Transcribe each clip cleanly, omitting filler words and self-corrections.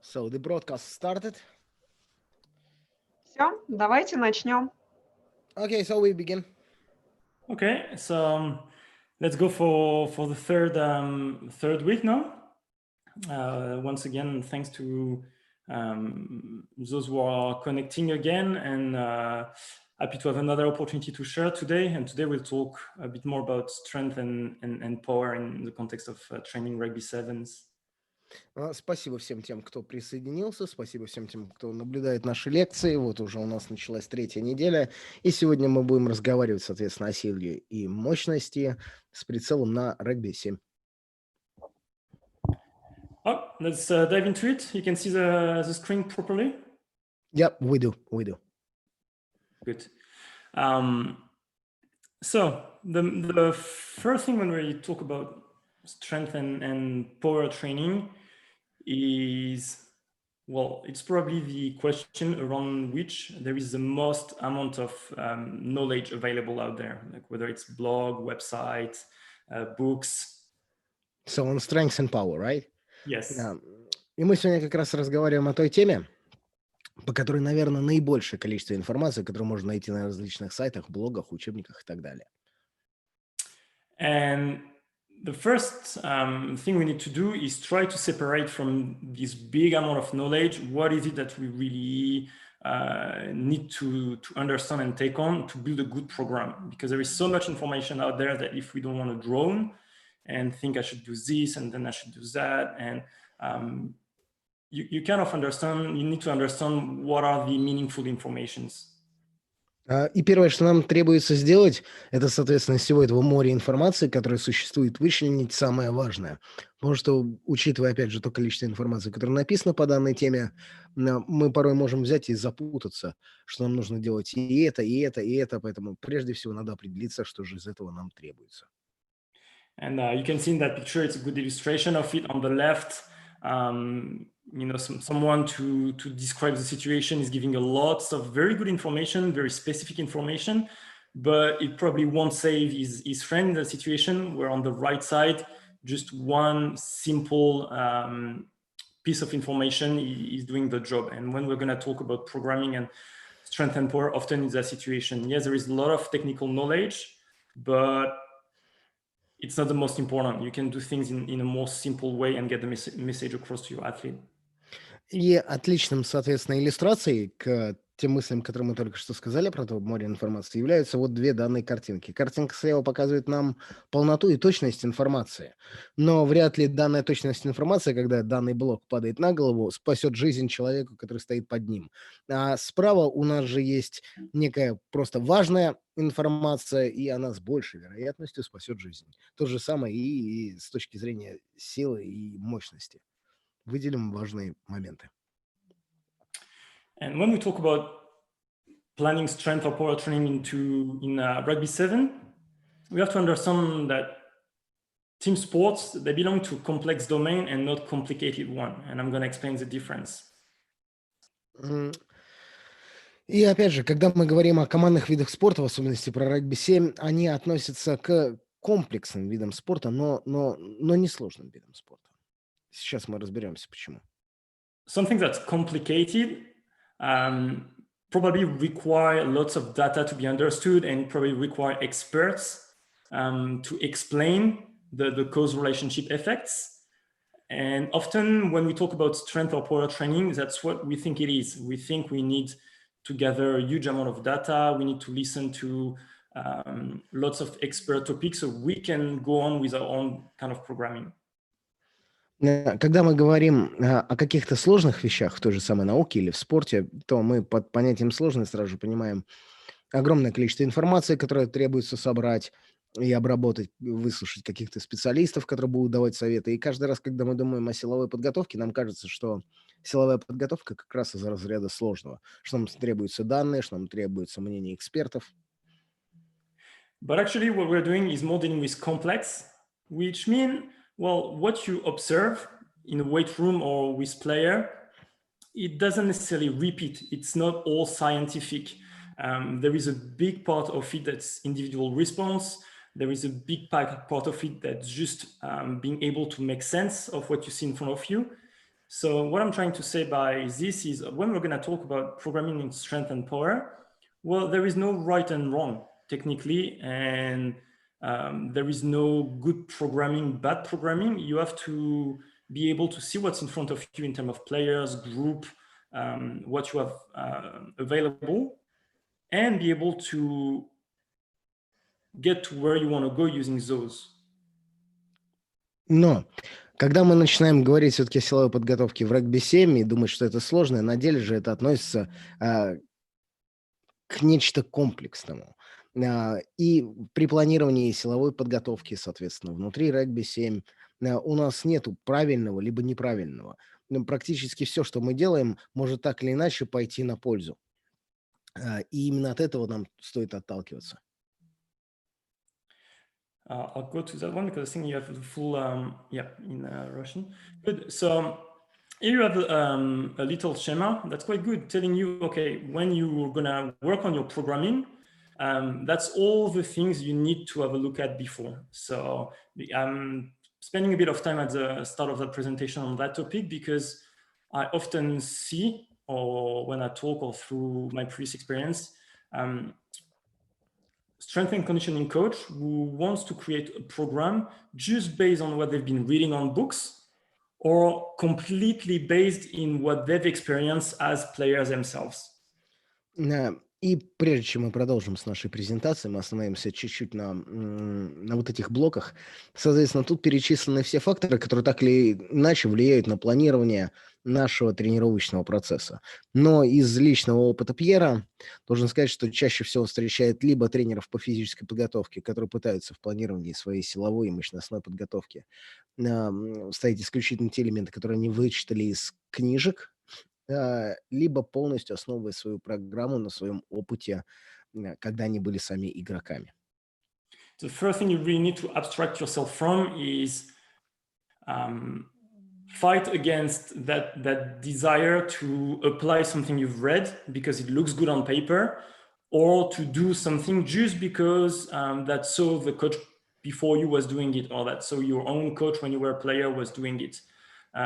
So the broadcast started. Все, давайте начнем. Okay, so we begin. Okay, so let's go for the third week now. Once again, thanks to those who are connecting again, and happy to have another opportunity to share today. And today we'll talk a bit more about strength and power in the context of training rugby-7s. Спасибо всем тем, кто присоединился, спасибо всем тем, кто наблюдает наши лекции. Вот уже у нас началась 3-я неделя, и сегодня мы будем разговаривать, соответственно, о силе и мощности с прицелом на регби-7. Oh, let's dive into it. You can see the screen properly? Yeah, we do. Good. So the first thing when we talk about strength and power training is, well, it's probably the question around which there is the most amount of knowledge available out there, like whether it's blog, website, books. So on strength and power, right? Yes. Yeah. И мы сегодня как раз разговариваем о той теме, по которой, наверное, наибольшее количество информации, которую можно найти на различных сайтах, блогах, учебниках и так далее. And the first thing we need to do is try to separate from this big amount of knowledge, what is it that we really need to understand and take on to build a good program? Because there is so much information out there that if we don't want to drone and think I should do this and then I should do that, and you kind of understand, you need to understand what are the meaningful informations. И первое, что нам требуется сделать, это, соответственно, из всего этого моря информации, которая существует, вычленить самое важное. Потому что, учитывая, опять же, то количество информации, которое написано по данной теме, мы порой можем взять и запутаться, что нам нужно делать и это, и это, и это. Поэтому прежде всего надо определиться, что же из этого нам требуется. And you can see in that picture, it's a good illustration of it on the left. Someone to describe the situation is giving a lot of very good information, very specific information, but it probably won't save his friend in the situation, where on the right side, just one simple piece of information is doing the job. And when we're going to talk about programming and strength and power, often it's that situation. Yes, there is a lot of technical knowledge, but it's not the most important. You can do things in a more simple way and get the message across to your athlete. И отличным, соответственно, иллюстрацией к тем мыслям, которые мы только что сказали про то море информации, являются вот две данные картинки. Картинка слева показывает нам полноту и точность информации, но вряд ли данная точность информации, когда данный блок падает на голову, спасет жизнь человеку, который стоит под ним. А справа у нас же есть некая просто важная информация, и она с большей вероятностью спасет жизнь. То же самое и с точки зрения силы и мощности. Выделим важные моменты. And when we talk about planning strength or power training in rugby-7, we have to understand that team sports, they belong to complex domain and not complicated one. And I'm going to explain the difference. И опять же, когда мы говорим о командных видах спорта, в особенности про регби-7, они относятся к комплексным видам спорта, но не сложным видам спорта. Сейчас мы разберемся, почему. Something that's complicated probably require lots of data to be understood and probably require experts to explain the cause relationship effects. And often when we talk about strength or power training, that's what we think it is. We think we need to gather a huge amount of data. We need to listen to lots of expert topics so we can go on with our own kind of programming. Когда мы говорим о каких-то сложных вещах в той же самой науке или в спорте, то мы под понятием сложность сразу же понимаем огромное количество информации, которое требуется собрать и обработать, выслушать каких-то специалистов, которые будут давать советы. И каждый раз, когда мы думаем о силовой подготовке, нам кажется, что силовая подготовка как раз из разряда сложного, что нам требуются данные, что нам требуется мнение экспертов. But actually what we're doing is more dealing with complex, which means, well, what you observe in a weight room or with player, it doesn't necessarily repeat. It's not all scientific. There is a big part of it that's individual response. there is a big part of it that's just being able to make sense of what you see in front of you. So what I'm trying to say by this is when we're going to talk about programming in strength and power, well, there is no right and wrong technically, and there is no good programming, bad programming. You have to be able to see what's in front of you in terms of players, group, what you have available, and be able to get to where you want to go using those. Но когда мы начинаем говорить все-таки о силовой подготовке в регби-7 и думать, что это сложно, на деле же это относится к нечто комплексному. И при планировании силовой подготовки, соответственно, внутри регби-7 у нас нету правильного либо неправильного. Практически все, что мы делаем, может так или иначе пойти на пользу. И именно от этого нам стоит отталкиваться. I'll go to that one because I think you have the full, in Russian. Good. So here you have a little schema that's quite good, telling you, okay, when you're gonna work on your programming, that's all the things you need to have a look at before. So I'm spending a bit of time at the start of the presentation on that topic because I often see, or when I talk or through my previous experience, strength and conditioning coach who wants to create a program just based on what they've been reading on books or completely based in what they've experienced as players themselves. И прежде чем мы продолжим с нашей презентацией, мы остановимся чуть-чуть на вот этих блоках. Соответственно, тут перечислены все факторы, которые так или иначе влияют на планирование нашего тренировочного процесса. Но из личного опыта Пьера должен сказать, что чаще всего встречает либо тренеров по физической подготовке, которые пытаются в планировании своей силовой и мощностной подготовки ставить исключительно те элементы, которые они вычитали из книжек, либо полностью основывая свою программу на своем опыте, когда они были сами игроками. The first thing you really need to abstract yourself from is fight against that desire to apply something you've read because it looks good on paper, or to do something just because that saw the coach before you was doing it, or that saw your own coach when you were a player was doing it.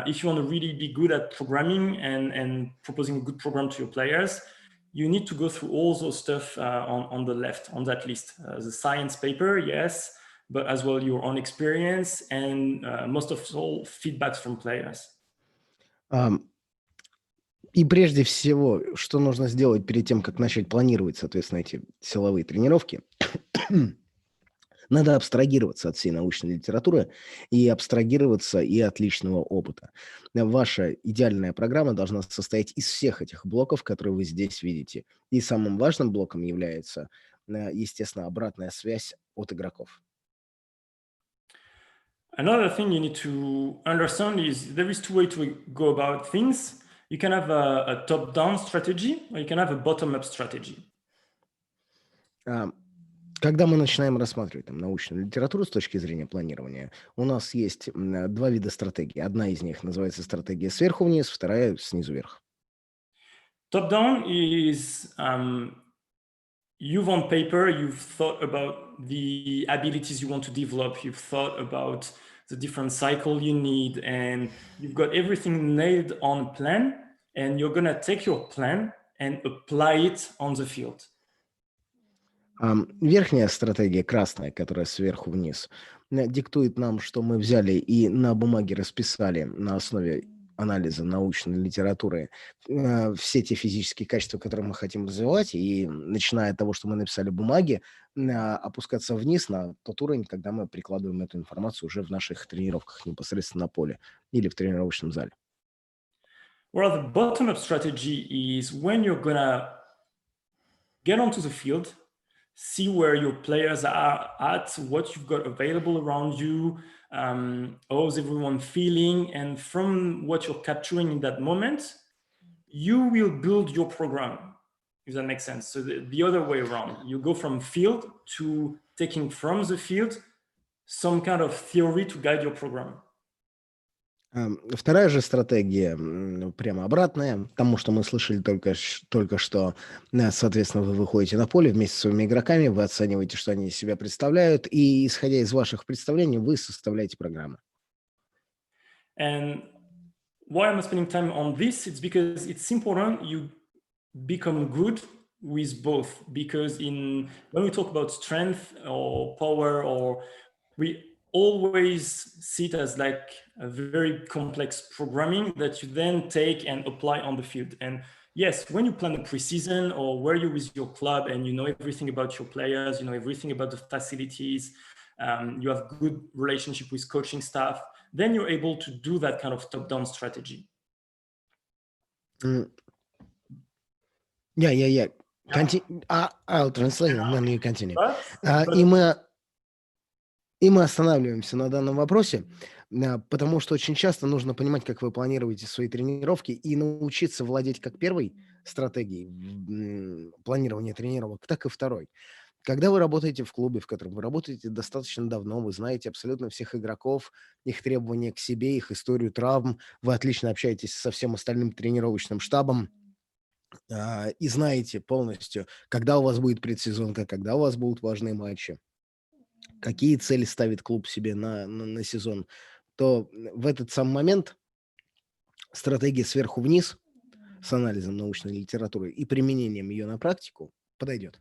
If you want to really be good at programming and proposing a good program to your players, you need to go through all those stuff on the left, on that list. The science paper, yes, but as well your own experience and most of all feedbacks from players. И прежде всего, что нужно сделать перед тем, как начать планировать, соответственно, эти силовые тренировки, надо абстрагироваться от всей научной литературы и абстрагироваться и от личного опыта. Ваша идеальная программа должна состоять из всех этих блоков, которые вы здесь видите. И самым важным блоком является, естественно, обратная связь от игроков. Another thing you need to understand is there is two ways to go about things. You can have a top-down strategy or you can have a bottom-up strategy. Когда мы начинаем рассматривать научную литературу с точки зрения планирования, у нас есть два вида стратегий. Одна из них называется стратегия сверху вниз, вторая снизу вверх. Top-down is you've on paper, you've thought about the abilities you want to develop, you've thought about the different cycle you need, and you've got everything nailed on a plan, and you're gonna take your plan and apply it on the field. Верхняя стратегия, красная, которая сверху вниз, диктует нам, что мы взяли и на бумаге расписали на основе анализа научной литературы все те физические качества, которые мы хотим развивать, и начиная от того, что мы написали в бумаге, опускаться вниз на тот уровень, когда мы прикладываем эту информацию уже в наших тренировках непосредственно на поле или в тренировочном зале. Well, the bottom-up strategy is when you're gonna get onto the field, see where your players are at, what you've got available around you, how's everyone feeling, and from what you're capturing in that moment, you will build your program, if that makes sense. So the other way around, you go from field to taking from the field some kind of theory to guide your program. Вторая же стратегия, прямо обратная тому, что мы слышали только что. Соответственно, вы выходите на поле вместе со своими игроками, вы оцениваете, что они из себя представляют, и, исходя из ваших представлений, вы составляете программу. And why am I spending time on this? It's because it's important you become good with both. Because when we talk about strength or power, or we always see it as like a very complex programming that you then take and apply on the field. And yes, when you plan a preseason or where you're with your club and you know everything about your players, you know everything about the facilities, you have good relationship with coaching staff, then you're able to do that kind of top-down strategy. М, yeah. I'll translate and then you continue. But, А, but и мы И мы останавливаемся на данном вопросе, потому что очень часто нужно понимать, как вы планируете свои тренировки, и научиться владеть как первой стратегией планирования тренировок, так и второй. Когда вы работаете в клубе, в котором вы работаете достаточно давно, вы знаете абсолютно всех игроков, их требования к себе, их историю травм, вы отлично общаетесь со всем остальным тренировочным штабом, и знаете полностью, когда у вас будет предсезонка, когда у вас будут важные матчи, какие цели ставит клуб себе на сезон, то в этот самый момент стратегия сверху вниз с анализом научной литературы и применением ее на практику подойдет.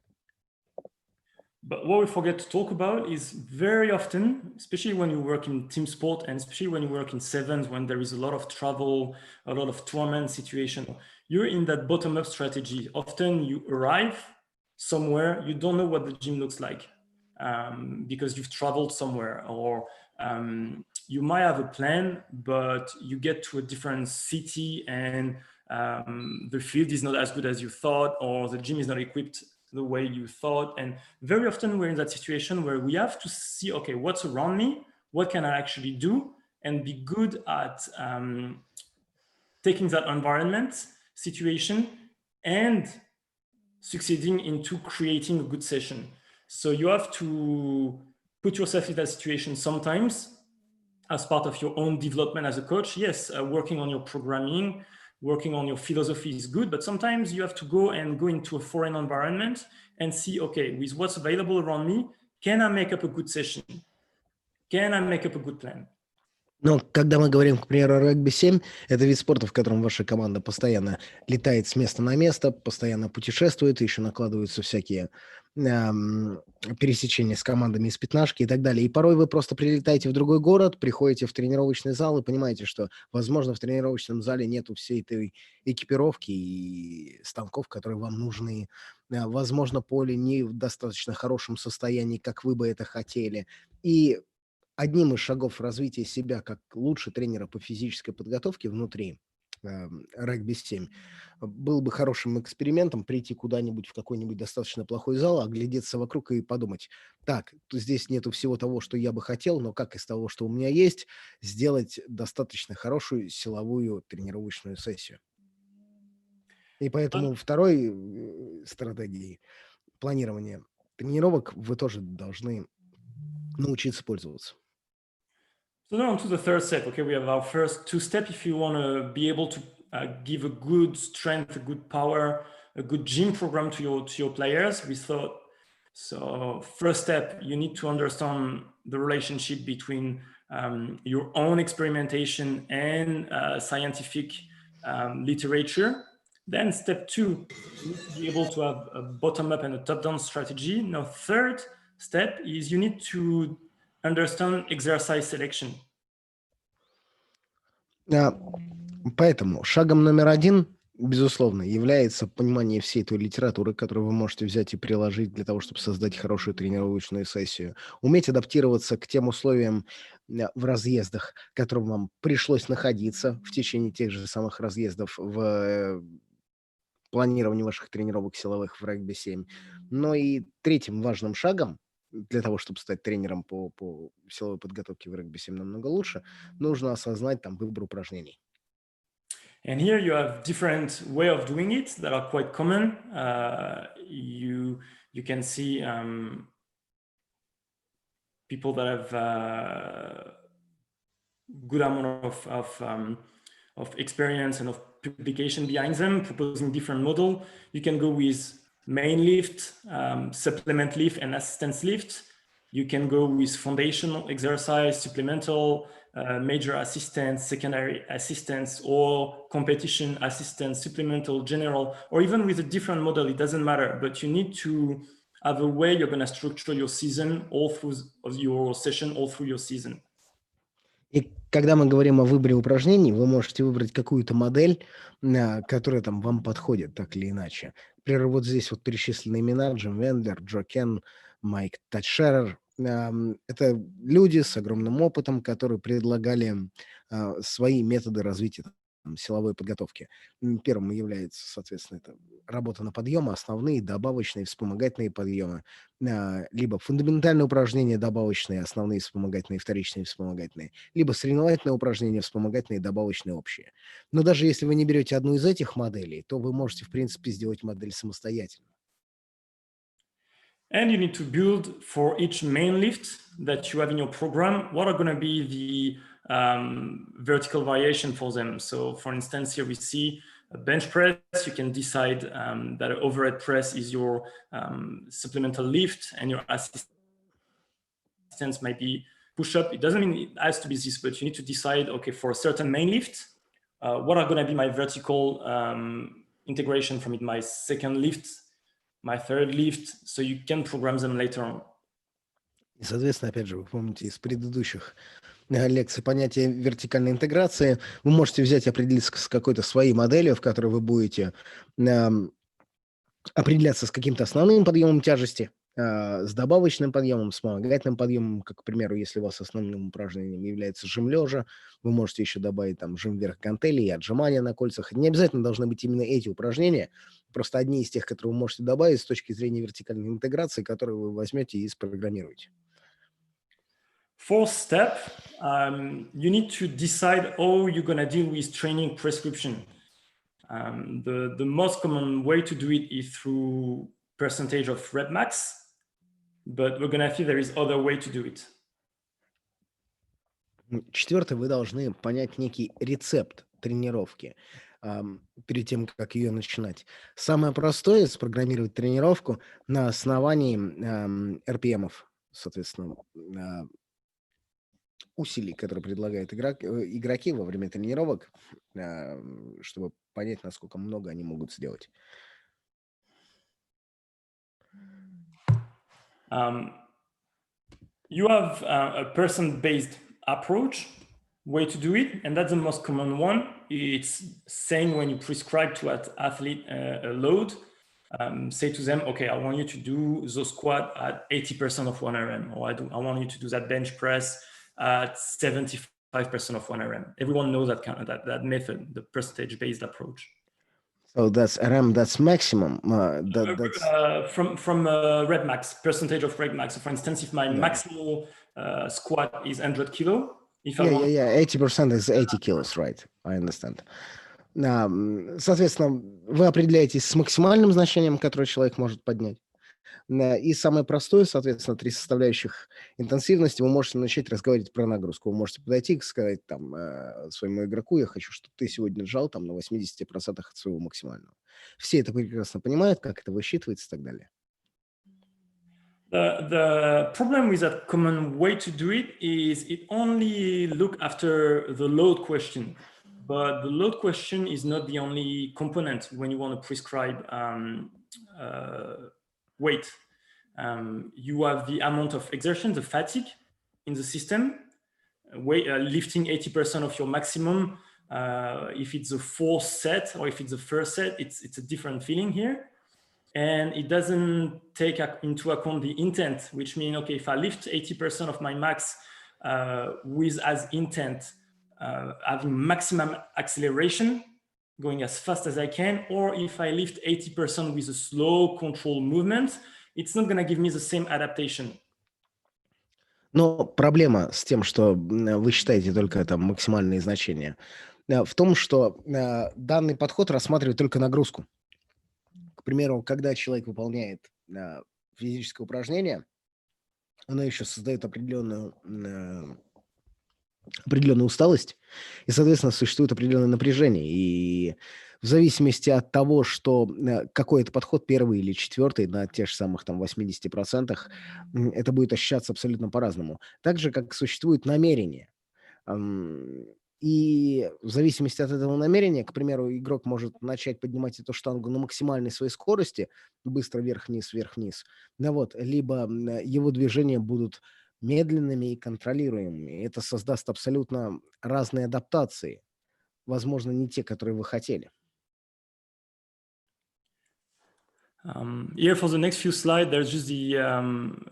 But what we forget to talk about is very often, especially when you work in team sport and especially when you work in sevens, when there is a lot of travel, a lot of tournament situation, you're in that bottom-up strategy. Often you arrive somewhere, you don't know what the gym looks like because you've traveled somewhere, or you might have a plan, but you get to a different city and the field is not as good as you thought, or the gym is not equipped the way you thought. And very often we're in that situation where we have to see, okay, what's around me? What can I actually do? And be good at taking that environment situation and succeeding into creating a good session. So you have to put yourself in that situation sometimes as part of your own development as a coach. Yes, working on your programming, working on your philosophy is good, but sometimes you have to go into a foreign environment and see, okay, with what's available around me, can I make up a good session? Can I make up a good plan? Но когда мы говорим, к примеру, о регби-7, это вид спорта, в котором ваша команда постоянно летает с места на место, постоянно путешествует, еще накладываются всякие пересечения с командами из пятнашки и так далее. И порой вы просто прилетаете в другой город, приходите в тренировочный зал и понимаете, что, возможно, в тренировочном зале нету всей этой экипировки и станков, которые вам нужны. Возможно, поле не в достаточно хорошем состоянии, как вы бы это хотели. И одним из шагов развития себя как лучше тренера по физической подготовке внутри регби-7 был бы хорошим экспериментом прийти куда-нибудь в какой-нибудь достаточно плохой зал, оглядеться вокруг и подумать: так, здесь нету всего того, что я бы хотел, но как из того, что у меня есть, сделать достаточно хорошую силовую тренировочную сессию. И поэтому второй стратегией планирования тренировок вы тоже должны научиться пользоваться. So now on to the third step. Okay, we have our first two steps. If you want to be able to give a good strength, a good power, a good gym program to your players, we thought, so first step, you need to understand the relationship between your own experimentation and scientific literature. Then step two, you need to be able to have a bottom-up and a top-down strategy. Now, third step is you need to understand exercise selection. А, Поэтому шагом номер один, безусловно, является понимание всей той литературы, которую вы можете взять и приложить для того, чтобы создать хорошую тренировочную сессию. Уметь адаптироваться к тем условиям в разъездах, которым вам пришлось находиться в течение тех же самых разъездов в планировании ваших тренировок силовых в регби-7. Но и третьим важным шагом для того, чтобы стать тренером по силовой подготовке в регби-7 намного лучше, нужно осознать там выбор упражнений. And here you have different way of doing it that are quite common. You can see people that have good amount of experience and of publication behind them, proposing different model. You can go with main lift, supplement lift, and assistance lift. You can go with foundational exercise, supplemental, major assistance, secondary assistance, or competition assistance, supplemental, general, or even with a different model, it doesn't matter, but you need to have a way you're going to structure your season all through your session, all through your season. И когда мы говорим о выборе упражнений, вы можете выбрать какую-то модель, которая там вам подходит так или иначе. Например, вот здесь вот перечислены имена: Джим Вендлер, Джо Кен, Майк Татшерер. Это люди с огромным опытом, которые предлагали свои методы развития силовой подготовки. Первым является, соответственно, это работа на подъемы, основные, добавочные, вспомогательные подъемы, либо фундаментальные упражнения, добавочные, основные, вспомогательные, вторичные, вспомогательные, либо соревновательные упражнения, вспомогательные, добавочные, общие. Но даже если вы не берете одну из этих моделей, то вы можете, в принципе, сделать модель самостоятельно. And you need to build for each main lift that you have in your program, what are going to be the vertical variation for them. So for instance, here we see a bench press. You can decide that an overhead press is your supplemental lift, and your assistance might be push-up. It doesn't mean it has to be this, but you need to decide, okay, for a certain main lift, what are going to be my vertical integration from it, my second lift, my third lift, so you can program them later on. И, соответственно, опять же, вы помните из предыдущих лекций понятие вертикальной интеграции. Вы можете взять и определиться с какой-то своей моделью, в которой вы будете определяться с каким-то основным подъемом тяжести, с добавочным подъемом, вспомогательным подъемом. Как, к примеру, если у вас основным упражнением является жим лежа, вы можете еще добавить там жим вверх гантелей и отжимания на кольцах. Не обязательно должны быть именно эти упражнения, просто одни из тех, которые вы можете добавить с точки зрения вертикальной интеграции, которые вы возьмете и спрограммируете. Fourth step, you need to decide how you're going to deal with training prescription. The most common way to do it is through percentage of rep max, but we're going to see there is other way to do it. Четвертое, вы должны понять некий рецепт тренировки перед тем, как ее начинать. Самое простое — спрограммировать тренировку на основании RPM-ов, соответственно, усилий, которые предлагают игроки во время тренировок, чтобы понять, насколько много они могут сделать. You have a person-based approach way to do it, and that's the most common one. It's saying when you prescribe to an athlete a load, say to them, okay, I want you to do those squat at 80% of 1RM, or I want you to do that bench press at 75% of 1RM. Everyone knows that method, the percentage-based approach. So that's RM, that's maximum. That's from rep max, percentage of rep max. So for instance, if my maximal squat is 100 kilo, if I want... 80% is 80 kilos, right? I understand. Соответственно, вы определяетесь с максимальным значением, которое человек может поднять. И самое простое, соответственно, 3 составляющих интенсивности, вы можете начать разговаривать про нагрузку. Вы можете подойти и сказать там своему игроку: я хочу, чтобы ты сегодня сжал там на 80% от своего максимального. Все это прекрасно понимают, как это высчитывается и так далее. The problem with that common way to do it is it only look after the load question, but the load question is not the only component when you want to prescribe weight. You have the amount of exertion, the fatigue in the system, lifting 80% of your maximum. If it's the fourth set or if it's the first set, it's a different feeling here. And it doesn't take into account the intent, which means, okay, if I lift 80% of my max with as intent, having maximum acceleration, going as fast as I can, or if I lift 80% with a slow controlled movement, it's not going to give me the same adaptation. Но проблема с тем, что вы считаете только там максимальные значения, в том, что данный подход рассматривает только нагрузку. К примеру, когда человек выполняет физическое упражнение, оно еще создает определенную определенная усталость, и, соответственно, существует определенное напряжение. И в зависимости от того, что какой это подход, первый или четвертый, на тех же самых там 80%, это будет ощущаться абсолютно по-разному. Так же, как существует намерение. Ам, И в зависимости от этого намерения, к примеру, игрок может начать поднимать эту штангу на максимальной своей скорости, быстро вверх-вниз, да вот, либо его движения будут медленными и контролируемыми. Это создаст абсолютно разные адаптации, возможно, не те, которые вы хотели. Here for the next few slides, there's just the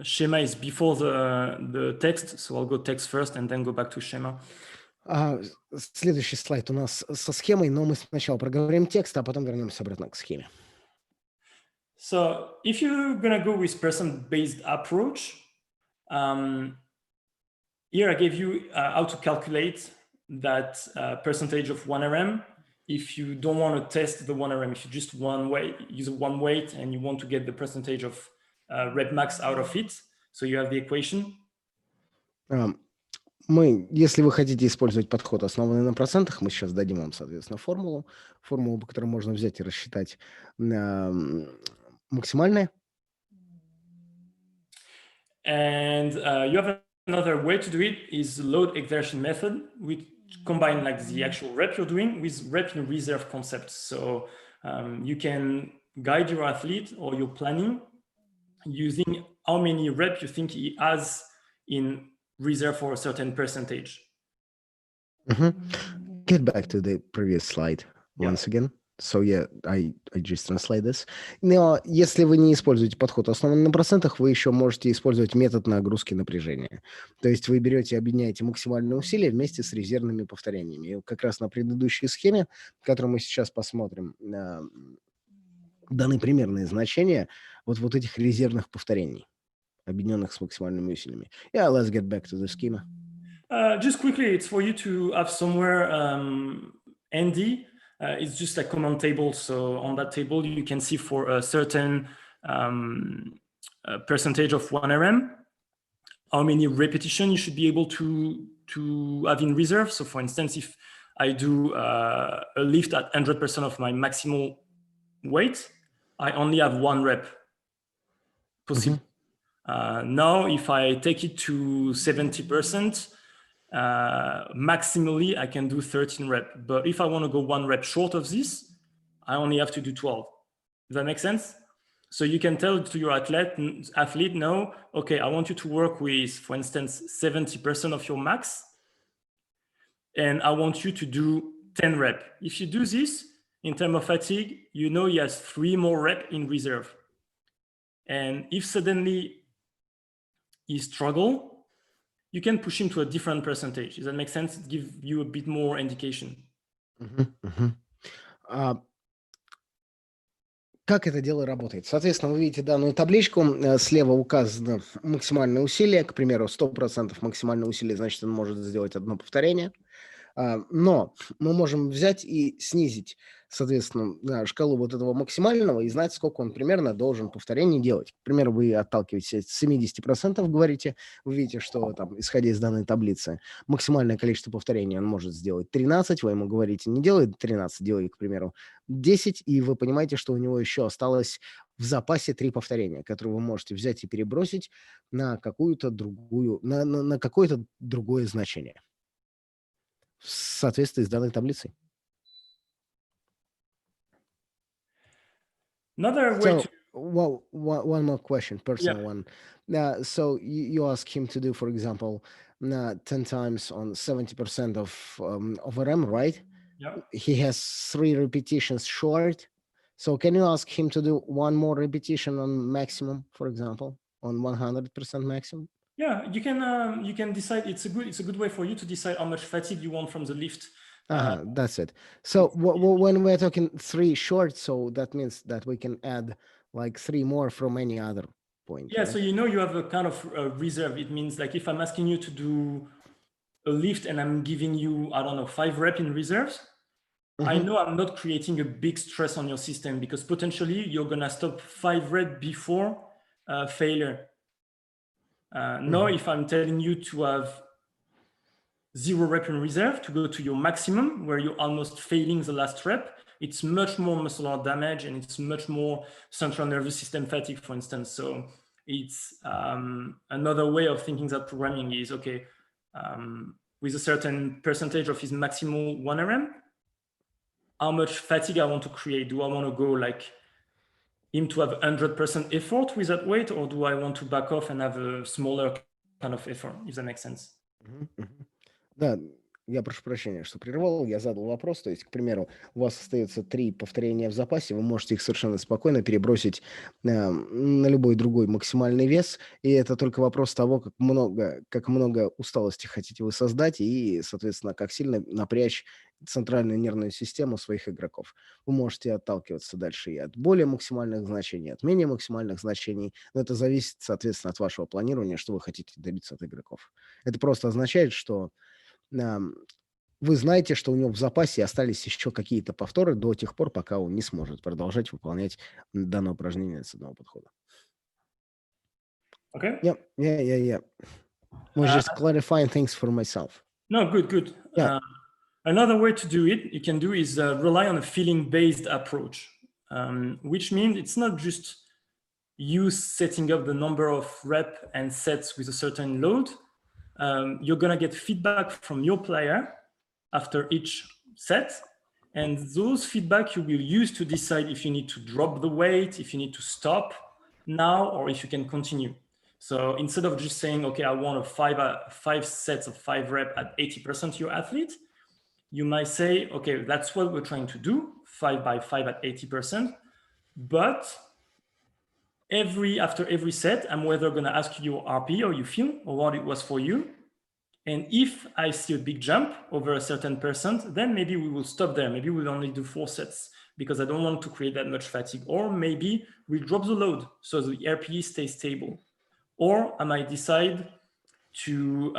schema is before the text. So I'll go text first and then go back to schema. Следующий слайд у нас со схемой, но мы сначала проговорим текст, а потом вернемся обратно к схеме. So if you're gonna go with person-based approach, here I gave you how to calculate that percentage of 1RM. If you don't want to test the 1RM, if you just use one weight and you want to get the percentage of rep max out of it, so you have the equation. Если вы хотите использовать подход, основанный на процентах, мы сейчас дадим вам, соответственно, формулу, по которой можно взять и рассчитать максимальное. And you have another way to do it is load exertion method, which combine like the actual rep you're doing with rep in reserve concept. So you can guide your athlete or your planning using how many reps you think he has in reserve for a certain percentage. Get back to the previous slide once again. So yeah, I just translate this. Но если вы не используете подход, основанный на процентах, вы еще можете использовать метод нагрузки напряжения. То есть вы берете и объединяете максимальные усилия вместе с резервными повторениями. И как раз на предыдущей схеме, которую мы сейчас посмотрим, даны примерные значения вот этих резервных повторений, объединенных с максимальными усилиями. Yeah, let's get back to the schema. Just quickly, it's for you to have somewhere handy. It's just a command table. So on that table, you can see for a certain percentage of 1RM, how many repetitions you should be able to have in reserve. So for instance, if I do a lift at 100% of my maximal weight, I only have one rep possible. Now, if I take it to 70%, maximally I can do 13 reps. But if I want to go one rep short of this, I only have to do 12. Does that make sense? So you can tell to your athlete, no, okay, I want you to work with, for instance, 70% of your max, and I want you to do 10 reps. If you do this, in terms of fatigue, you know he has 3 more reps in reserve. And if suddenly he struggles, you can push him to a different percentage. Does that make sense? It gives you a bit more indication. Как это дело работает? Соответственно, вы видите данную табличку. Слева указано максимальное усилие. К примеру, 100% максимальное усилие, значит, он может сделать одно повторение. Но мы можем взять и снизить, соответственно, шкалу вот этого максимального и знать, сколько он примерно должен повторений делать. К примеру, вы отталкиваетесь от 70%, говорите, вы видите, что там, исходя из данной таблицы, максимальное количество повторений он может сделать 13, вы ему говорите, не делай 13, делай, к примеру, 10, и вы понимаете, что у него еще осталось в запасе 3 повторения, которые вы можете взять и перебросить на какую-то другую, на какое-то другое значение в соответствии с данной таблицей. Another way to... Well, one more question, personal one. So you ask him to do, for example, 10 times on 70% of RM, right? Yeah. He has 3 repetitions short. So can you ask him to do 1 more repetition on maximum, for example, on 100% maximum? Yeah, you can decide. It's a good way for you to decide how much fatigue you want from the lift. That's it. So when we're talking 3 short, so that means that we can add like 3 more from any other point. Yeah, right? so you know you have a kind of reserve. It means like if I'm asking you to do a lift and I'm giving you, I don't know, 5 reps in reserves, I know I'm not creating a big stress on your system because potentially you're gonna stop 5 reps before failure. Now, if I'm telling you to have 0 rep in reserve to go to your maximum, where you're almost failing the last rep, it's much more muscular damage and it's much more central nervous system fatigue, for instance. So it's another way of thinking that programming is, okay, with a certain percentage of his maximal 1 RM, how much fatigue I want to create? Do I want to go like him to have 100% effort with that weight, or do I want to back off and have a smaller kind of effort, if that makes sense? Да, я прошу прощения, что прервал. Я задал вопрос. То есть, к примеру, у вас остается 3 повторения в запасе, вы можете их совершенно спокойно перебросить на любой другой максимальный вес. И это только вопрос того, как много усталости хотите вы создать и, соответственно, как сильно напрячь центральную нервную систему своих игроков. Вы можете отталкиваться дальше и от более максимальных значений, от менее максимальных значений. Но это зависит, соответственно, от вашего планирования, что вы хотите добиться от игроков. Это просто означает, что вы знаете, что у него в запасе остались еще какие-то повторы до тех пор, пока он не сможет продолжать выполнять данное упражнение с одного подхода. Okay. Yeah. Was just clarifying things for myself. No, good. Yeah. Another way to do it, you can do is rely on a feeling-based approach, which means it's not just you setting up the number of rep and sets with a certain load. You're going to get feedback from your player after each set. And those feedback you will use to decide if you need to drop the weight, if you need to stop now, or if you can continue. So instead of just saying, okay, I want 5 sets of 5 rep at 80% your athlete, you might say, okay, that's what we're trying to do, 5 by 5 at 80%. But after every set, I'm whether going to ask you your RP or you feel or what it was for you. And if I see a big jump over a certain percent, then maybe we will stop there. Maybe we'll only do 4 sets because I don't want to create that much fatigue. Or maybe we drop the load so the RPE stays stable. Or I might decide to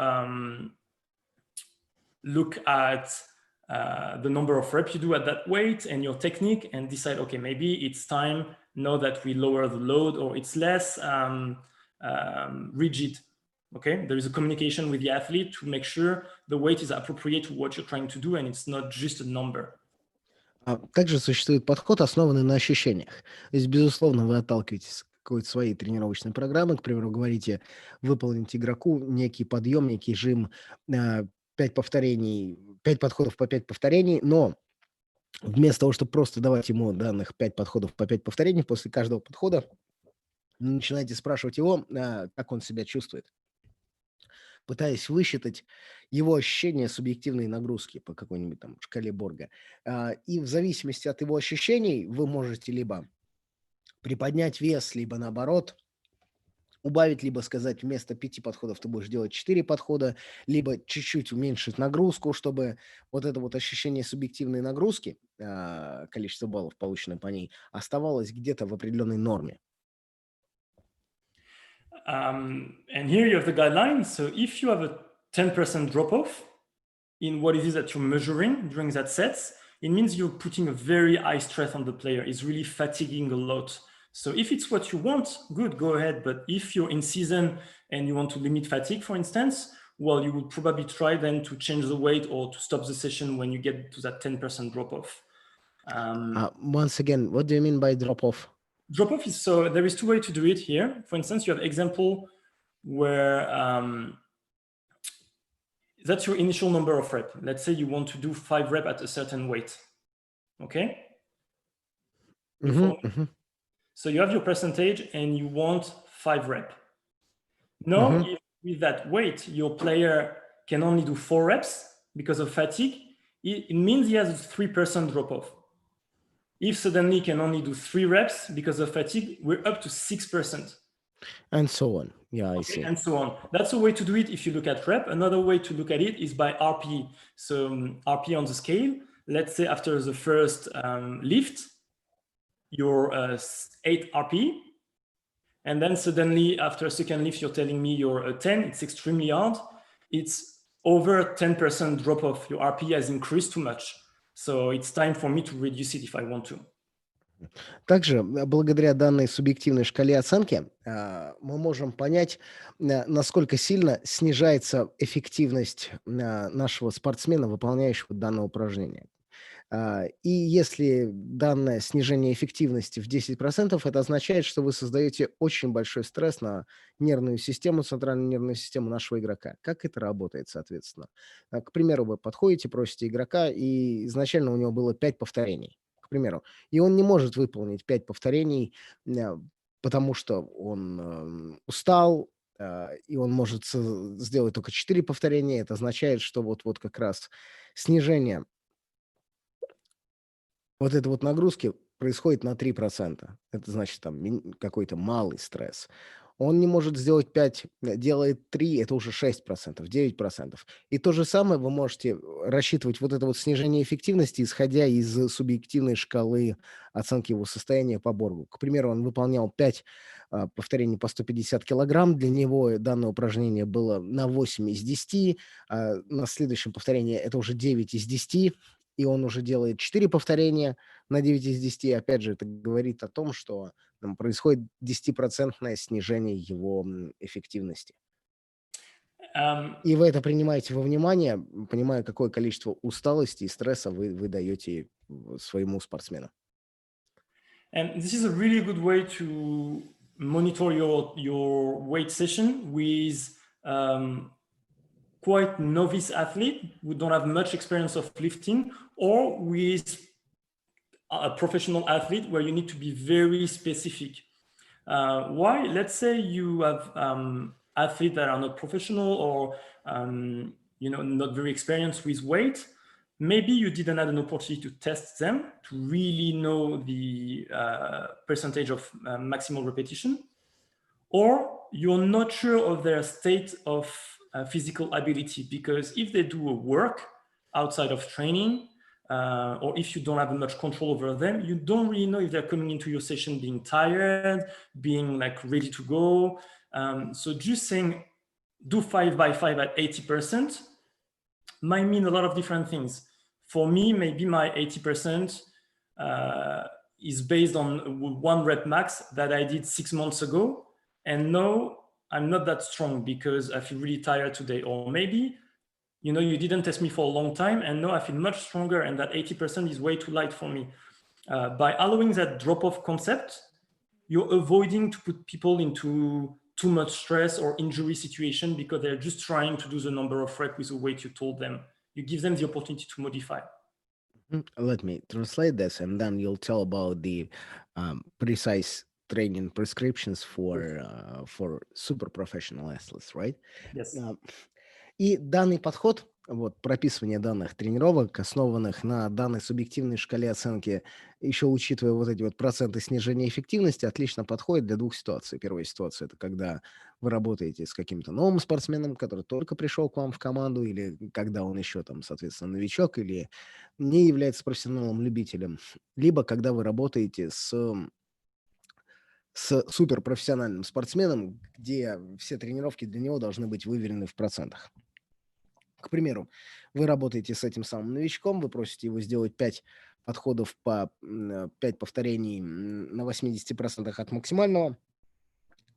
look at the number of reps you do at that weight and your technique and decide, okay, maybe it's time now that we lower the load or it's less rigid. Okay, there is a communication with the athlete to make sure the weight is appropriate to what you're trying to do and it's not just a number. Также существует подход, основанный на ощущениях. То есть, безусловно, вы отталкиваетесь от какой-то своей тренировочной программы, к примеру, говорите, выполнить игроку некий подъем, некий жим, 5 повторений, 5 подходов по 5 повторений, но вместо того, чтобы просто давать ему данных 5 подходов по 5 повторений, после каждого подхода вы начинаете спрашивать его, как он себя чувствует, пытаясь высчитать его ощущения субъективной нагрузки по какой-нибудь там шкале Борга. И в зависимости от его ощущений вы можете либо приподнять вес, либо наоборот убавить, либо сказать, вместо 5 подходов ты будешь делать 4 подхода, либо чуть-чуть уменьшить нагрузку, чтобы вот это вот ощущение субъективной нагрузки, количество баллов, полученное по ней, оставалось где-то в определенной норме. And here you have the guidelines. So if you have a 10% drop-off in what it is that you're measuring during that set, it means you're putting a very high stress on the player. It's really fatiguing a lot. So if it's what you want, good, go ahead. But if you're in season and you want to limit fatigue, for instance, well, you would probably try then to change the weight or to stop the session when you get to that 10% drop-off. Once again, what do you mean by drop-off? Drop-off is, so there is 2 ways to do it here. For instance, you have example where that's your initial number of reps. Let's say you want to do 5 reps at a certain weight. Okay? So you have your percentage and you want 5 reps. Now, if with that weight, your player can only do 4 reps because of fatigue, it means he has a 3% drop-off. If suddenly he can only do 3 reps because of fatigue, we're up to 6%. And so on. Yeah, I see. And so on. That's a way to do it if you look at rep. Another way to look at it is by RPE. So RPE on the scale, let's say after the first lift, you're 8 RPE. And then suddenly after a second lift, you're telling me you're a 10. It's extremely hard. It's over 10% drop off. Your RPE has increased too much. So it's time for me to reduce it if I want to. Также, благодаря данной субъективной шкале оценки, мы можем понять, насколько сильно снижается эффективность, нашего спортсмена, выполняющего данное упражнение. И если данное снижение эффективности в 10%, это означает, что вы создаете очень большой стресс на нервную систему, центральную нервную систему нашего игрока. Как это работает, соответственно? К примеру, вы подходите, просите игрока, и изначально у него было 5 повторений, к примеру, и он не может выполнить 5 повторений, а, потому что он, устал, и он может сделать только 4 повторения. Это означает, что вот как раз снижение вот этой вот нагрузки происходит на 3%. Это значит, там какой-то малый стресс. Он не может сделать 5, делает 3, это уже 6%, 9%. И то же самое вы можете рассчитывать вот это вот снижение эффективности, исходя из субъективной шкалы оценки его состояния по Боргу. К примеру, он выполнял 5 повторений по 150 килограмм. Для него данное упражнение было на 8 из 10. На следующем повторении это уже 9 из 10, и он уже делает 4 повторения на 9 из 10. Опять же, это говорит о том, что там происходит 10% снижение его, эффективности. Um, И вы это принимаете во внимание, понимая, какое количество усталости и стресса вы даете своему спортсмену. and this is a really good way to monitor your weight session with quite novice athlete who don't have much experience of lifting, or with a professional athlete where you need to be very specific. Why? Let's say you have athletes that are not professional or not very experienced with weight. Maybe you didn't have an opportunity to test them to really know the percentage of maximal repetition, or you're not sure of their state of physical ability, because if they do a work outside of training, or if you don't have much control over them, you don't really know if they're coming into your session being tired, being like ready to go. So just saying do 5x5 at 80% might mean a lot of different things. For me, maybe my 80% is based on one rep max that I did 6 months ago. And no, I'm not that strong because I feel really tired today. Or maybe, you didn't test me for a long time, and no, I feel much stronger, and that 80% is way too light for me. By allowing that drop-off concept, you're avoiding to put people into too much stress or injury situation because they're just trying to do the number of reps with the weight you told them. You give them the opportunity to modify. Let me translate this, and then you'll tell about the precise training prescriptions for super professional athletes, right? Yes. И данный подход, вот прописывание данных тренировок, основанных на данной субъективной шкале оценки, еще учитывая вот эти вот проценты снижения эффективности, отлично подходит для двух ситуаций. Первая ситуация — это когда вы работаете с каким-то новым спортсменом, который только пришел к вам в команду, или когда он еще там, соответственно, новичок или не является профессионалом-любителем, либо когда вы работаете с суперпрофессиональным спортсменом, где все тренировки для него должны быть выверены в процентах. К примеру, вы работаете с этим самым новичком, вы просите его сделать 5 подходов по 5 повторений на 80% от максимального.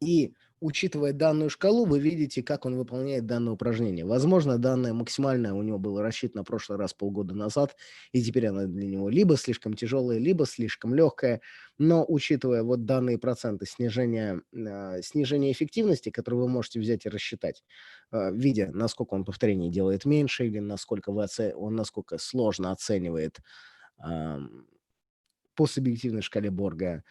И, учитывая данную шкалу, вы видите, как он выполняет данное упражнение. Возможно, данное максимальное у него было рассчитано в прошлый раз полгода назад, и теперь оно для него либо слишком тяжелое, либо слишком легкое. Но, учитывая вот данные проценты снижения эффективности, которые вы можете взять и рассчитать, видя, насколько он повторений делает меньше, или он насколько сложно оценивает ам, по субъективной шкале Борга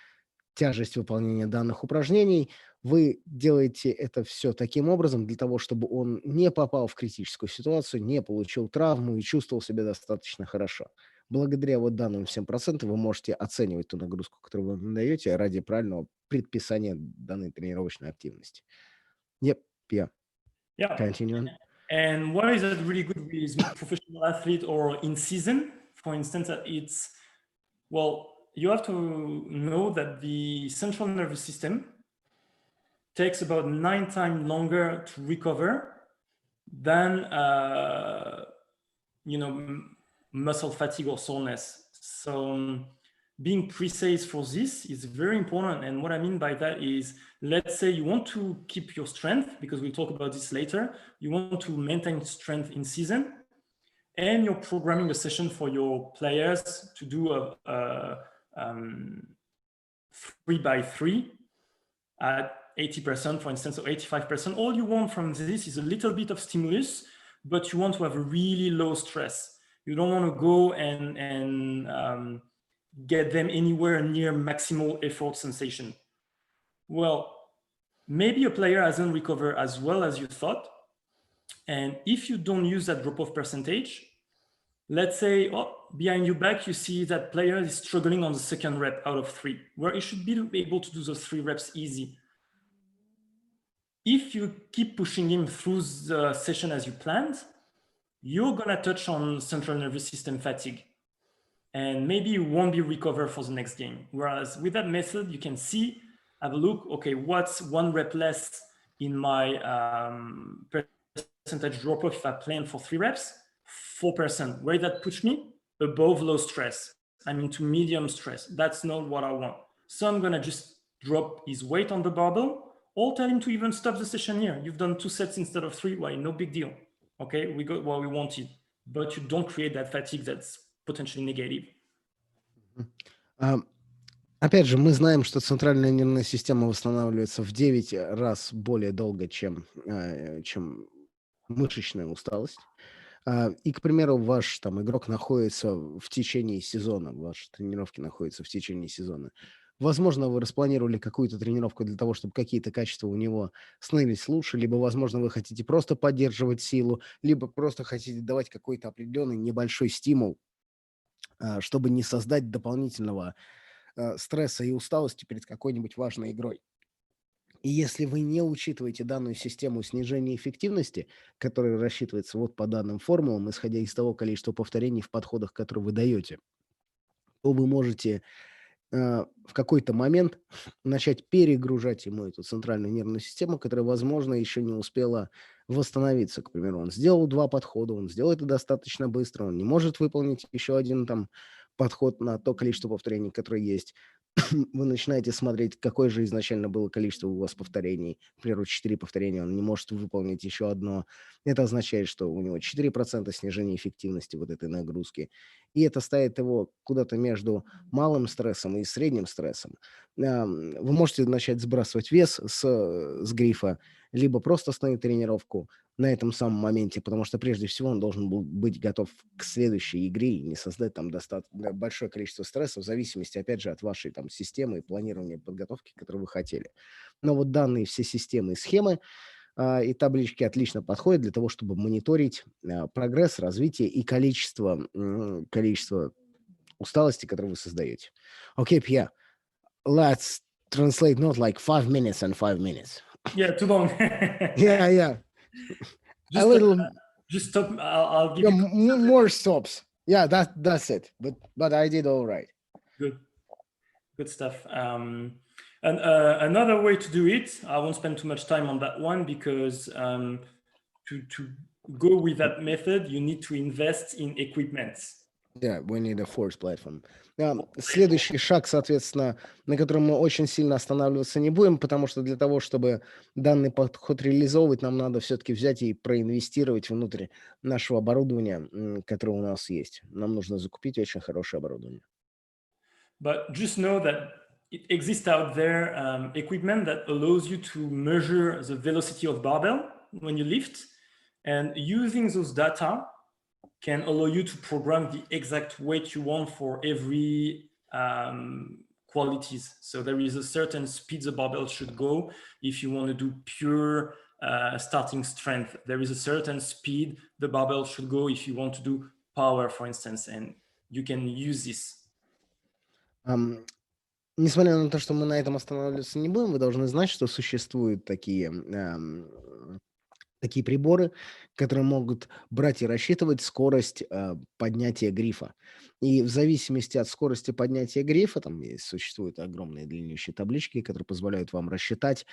тяжесть выполнения данных упражнений, вы делаете это все таким образом для того, чтобы он не попал в критическую ситуацию, не получил травму и чувствовал себя достаточно хорошо. Благодаря вот данным всем процентам вы можете оценивать ту нагрузку, которую вы им даете, ради правильного предписания данной тренировочной активности. Yep, yeah, Yeah. continuing. And why is that really good with professional athlete or in season? For instance, you have to know that the central nervous system takes about 9 times longer to recover than muscle fatigue or soreness. So being precise for this is very important. And what I mean by that is, let's say you want to keep your strength, because we'll talk about this later. You want to maintain strength in season, and you're programming a session for your players to do a 3x3 at 80%, for instance, or 85%. All you want from this is a little bit of stimulus, but you want to have a really low stress. You don't want to go and get them anywhere near maximal effort sensation. Well, maybe a player hasn't recovered as well as you thought. And if you don't use that drop-off percentage, let's say, behind your back, you see that player is struggling on the second rep out of 3, where he should be able to do those 3 reps easy. If you keep pushing him through the session as you planned, you're gonna touch on central nervous system fatigue. And maybe you won't be recovered for the next game. Whereas with that method, you can see, have a look, okay, what's 1 rep less in my percentage drop-off if I plan for 3 reps? 4%. Where did that push me? Above low stress. I'm into medium stress. That's not what I want. So I'm gonna just drop his weight on the barbell, or tell him to even stop the session here. You've done 2 sets instead of 3. Why? No big deal. Okay, we got what we wanted. But you don't create that fatigue that's potentially negative. Опять же, мы знаем, что центральная нервная система восстанавливается в 9 раз более долго, чем мышечная усталость. И, к примеру, ваш там игрок находится в течение сезона, ваши тренировки находятся в течение сезона. Возможно, вы распланировали какую-то тренировку для того, чтобы какие-то качества у него становились лучше, либо, возможно, вы хотите просто поддерживать силу, либо просто хотите давать какой-то определенный небольшой стимул, чтобы не создать дополнительного стресса и усталости перед какой-нибудь важной игрой. И если вы не учитываете данную систему снижения эффективности, которая рассчитывается вот по данным формулам, исходя из того количества повторений в подходах, которые вы даете, то вы можете в какой-то момент начать перегружать ему эту центральную нервную систему, которая, возможно, еще не успела восстановиться. К примеру, он сделал 2 подхода, он сделал это достаточно быстро, он не может выполнить еще один там подход на то количество повторений, которое есть. Вы начинаете смотреть, какое же изначально было количество у вас повторений. К примеру, 4 повторения, он не может выполнить еще одно. Это означает, что у него 4% снижения эффективности вот этой нагрузки. И это ставит его куда-то между малым стрессом и средним стрессом. Вы можете начать сбрасывать вес с грифа, либо просто остановить тренировку на этом самом моменте, потому что прежде всего он должен был быть готов к следующей игре и не создать там достаточно большое количество стресса в зависимости, опять же, от вашей там системы и планирования подготовки, которую вы хотели. Но вот данные все системы и схемы и таблички отлично подходят для того, чтобы мониторить прогресс, развитие и количество усталости, которое вы создаете. Окей, Pierre, let's translate not like 5 minutes and 5 minutes. Yeah, too long. Yeah. Just, A little just stop. I'll give you more stops. Yeah, that's it. But I did all right. Good stuff. And another way to do it, I won't spend too much time on that one, because to go with that method, you need to invest in equipment. Yeah, we need a force platform. Следующий шаг, соответственно, на котором мы очень сильно останавливаться не будем, потому что для того, чтобы данный подход реализовывать, нам надо все-таки взять и проинвестировать внутрь нашего оборудования, которое у нас есть. Нам нужно закупить очень хорошее оборудование. But just know that it exists out there equipment that allows you to measure the velocity of barbell when you lift, and using those data can allow you to program the exact weight you want for every qualities. So there is a certain speed the barbell should go if you want to do pure starting strength. There is a certain speed the barbell should go if you want to do power, for instance, and you can use this. Несмотря на то, что мы на этом останавливаться не будем, вы должны знать, что существуют такие такие приборы, которые могут брать и рассчитывать скорость поднятия грифа. И в зависимости от скорости поднятия грифа, там существуют огромные длиннющие таблички, которые позволяют вам рассчитать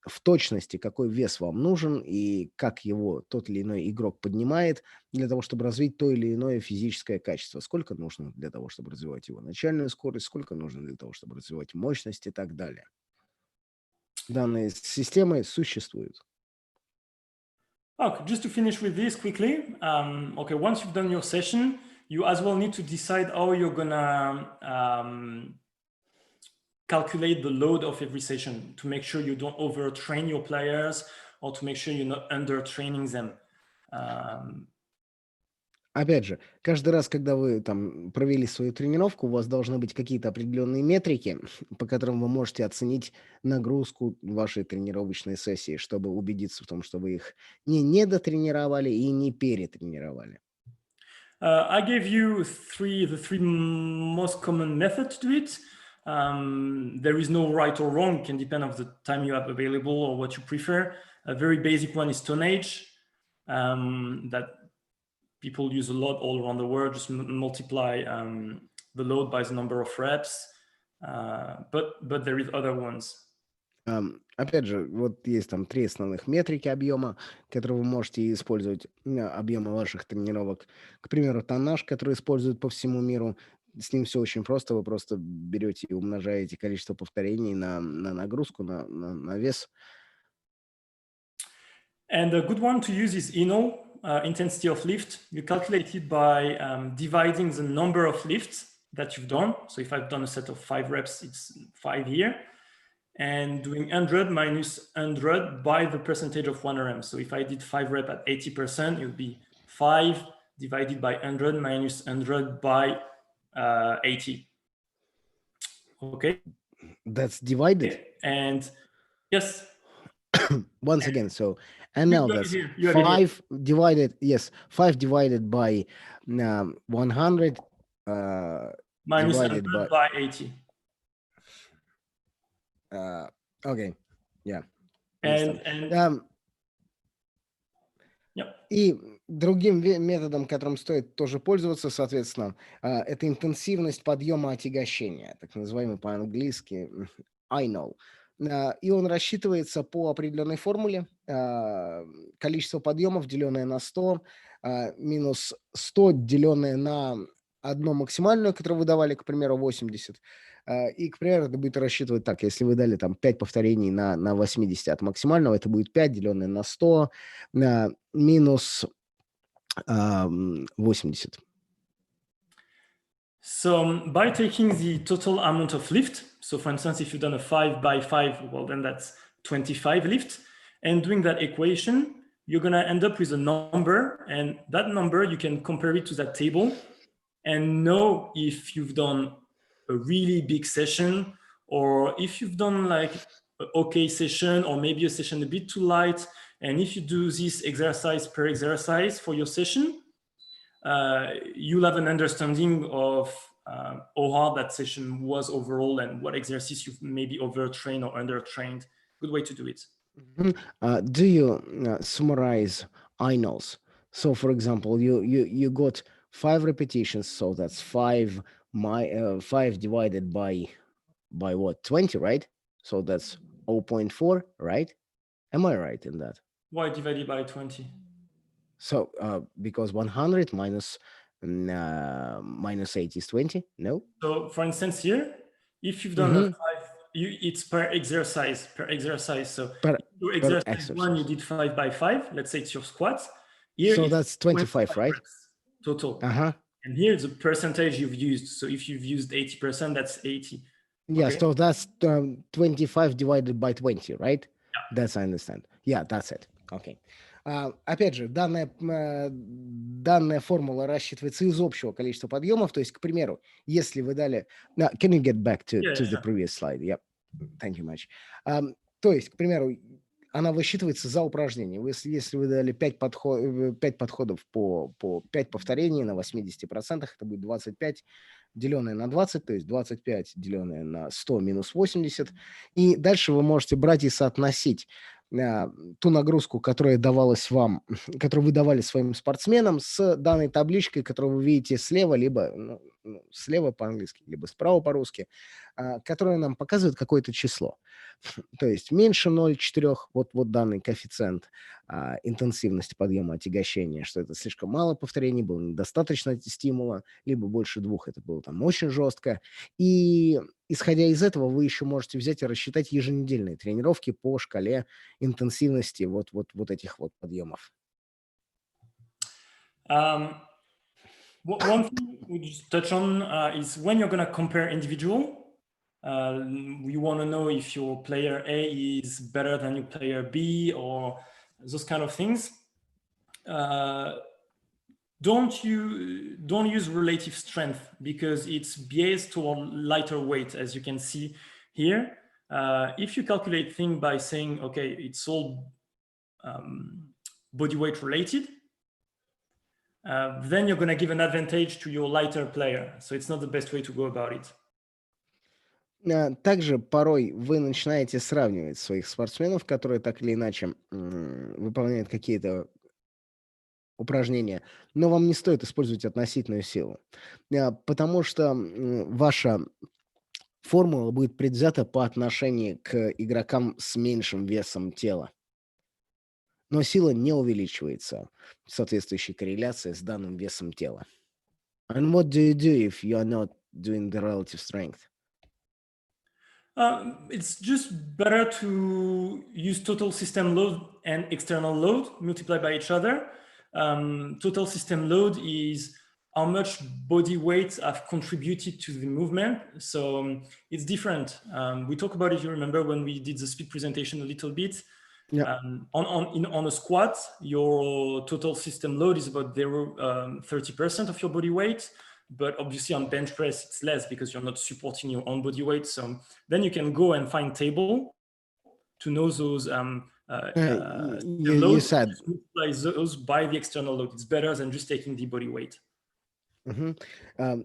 в точности, какой вес вам нужен и как его тот или иной игрок поднимает для того, чтобы развить то или иное физическое качество. Сколько нужно для того, чтобы развивать его начальную скорость, сколько нужно для того, чтобы развивать мощность и так далее. Данные системы существуют. Okay, just to finish with this quickly. Okay, once you've done your session, you as well need to decide how you're gonna calculate the load of every session to make sure you don't overtrain your players or to make sure you're not under-training them. Опять же, каждый раз, когда вы там провели свою тренировку, у вас должны быть какие-то определенные метрики, по которым вы можете оценить нагрузку вашей тренировочной сессии, чтобы убедиться в том, что вы их не недотренировали и не перетренировали. I gave you the three most common methods to do it. There is no right or wrong. It can depend on the time you have available or what you prefer. A very basic one is tonnage that people use a lot all around the world. Just multiply the load by the number of reps. But there is other ones. Опять же, вот есть там 3 основных метрики объема, которые вы можете использовать, объема ваших тренировок. К примеру, тоннаж, который используют по всему миру. С ним все очень просто. Вы просто берете и умножаете количество повторений на нагрузку, на вес. And a good one to use is INO, intensity of lift. You calculate it by dividing the number of lifts that you've done. So if I've done a set of 5 reps, it's 5 here. And doing 100 minus 100 by the percentage of 1 RM. So if I did 5 reps at 80%, it would be 5 divided by 100 minus 100 by 80. Okay. That's divided. And yes. Once again, and now that's 5 divided by 100 minus divided 100 by 80. Okay, yeah. And И другим методом, которым стоит тоже пользоваться, соответственно, это интенсивность подъема отягощения, так называемый по-английски I know. И он рассчитывается по определенной формуле. Количество подъемов, деленное на 100, минус 100, деленное на одно максимальную, которую вы давали, к примеру, 80. И, к примеру, это будет рассчитывать так. Если вы дали там 5 повторений на 80 от максимального, это будет 5, деленное на 100, минус 80. So by taking the total amount of lift, so for instance, if you've done a 5 by 5, well, then that's 25 lift. And doing that equation, you're going to end up with a number. And that number, you can compare it to that table and know if you've done a really big session or if you've done like an okay session or maybe a session a bit too light. And if you do this exercise per exercise for your session, you'll have an understanding of how hard that session was overall and what exercise you've maybe overtrained or undertrained. Good way to do it. Do you summarize INOs? So, for example, you got 5 repetitions, so that's 5 divided by what, 20, right? So that's 0.4, right? Am I right in that? Why divided by 20? So because 100 minus 80 is 20, no? So for instance here, if you've done a 5, it's per exercise. So your exercise 1, you did 5 by 5. Let's say it's your squat. Here so that's 25, right? Total. And here's the percentage you've used. So if you've used 80%, that's 80. Yeah, okay? So that's 25 divided by 20, right? Yeah. That's I understand. Yeah, that's it. Okay. Опять же, данная формула рассчитывается из общего количества подъемов. То есть, к примеру, если вы дали... Can you get back to the previous slide? Yep. Thank you much. То есть, к примеру, она высчитывается за упражнение. Если вы дали 5 подходов по 5 повторений на 80%, это будет 25 деленное на 20, то есть 25 деленное на 100 минус 80. И дальше вы можете брать и соотносить ту нагрузку, которая давалась вам, которую вы давали своим спортсменам, с данной табличкой, которую вы видите слева, либо слева по-английски, либо справа по-русски, которая нам показывает какое-то число. То есть меньше 0,4, вот данный коэффициент интенсивности подъема отягощения, что это слишком мало повторений, было недостаточно стимула, либо больше 2, это было там очень жестко. И исходя из этого, вы еще можете взять и рассчитать еженедельные тренировки по шкале интенсивности вот этих вот подъемов. One thing we just touch on is when you're going to compare individual. You want to know if your player A is better than your player B or those kind of things. Don't use relative strength because it's biased toward lighter weight, as you can see here. If you calculate things by saying, okay, it's all body weight related, then you're going to give an advantage to your lighter player. So it's not the best way to go about it. Также порой вы начинаете сравнивать своих спортсменов, которые так или иначе выполняют какие-то упражнения, но вам не стоит использовать относительную силу, потому что ваша формула будет предвзята по отношению к игрокам с меньшим весом тела. Но сила не увеличивается в соответствующей корреляции с данным весом тела. And what do you do if you are not doing the relative strength? It's just better to use total system load and external load multiplied by each other. Total system load is how much body weight have contributed to the movement. So it's different. We talked about it, you remember, when we did the speed presentation a little bit. Yeah. On a squat, your total system load is about 30% of your body weight. But obviously on bench press, it's less because you're not supporting your own body weight. So then you can go and find table to know those You loads, said. multiply those by the external load. It's better than just taking the body weight. Мгм.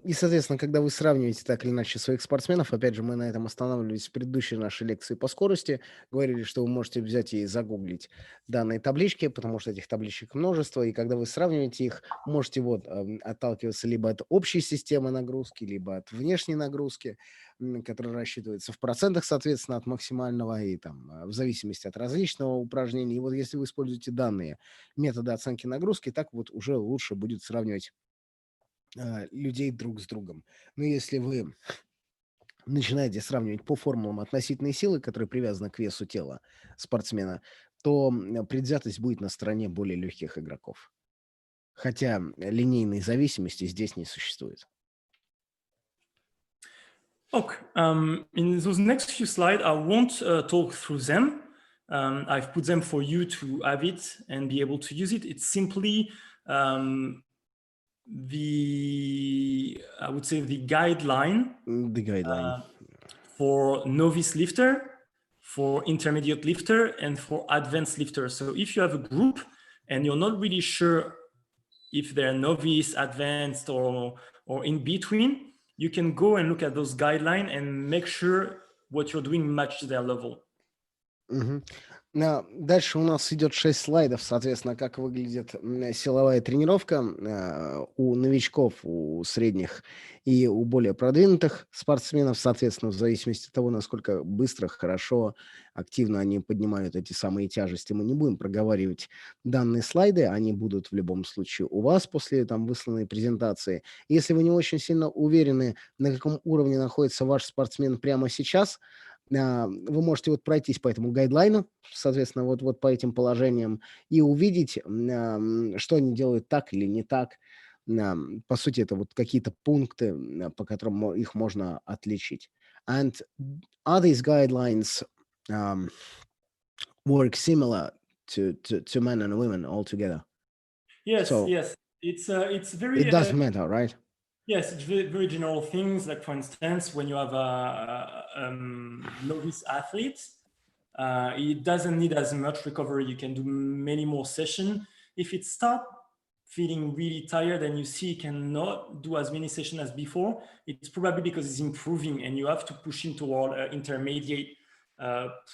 И, соответственно, когда вы сравниваете так или иначе своих спортсменов, опять же, мы на этом останавливались в предыдущей нашей лекции по скорости, говорили, что вы можете взять и загуглить данные таблички, потому что этих табличек множество, и когда вы сравниваете их, можете отталкиваться либо от общей системы нагрузки, либо от внешней нагрузки, которая рассчитывается в процентах, соответственно, от максимального и там в зависимости от различного упражнения. И вот если вы используете данные методы оценки нагрузки, так вот уже лучше будет сравнивать людей друг с другом. Но если вы начинаете сравнивать по формулам относительной силы, которые привязаны к весу тела спортсмена, то предвзятость будет на стороне более легких игроков. Хотя линейной зависимости здесь не существует. Okay. In those next few slides, I won't talk through them. I've put them for you to have it and be able to use it. It's simply I would say the guideline. The guideline. For novice lifter, for intermediate lifter, and for advanced lifter. So if you have a group and you're not really sure if they're novice, advanced, or in between, you can go and look at those guidelines and make sure what you're doing matches their level. Дальше у нас идет 6 слайдов, соответственно, как выглядит силовая тренировка у новичков, у средних и у более продвинутых спортсменов, соответственно, в зависимости от того, насколько быстро, хорошо, активно они поднимают эти самые тяжести. Мы не будем проговаривать данные слайды, они будут в любом случае у вас после высланной презентации. Если вы не очень сильно уверены, на каком уровне находится ваш спортсмен прямо сейчас, вы можете пройтись по этому гайдлайну, соответственно, вот по этим положениям и увидеть, что они делают так или не так. По сути, это какие-то пункты, по которым их можно отличить. And are these guidelines work similar to men and women altogether? Yes, So yes. It's very. It doesn't matter, right? Yes, it's very, very general things. Like for instance, when you have a novice athlete, it doesn't need as much recovery. You can do many more sessions. If it starts feeling really tired and you see he cannot do as many sessions as before, it's probably because he's improving and you have to push him toward intermediate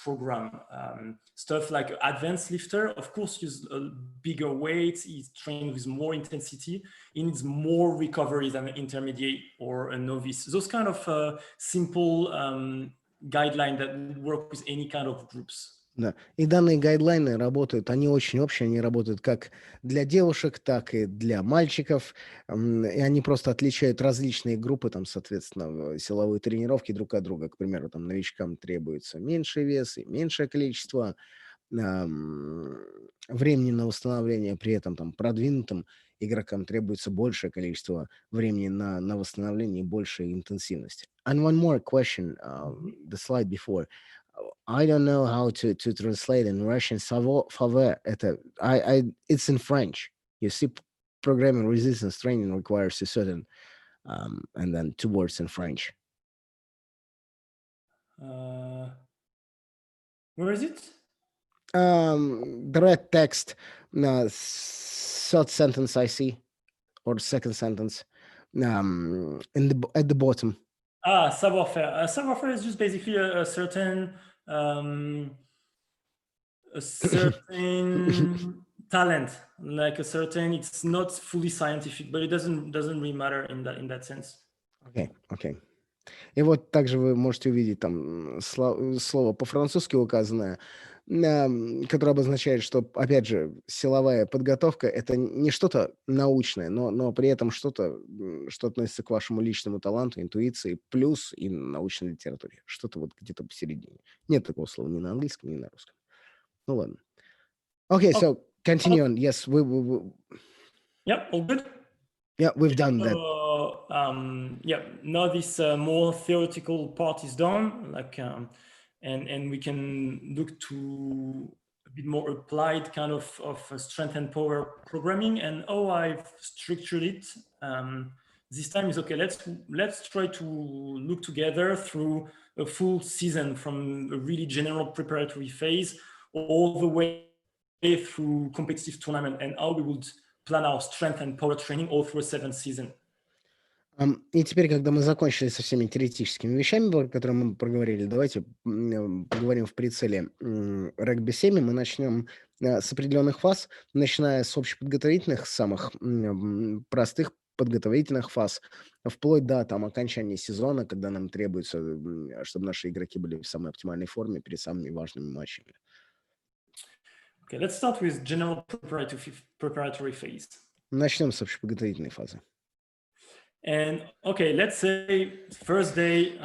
program. Stuff like advanced lifter, of course, use bigger weights, is trained with more intensity, he needs more recovery than an intermediate or a novice. Those kind of simple guidelines that would work with any kind of groups. Да. И данные гайдлайны работают, они очень общие, они работают как для девушек, так и для мальчиков. И они просто отличают различные группы, там, соответственно, силовые тренировки друг от друга. К примеру, там новичкам требуется меньший вес и меньшее количество времени на восстановление, при этом там продвинутым игрокам требуется большее количество времени на восстановление и большая интенсивность. And one more question, the slide before. I don't know how to translate in Russian. Favor, it's in French. You see, programming resistance training requires a certain, and then two words in French. Where is it? The red text, third sentence I see, or second sentence, at the bottom. Savoir-faire. Savoir-faire is just basically a certain talent, like a certain. It's not fully scientific, but it doesn't really matter in that sense. Okay. И вот также вы можете увидеть там слово по-французски указанное, которое обозначает, что, опять же, силовая подготовка – это не что-то научное, но при этом что-то, что относится к вашему личному таланту, интуиции, плюс и научной литературе. Что-то вот где-то посередине. Нет такого слова ни на английском, ни на русском. Ну ладно. Okay, so continue on. Yes, Yeah, all good. Yeah, we've done that. Now this more theoretical part is done, and we can look to a bit more applied kind of strength and power programming. And how I've structured it this time is okay. Let's try to look together through a full season, from a really general preparatory phase all the way through competitive tournament, and how we would plan our strength and power training all through a 7th season. И теперь, когда мы закончили со всеми теоретическими вещами, которые мы проговорили, давайте поговорим в прицеле регби-7. Мы начнем с определенных фаз, начиная с общеподготовительных, самых простых подготовительных фаз, вплоть до там окончания сезона, когда нам требуется, чтобы наши игроки были в самой оптимальной форме перед самыми важными матчами. Okay, let's start with general preparatory phase. Начнем с общеподготовительной фазы. And okay, let's say first day,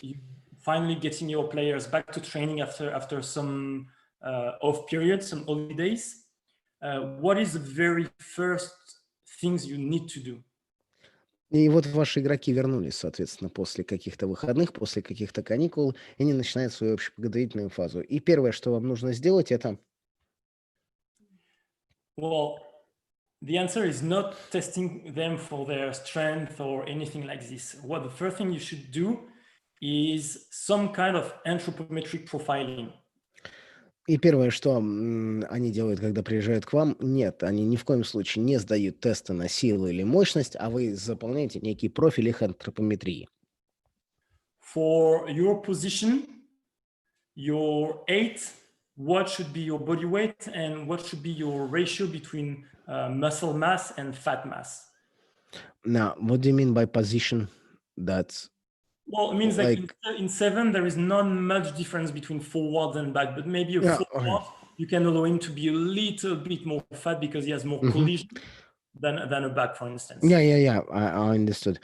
you finally getting your players back to training after some off periods, some holidays. What is the very first things you need to do? И вот ваши игроки вернулись, соответственно, после каких-то выходных, после каких-то каникул, и они начинают свою общеподготовительную фазу. И первое, что вам нужно сделать, это... Well, the answer is not testing them for their strength or anything like this. What the first thing you should do is some kind of anthropometric profiling. И первое, что они делают, когда приезжают к вам, нет, они ни в коем случае не сдают тесты на силу или мощность, а вы заполняете некий профиль их антропометрии. For your position, your height, what should be your body weight, and what should be your ratio between muscle mass and fat mass. Now, what do you mean by position? That's Well, it means like in 7, there is not much difference between forward and back, but maybe a forward, you can allow him to be a little bit more fat because he has more collision than a back, for instance. Yeah, I understood.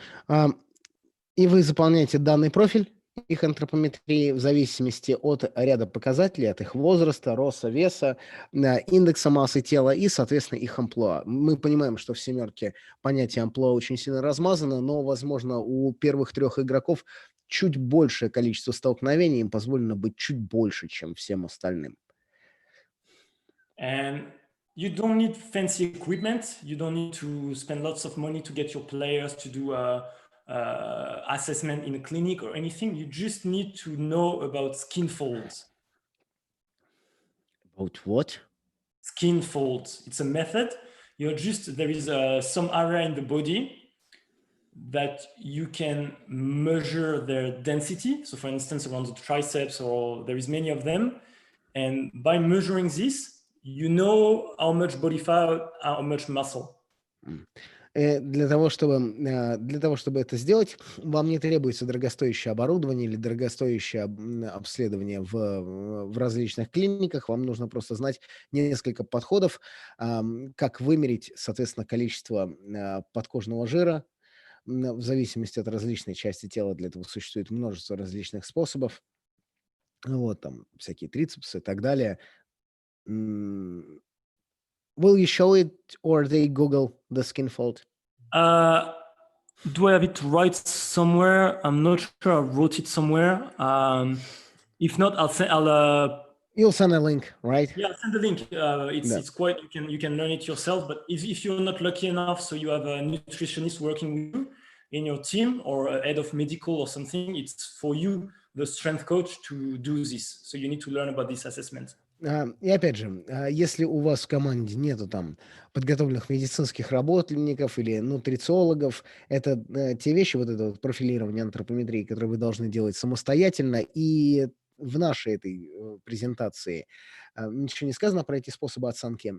И вы заполняете данный профиль их антропометрии в зависимости от ряда показателей, от их возраста, роста, веса, индекса массы тела и, соответственно, их амплуа. Мы понимаем, что в семерке понятие амплуа очень сильно размазано, но, возможно, у первых трех игроков чуть большее количество столкновений, им позволено быть чуть больше, чем всем остальным. And you don't need fancy equipment. You don't need to spend lots of money to get your players to do assessment in a clinic or anything. You just need to know about skin folds. About what? Skin folds. It's a method. There is some area in the body that you can measure their density. So for instance, around the triceps, or there is many of them. And by measuring this, you know how much body fat, how much muscle. Для того, чтобы это сделать, вам не требуется дорогостоящее оборудование или дорогостоящее обследование в различных клиниках. Вам нужно просто знать несколько подходов, как вымерить, соответственно, количество подкожного жира в зависимости от различной части тела. Для этого существует множество различных способов. Вот, там всякие трицепсы и так далее. Will you show it or they Google the skin fold? Do I have it right somewhere? I'm not sure I wrote it somewhere. If not, I'll send. You'll send a link, right? Yeah, I'll send the link. Yeah. It's quite, you can learn it yourself. But if you're not lucky enough, so you have a nutritionist working with you in your team, or a head of medical or something, it's for you, the strength coach, to do this. So you need to learn about this assessment. И опять же, если у вас в команде нету там подготовленных медицинских работников или нутрициологов, это те вещи, вот это вот профилирование антропометрии, которые вы должны делать самостоятельно. И в нашей этой презентации ничего не сказано про эти способы оценки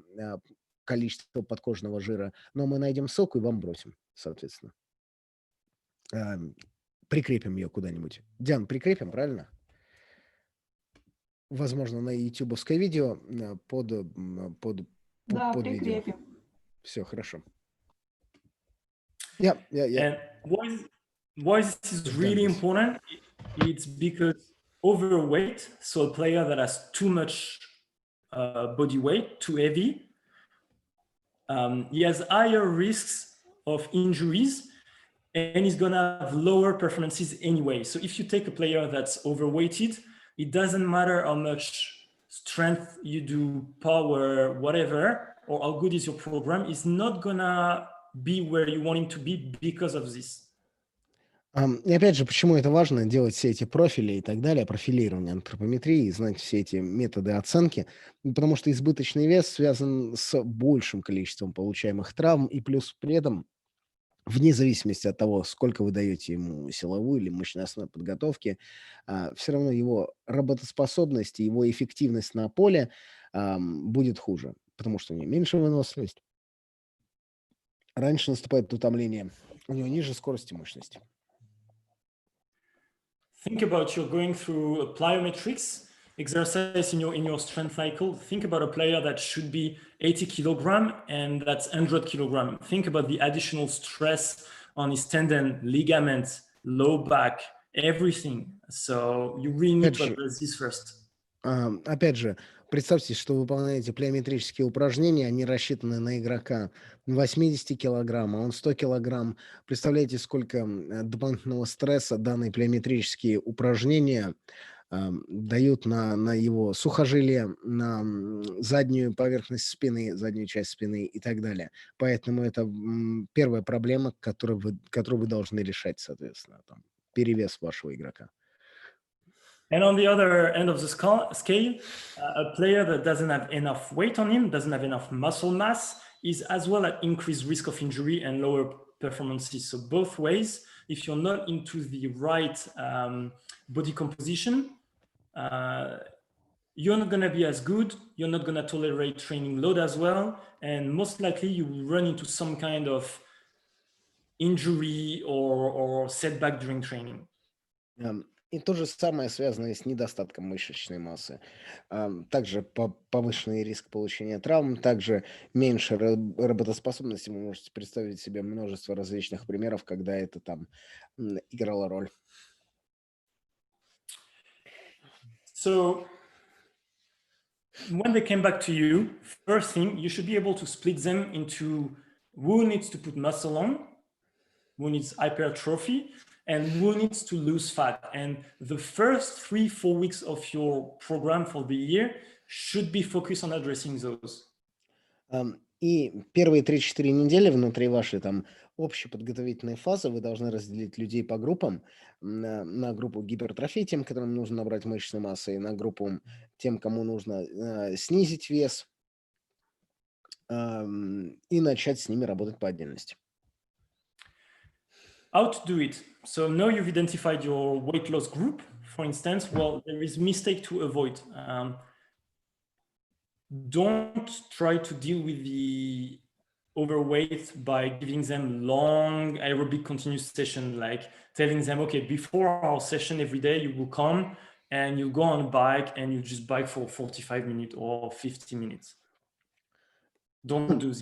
количества подкожного жира, но мы найдем ссылку и вам бросим, соответственно. Прикрепим ее куда-нибудь. Диан, прикрепим, правильно? Возможно, на ютубовское видео под Да, под видео. прикрепим. Все хорошо. Yeah. And why this is really important? It's because overweight, so a player that has too much body weight, too heavy, he has higher risks of injuries, and he's gonna have lower performances anyway. So if you take a player that's overweighted, it doesn't matter how much strength you do, power, whatever, or how good is your program, it's not gonna be where you want him to be because of this. И опять же, почему это важно делать все эти профили и так далее, профилирование антропометрии, знать все эти методы оценки, потому что избыточный вес связан с большим количеством получаемых травм, и плюс при этом, вне зависимости от того, сколько вы даете ему силовую или мощностной подготовки, все равно его работоспособность и его эффективность на поле будет хуже, потому что у него меньше выносливость. Раньше наступает утомление, у него ниже скорости мощности. Think about you're going through a plyometrics exercise in your strength cycle. Think about a player that should be 80 kilogram and that's 100 kilogram. Think about the additional stress on his tendon, ligaments, low back, everything. So you really need to address this first. Опять же, представьте, что вы выполняете плеометрические упражнения, они рассчитаны на игрока 80 килограмм, а он 100 килограмм. Представляете, сколько дополнительного стресса данные плеометрические упражнения дают на его сухожилие, на заднюю поверхность спины, заднюю часть спины и так далее. Поэтому это первая проблема, которую вы должны решать, соответственно, там, перевес вашего игрока. And on the other end of the scale, a player that doesn't have enough weight on him, doesn't have enough muscle mass, is as well at increased risk of injury and lower performances. So both ways, if you're not into the right body composition, you're not going to be as good, you're not going to tolerate training load as well, and most likely you will run into some kind of injury or setback during training. И то же самое связано с недостатком мышечной массы. Также повышенный риск получения травм, также меньше работоспособности. Вы можете представить себе множество различных примеров, когда это там играло роль. So when they came back to you, first thing, you should be able to split them into who needs to put muscle on, who needs hypertrophy, and who needs to lose fat. And the first 3-4 weeks of your program for the year should be focused on addressing those. И первые 3-4 недели внутри вашей там общей подготовительной фазы вы должны разделить людей по группам. На группу гипертрофии, тем, которым нужно набрать мышечной массы, и на группу тем, кому нужно снизить вес, и начать с ними работать по отдельности. how to do it. So now you've identified your weight loss group, for instance. Well, there is mistake to avoid. Don't try to deal with the overweight by giving them long aerobic continuous session, like telling them, okay, before our session every day, you will come and you go on a bike and you just bike for 45 minutes or 50 minutes. Don't do this.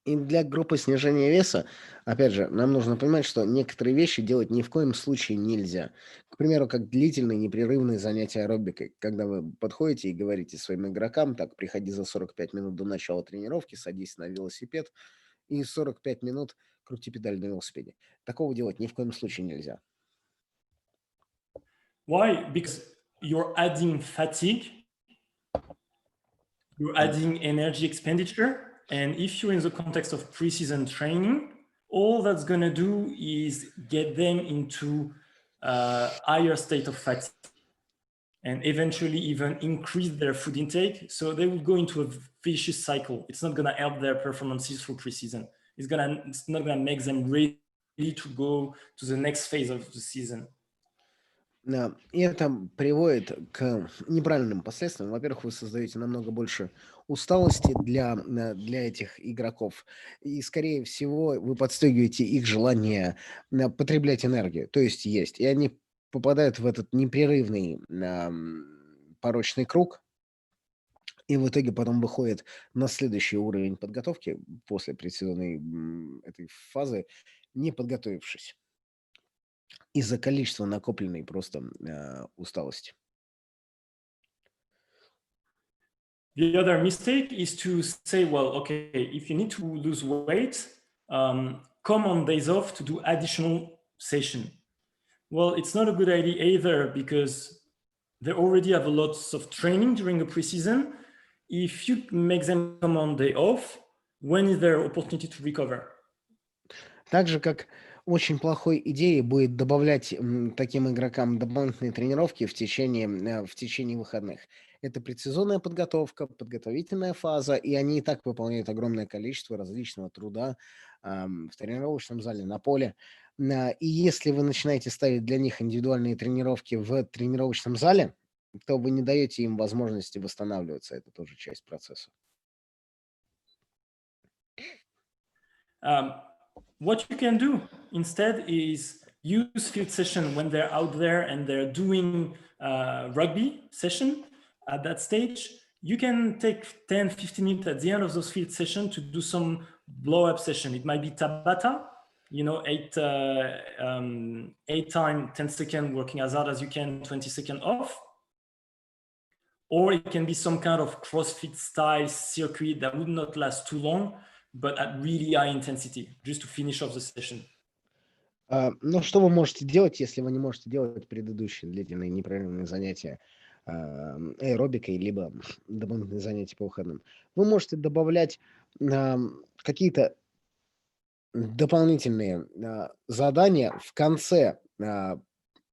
И для группы снижения веса, опять же, нам нужно понимать, что некоторые вещи делать ни в коем случае нельзя. К примеру, как длительные непрерывные занятия аэробикой, когда вы подходите и говорите своим игрокам, так, приходи за 45 минут до начала тренировки, садись на велосипед и 45 минут крути педаль на велосипеде. Такого делать ни в коем случае нельзя. Why? Because you're adding fatigue, you're adding energy expenditure. And if you're in the context of pre-season training, all that's going to do is get them into a higher state of fatigue and eventually even increase their food intake. So they will go into a vicious cycle. It's not going to help their performances through pre-season. It's not going to make them ready to go to the next phase of the season. Да, и это приводит к неправильным последствиям. Во-первых, вы создаете намного больше усталости для этих игроков. И, скорее всего, вы подстегиваете их желание потреблять энергию, то есть есть. И они попадают в этот непрерывный порочный круг, и в итоге потом выходят на следующий уровень подготовки после предсезонной этой фазы, не подготовившись из-за количества накопленной просто усталости. The other mistake is to say, well, okay, if you need to lose weight, come on days off to do additional session. Well, it's not a good idea either because they already have a lot of training during the preseason. If you make them come on day off, when is their opportunity to recover? Так же, как очень плохой идеей будет добавлять таким игрокам дополнительные тренировки в течение выходных. Это предсезонная подготовка, подготовительная фаза, и они и так выполняют огромное количество различного труда в тренировочном зале, на поле. И если вы начинаете ставить для них индивидуальные тренировки в тренировочном зале, то вы не даете им возможности восстанавливаться. Это тоже часть процесса. What you can do instead is use field session when they're out there and they're doing rugby session. At that stage, you can take 10-15 minutes at the end of those field sessions to do some blow-up session. It might be Tabata, 8 time, 10 seconds working as hard as you can, 20 seconds off. Or it can be some kind of CrossFit style circuit that would not last too long, but at really high intensity, just to finish off the session. Но что вы можете делать, если вы не можете делать предыдущие длительные непрерывные занятия аэробикой, либо дополнительные занятия по выходным? Вы можете добавлять какие-то дополнительные задания в конце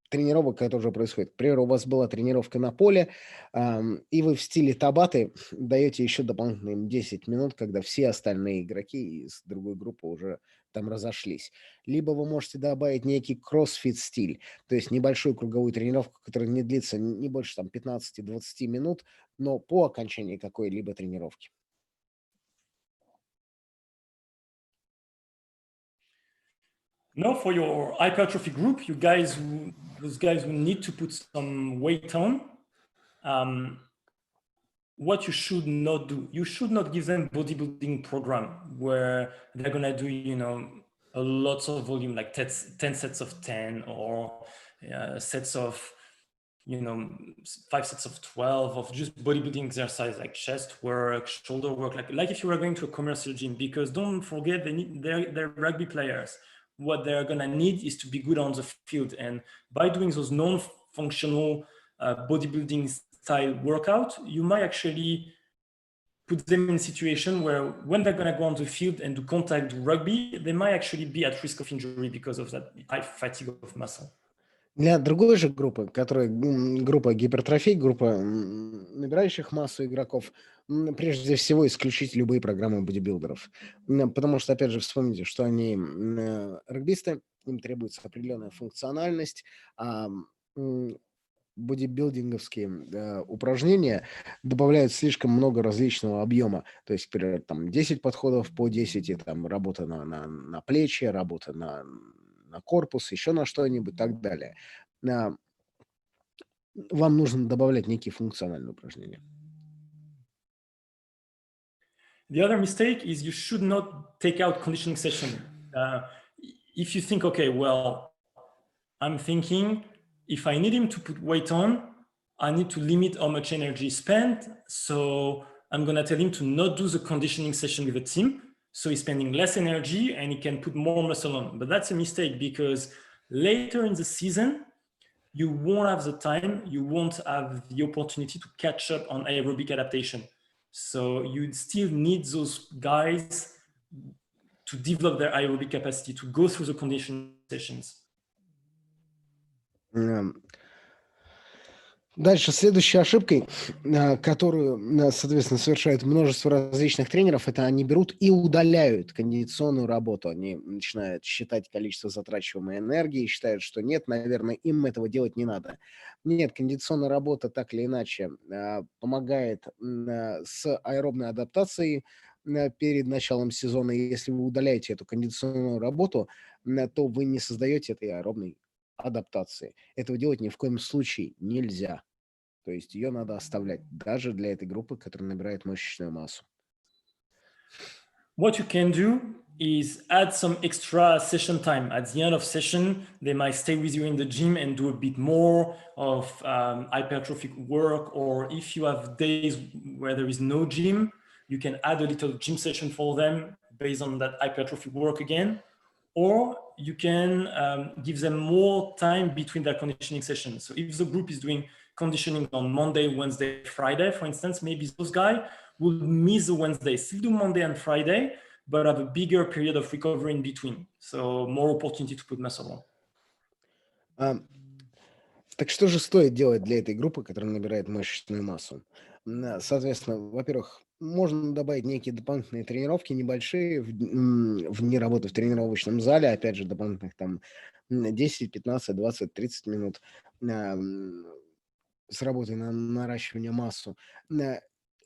тренировок, которые уже происходят. К примеру, у вас была тренировка на поле, и вы в стиле табаты даете еще дополнительные 10 минут, когда все остальные игроки из другой группы уже там разошлись. Либо вы можете добавить некий кроссфит стиль, то есть небольшую круговую тренировку, которая не длится не больше там 15-20 минут, но по окончании какой-либо тренировки. Now, for your hypertrophy group, those guys who need to put some weight on, what you should not do, you should not give them bodybuilding program where they're gonna do, a lot of volume, like 10 sets of 10 or sets of, 5 sets of 12 of just bodybuilding exercise, like chest work, shoulder work, like if you were going to a commercial gym, because don't forget they're rugby players. What they're gonna need is to be good on the field. And by doing those non-functional bodybuilding style workout, you might actually put them in a situation where when they're gonna go on the field and do contact rugby, they might actually be at risk of injury because of that high fatigue of muscle. Для другой же группы, которая группа гипертрофий, группа набирающих массу игроков, прежде всего исключить любые программы бодибилдеров. Потому что, опять же, вспомните, что они регбисты, им требуется определенная функциональность, а бодибилдинговские упражнения добавляют слишком много различного объема. То есть, например, там 10 подходов по 10, и там работа на плечи, работа на корпус, еще на что-нибудь и так далее. Вам нужно добавлять некие функциональные упражнения. The other mistake is you should not take out conditioning session. If you think, okay, well, I'm thinking if I need him to put weight on, I need to limit how much energy spent. So I'm going to tell him to not do the conditioning session with the team. So he's spending less energy and he can put more muscle on. But that's a mistake because later in the season, you won't have the time, you won't have the opportunity to catch up on aerobic adaptation. So you still need those guys to develop their aerobic capacity, to go through the conditioning sessions. Дальше, следующей ошибкой, которую, соответственно, совершают множество различных тренеров, это они берут и удаляют кондиционную работу. Они начинают считать количество затрачиваемой энергии и считают, что нет, наверное, им этого делать не надо. Нет, кондиционная работа так или иначе помогает с аэробной адаптацией перед началом сезона. И если вы удаляете эту кондиционную работу, то вы не создаете этой аэробной адаптации. Этого делать ни в коем случае нельзя. То есть ее надо оставлять даже для этой группы, которая набирает мышечную массу. What you can do is add some extra session time. At the end of session, they might stay with you in the gym and do a bit more of hypertrophic work. Or if you have days where there is no gym, you can add a little gym session for them based on that hypertrophic work again. Or you can give them more time between their conditioning sessions. So if the group is doing conditioning on Monday, Wednesday, Friday, for instance, maybe those guys will miss the Wednesday, still do Monday and Friday, but have a bigger period of recovery in between. So more opportunity to put muscle on. Так что же стоит делать для этой группы, которая набирает мышечную массу? Соответственно, во-первых, можно добавить некие дополнительные тренировки небольшие вне работы в тренировочном зале, опять же, дополнительных там 10, 15, 20, 30 минут с работой на наращивание массу,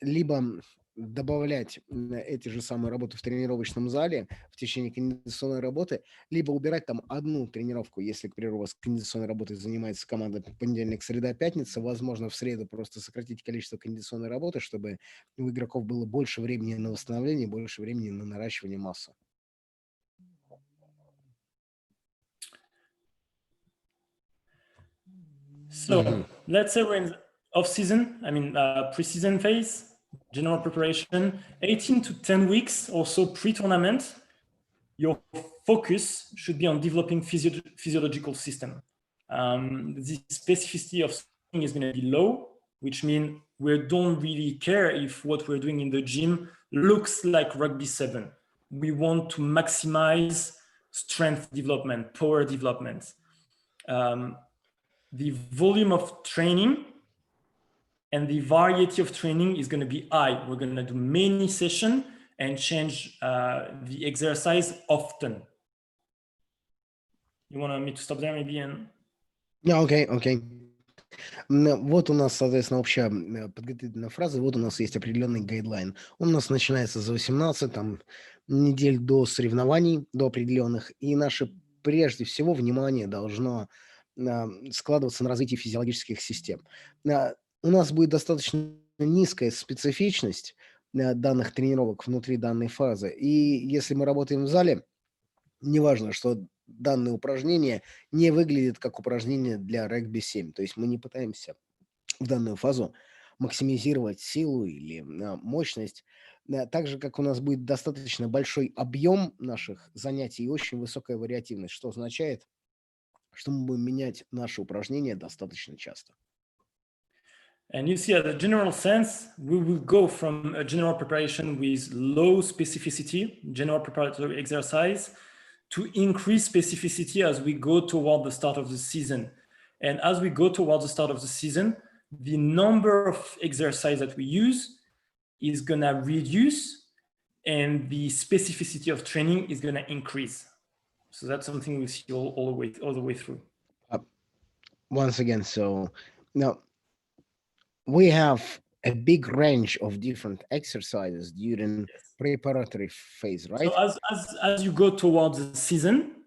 либо добавлять эти же самые работы в тренировочном зале в течение кондиционной работы, либо убирать там одну тренировку, если, к примеру, у вас кондиционной работой занимается команда понедельник, среда, пятница, возможно, в среду просто сократить количество кондиционной работы, чтобы у игроков было больше времени на восстановление, больше времени на наращивание массы. So let's say we're in off-season, pre-season phase, general preparation, 18 to 10 weeks or so pre-tournament. Your focus should be on developing physiological system. The specificity of something is going to be low, which means we don't really care if what we're doing in the gym looks like rugby-7. We want to maximize strength development, power development. The volume of training and the variety of training is going to be high. We're going to do many sessions and change the exercise often. You want me to stop there maybe? Окей. Вот у нас, соответственно, общая подготовительная фраза. Вот у нас есть определенный гайдлайн. Он у нас начинается за 18 недель до соревнований, до определенных. И наше, прежде всего, внимание должно складываться на развитии физиологических систем. У нас будет достаточно низкая специфичность данных тренировок внутри данной фазы. И если мы работаем в зале, неважно, что данное упражнение не выглядит как упражнение для регби-7. То есть мы не пытаемся в данную фазу максимизировать силу или мощность. Так же, как у нас будет достаточно большой объем наших занятий и очень высокая вариативность, что означает, что мы будем менять наши упражнения достаточно часто. And you see, at a general sense, we will go from a general preparation with low specificity, general preparatory exercise, to increase specificity as we go toward the start of the season. And as we go toward the start of the season, the number of exercise that we use is going to reduce and the specificity of training is going to increase. So that's something we see all the way through. Once again, so now we have a big range of different exercises during preparatory phase, right? So as you go towards the season,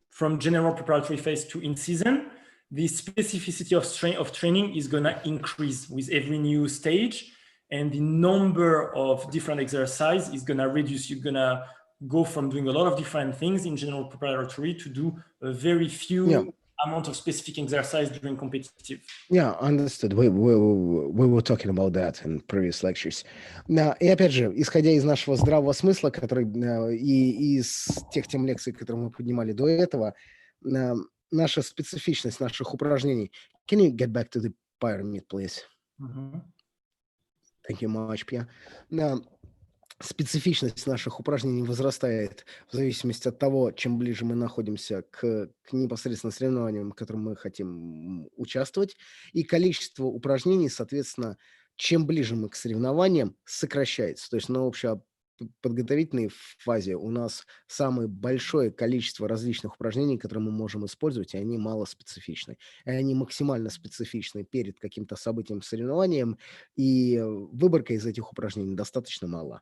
from general preparatory phase to in season, the specificity of training is going to increase with every new stage, and the number of different exercise is going to reduce. You're going to go from doing a lot of different things in general preparatory to do a very few amount of specific exercise during competitive. Yeah, understood. We were talking about that in previous lectures. И опять же, исходя из нашего здравого смысла, который и из тех тем лекций, которые мы поднимали до этого, наша специфичность наших упражнений. Can you get back to the pyramid, please? Thank you much, Pia. Специфичность наших упражнений возрастает в зависимости от того, чем ближе мы находимся к непосредственно соревнованиям, в которых мы хотим участвовать, и количество упражнений, соответственно, чем ближе мы к соревнованиям, сокращается. То есть на общеподготовительной фазе у нас самое большое количество различных упражнений, которые мы можем использовать, и они малоспецифичны. И они максимально специфичны перед каким-то событием, соревнованием, и выборка из этих упражнений достаточно мала.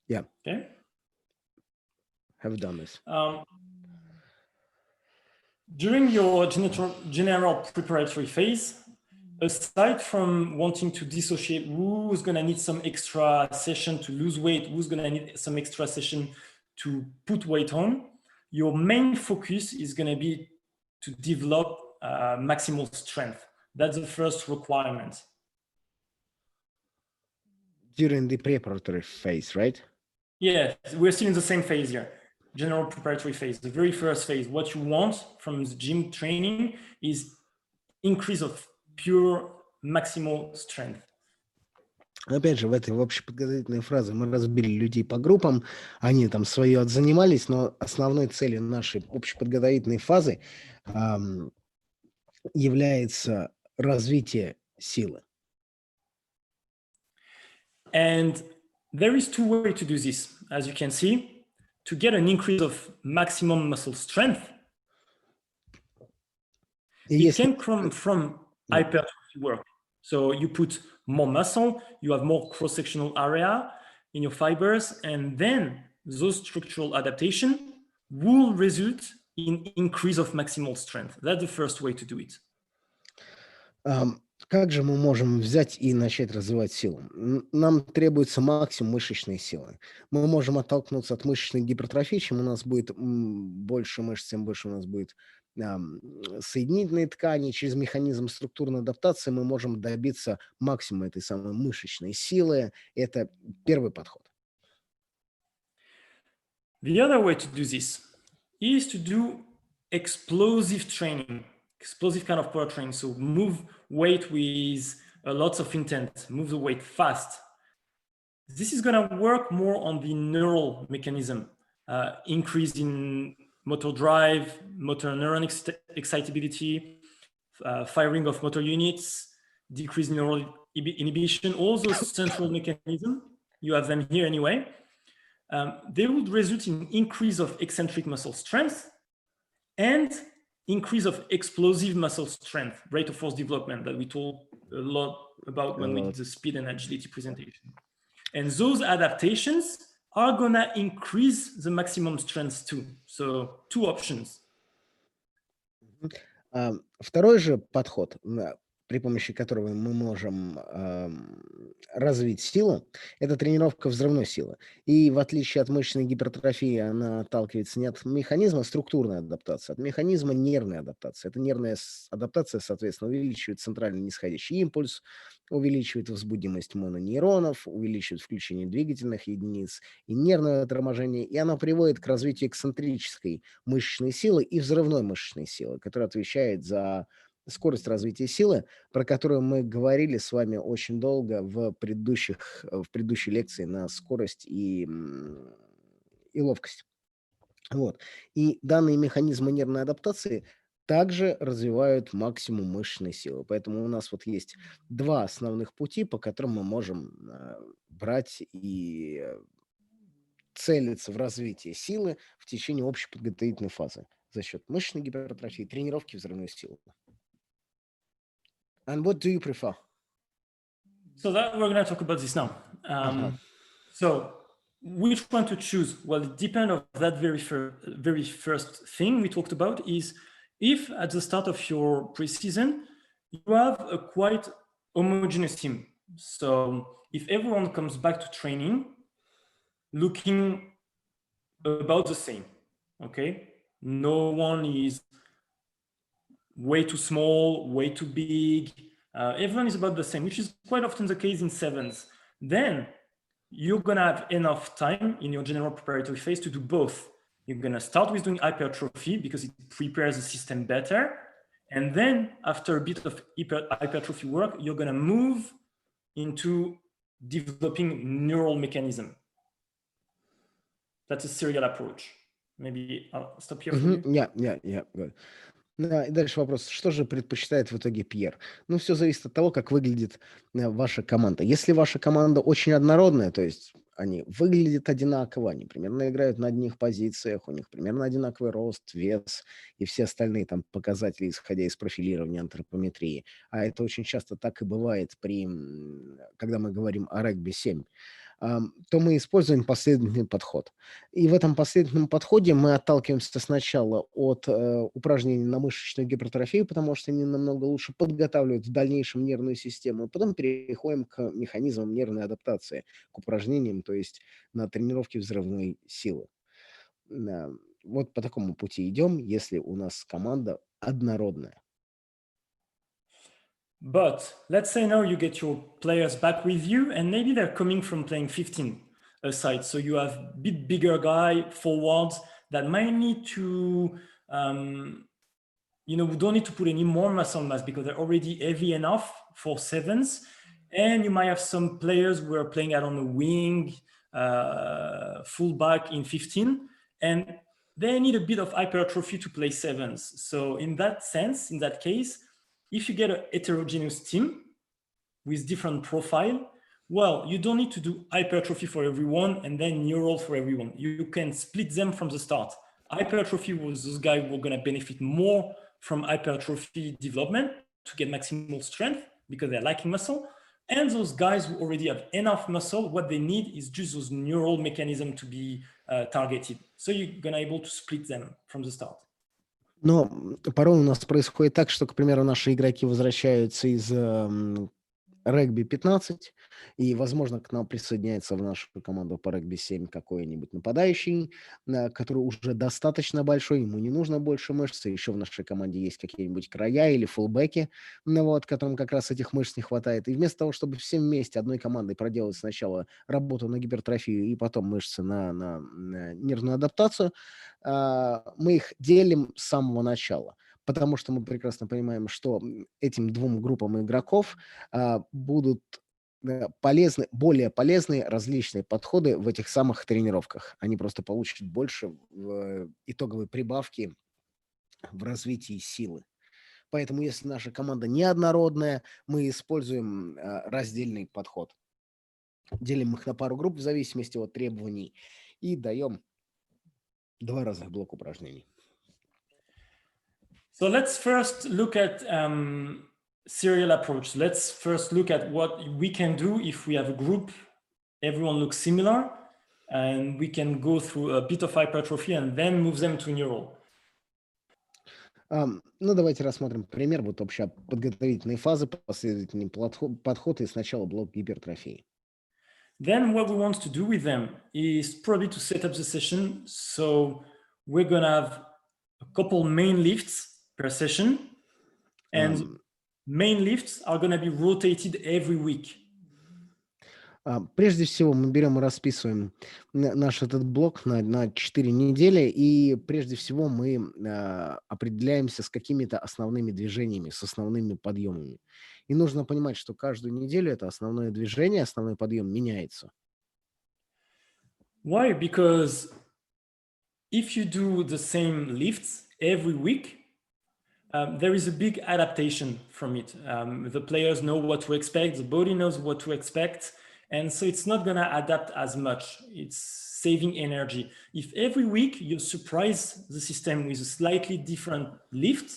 Yeah. Okay. Have done this. During your general preparatory phase, aside from wanting to dissociate who's going to need some extra session to lose weight, who's going to need some extra session to put weight on, your main focus is going to be to develop maximal strength. That's the first requirement. During the preparatory phase, right? Yeah, we're still in the same phase here. General preparatory phase, the very first phase. What you want from the gym training is increase of pure maximal strength. Опять же, в этой общеподготовительной фразе мы разбили людей по группам, они там свое отзанимались, но основной целью нашей общеподготовительной фазы является развитие силы. And there is two ways to do this, as you can see. To get an increase of maximum muscle strength, it can come from hypertrophy work. So you put more muscle, you have more cross-sectional area in your fibers, and then those structural adaptations will result in increase of maximal strength. That's the first way to do it. Как же мы можем взять и начать развивать силу? Нам требуется максимум мышечной силы. Мы можем оттолкнуться от мышечной гипертрофии, чем у нас будет больше мышц, тем больше у нас будет соединительной ткани. Через механизм структурной адаптации мы можем добиться максимума этой самой мышечной силы. Это первый подход. The other way to do this is to do explosive training. Explosive kind of power training. So move weight with lots of intent, move the weight fast. This is going to work more on the neural mechanism, increase in motor drive, motor neuron excitability, firing of motor units, decrease in neural inhibition, all those central mechanisms, you have them here anyway. They would result in increase of eccentric muscle strength and increase of explosive muscle strength, rate of force development that we talked a lot about when we did the speed and agility presentation. And those adaptations are gonna increase the maximum strength too. So two options. Второй же подход, при помощи которого мы можем развить силу, это тренировка взрывной силы. И в отличие от мышечной гипертрофии, она отталкивается не от механизма структурной адаптации, а от механизма нервной адаптации. Эта нервная адаптация, соответственно, увеличивает центральный нисходящий импульс, увеличивает возбудимость мононейронов, увеличивает включение двигательных единиц и нервное торможение, и она приводит к развитию эксцентрической мышечной силы и взрывной мышечной силы, которая отвечает за скорость развития силы, про которую мы говорили с вами очень долго в предыдущей лекции на скорость и ловкость. Вот. И данные механизмы нервной адаптации также развивают максимум мышечной силы. Поэтому у нас вот есть два основных пути, по которым мы можем брать и целится в развитие силы в течение общей подготовительной фазы за счет мышечной гипертрофии, тренировки взрывной силы. And what do you prefer? So that we're going to talk about this now. So which one to choose? Well, it depends on that very first thing we talked about is if at the start of your preseason, you have a quite homogeneous team. So if everyone comes back to training looking about the same, okay? No one is way too small, way too big. Everyone is about the same, which is quite often the case in sevens. Then you're gonna have enough time in your general preparatory phase to do both. You're gonna start with doing hypertrophy because it prepares the system better. And then after a bit of hypertrophy work, you're gonna move into developing neural mechanism. That's a serial approach. Maybe I'll stop here for you. Yeah, good. Да, и дальше вопрос, что же предпочитает в итоге Пьер? Ну, все зависит от того, как выглядит ваша команда. Если ваша команда очень однородная, то есть они выглядят одинаково, они примерно играют на одних позициях, у них примерно одинаковый рост, вес и все остальные там показатели, исходя из профилирования антропометрии. А это очень часто так и бывает когда мы говорим о регби-7. То мы используем последовательный подход. И в этом последовательном подходе мы отталкиваемся сначала от упражнений на мышечную гипертрофию, потому что они намного лучше подготавливают в дальнейшем нервную систему, а потом переходим к механизмам нервной адаптации, к упражнениям, то есть на тренировки взрывной силы. Вот по такому пути идем, если у нас команда однородная. But let's say now you get your players back with you and maybe they're coming from playing 15 aside. So you have a bit bigger guy forwards that might need to, we don't need to put any more muscle mass because they're already heavy enough for sevens. And you might have some players who are playing out on the wing, fullback in 15, and they need a bit of hypertrophy to play sevens. So in that sense, in that case, if you get a heterogeneous team with different profile, well, you don't need to do hypertrophy for everyone and then neural for everyone. You can split them from the start. Hypertrophy was those guys who are going to benefit more from hypertrophy development to get maximal strength because they're lacking muscle. And those guys who already have enough muscle, what they need is just those neural mechanisms to be targeted. So you're going to be able to split them from the start. Но порой у нас происходит так, что, к примеру, наши игроки возвращаются из регби-15, и, возможно, к нам присоединяется в нашу команду по регби-7 какой-нибудь нападающий, который уже достаточно большой, ему не нужно больше мышц, еще в нашей команде есть какие-нибудь края или фулбеки, которым как раз этих мышц не хватает. И вместо того, чтобы все вместе одной командой проделать сначала работу на гипертрофию и потом мышцы на нервную адаптацию, мы их делим с самого начала. Потому что мы прекрасно понимаем, что этим двум группам игроков будут более полезны различные подходы в этих самых тренировках. Они просто получат больше итоговой прибавки в развитии силы. Поэтому, если наша команда неоднородная, мы используем раздельный подход. Делим их на пару групп в зависимости от требований и даем 2 разных блока упражнений. So let's first look at serial approach. Let's first look at what we can do if we have a group, everyone looks similar, and we can go through a bit of hypertrophy and then move them to neural. Давайте рассмотрим пример общая подготовительной фазы, последовательный подход и сначала блок гипертрофии. Then what we want to do with them is probably to set up the session. So we're going to have a couple main lifts per session, and main lifts are going to be rotated every week. Прежде всего мы берем и расписываем наш этот блок на 4 недели, и прежде всего мы определяемся с какими-то основными движениями, с основными подъемами. И нужно понимать, что каждую неделю это основное движение, основной подъем меняется. Why? Because if you do the same lifts every week, there is a big adaptation from it. The players know what to expect, the body knows what to expect, and so it's not going to adapt as much. It's saving energy. If every week you surprise the system with a slightly different lift,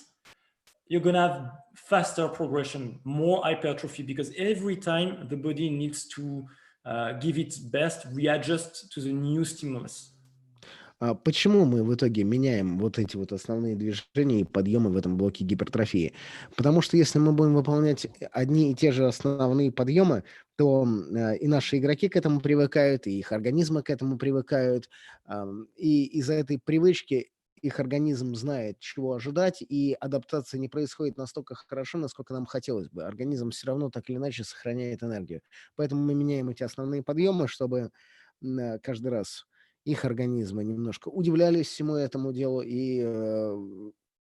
you're going to have faster progression, more hypertrophy, because every time the body needs to give its best, readjust to the new stimulus. Почему мы в итоге меняем вот эти вот основные движения и подъемы в этом блоке гипертрофии? Потому что если мы будем выполнять одни и те же основные подъемы, то и наши игроки к этому привыкают, и их организмы к этому привыкают, и из-за этой привычки их организм знает, чего ожидать, и адаптация не происходит настолько хорошо, насколько нам хотелось бы. Организм все равно так или иначе сохраняет энергию. Поэтому мы меняем эти основные подъемы, чтобы каждый раз их организмы немножко удивлялись всему этому делу, и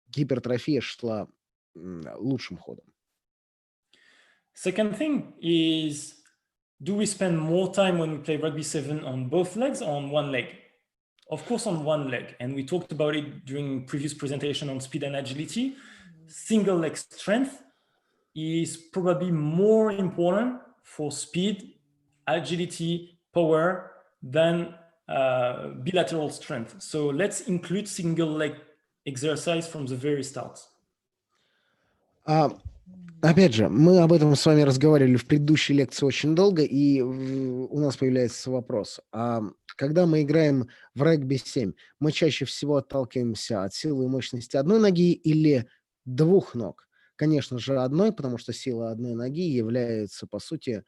гипертрофия шла лучшим ходом. Second thing is, do we spend more time when we play rugby-7 on both legs or on one leg? Of course, on one leg. And we talked about it during previous presentation on speed and agility. Single leg strength is probably more important for speed, agility, power than bilateral strength. So let's include single leg exercise from the very start. Опять же, мы об этом с вами разговаривали в предыдущей лекции очень долго, и у нас появляется вопрос. Когда мы играем в регби-7, мы чаще всего отталкиваемся от силы и мощности одной ноги или двух ног? Конечно же, одной, потому что сила одной ноги является, по сути,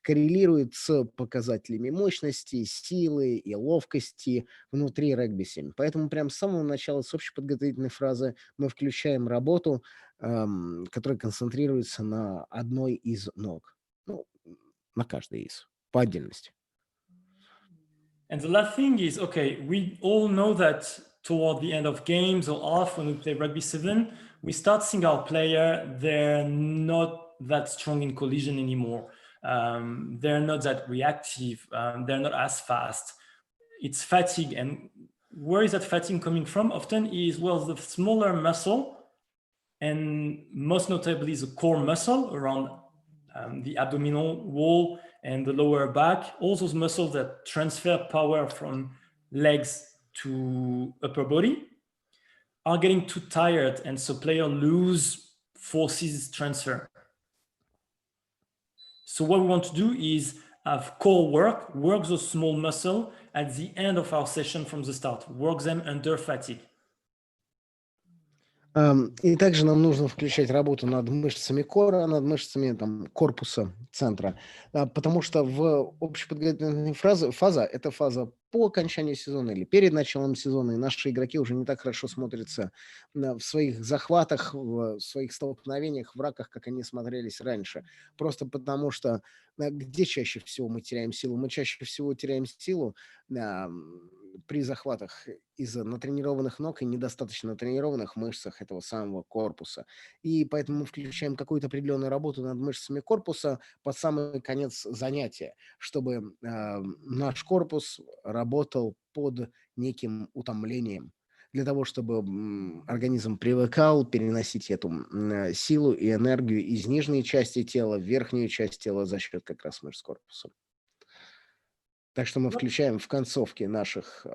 коррелирует с показателями мощности, силы и ловкости внутри регби-7. Поэтому прямо с самого начала, с общей подготовительной фразы, мы включаем работу, которая концентрируется на одной из ног. Ну, на каждой из, по отдельности. And the last thing is, okay, we all know that toward the end of games or off when we play rugby-7, we start seeing our player, they're not that strong in collision anymore. They're not that reactive. They're not as fast. It's fatigue. And where is that fatigue coming from? Often is, well, the smaller muscle, and most notably the core muscle around the abdominal wall and the lower back, all those muscles that transfer power from legs to upper body are getting too tired, and so players lose forces transfer. So what we want to do is have core work those small muscles at the end of our session from the start, work them under fatigue. И также нам нужно включать работу над мышцами кора, над мышцами корпуса центра, потому что в общеподготовительной фаза – это фаза по окончанию сезона или перед началом сезона, и наши игроки уже не так хорошо смотрятся в своих захватах, в своих столкновениях, в раках, как они смотрелись раньше. Просто потому что где чаще всего мы теряем силу? Мы чаще всего теряем силу при захватах из-за натренированных ног и недостаточно натренированных мышцах этого самого корпуса. И поэтому мы включаем какую-то определенную работу над мышцами корпуса под самый конец занятия, чтобы наш корпус работал под неким утомлением, для того, чтобы организм привыкал переносить эту силу и энергию из нижней части тела в верхнюю часть тела за счет как раз мышц корпуса. Так что мы включаем в концовке наших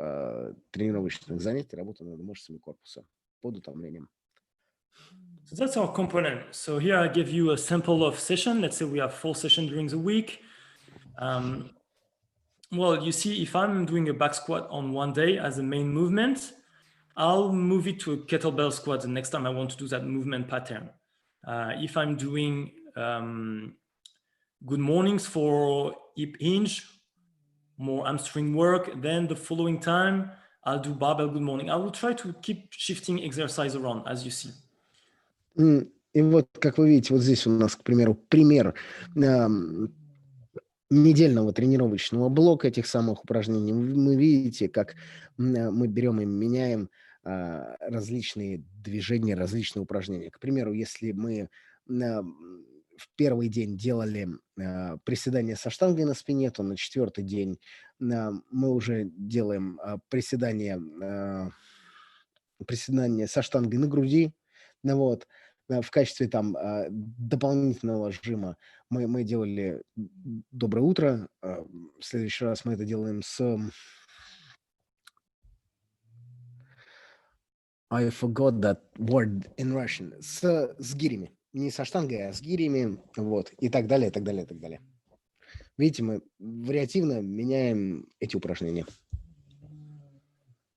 тренировочных занятий работу над мышцами корпуса под утомлением. So that's our component. So here I give you a sample of session. Let's say we have 4 sessions during the week. Well, you see, if I'm doing a back squat on one day as a main movement, I'll move it to a kettlebell squat the next time I want to do that movement pattern. If I'm doing good mornings for hip hinge, more hamstring work, then the following time I'll do barbell good morning. I will try to keep shifting exercise around, as you see. И вот, как вы видите, вот здесь у нас, к примеру, пример недельного тренировочного блока этих самых упражнений. Мы видите, как мы берем и меняем различные движения, различные упражнения. К примеру, если мы в первый день делали приседания со штангой на спине, то на 4-й день мы уже делаем приседания со штангой на груди. Вот. В качестве дополнительного жима мы делали «Доброе утро». В следующий раз мы это делаем с I forgot that word in Russian. С гирями. Не со штангой, а с гирями. Вот. И так далее, и так далее, и так далее. Видите, мы вариативно меняем эти упражнения.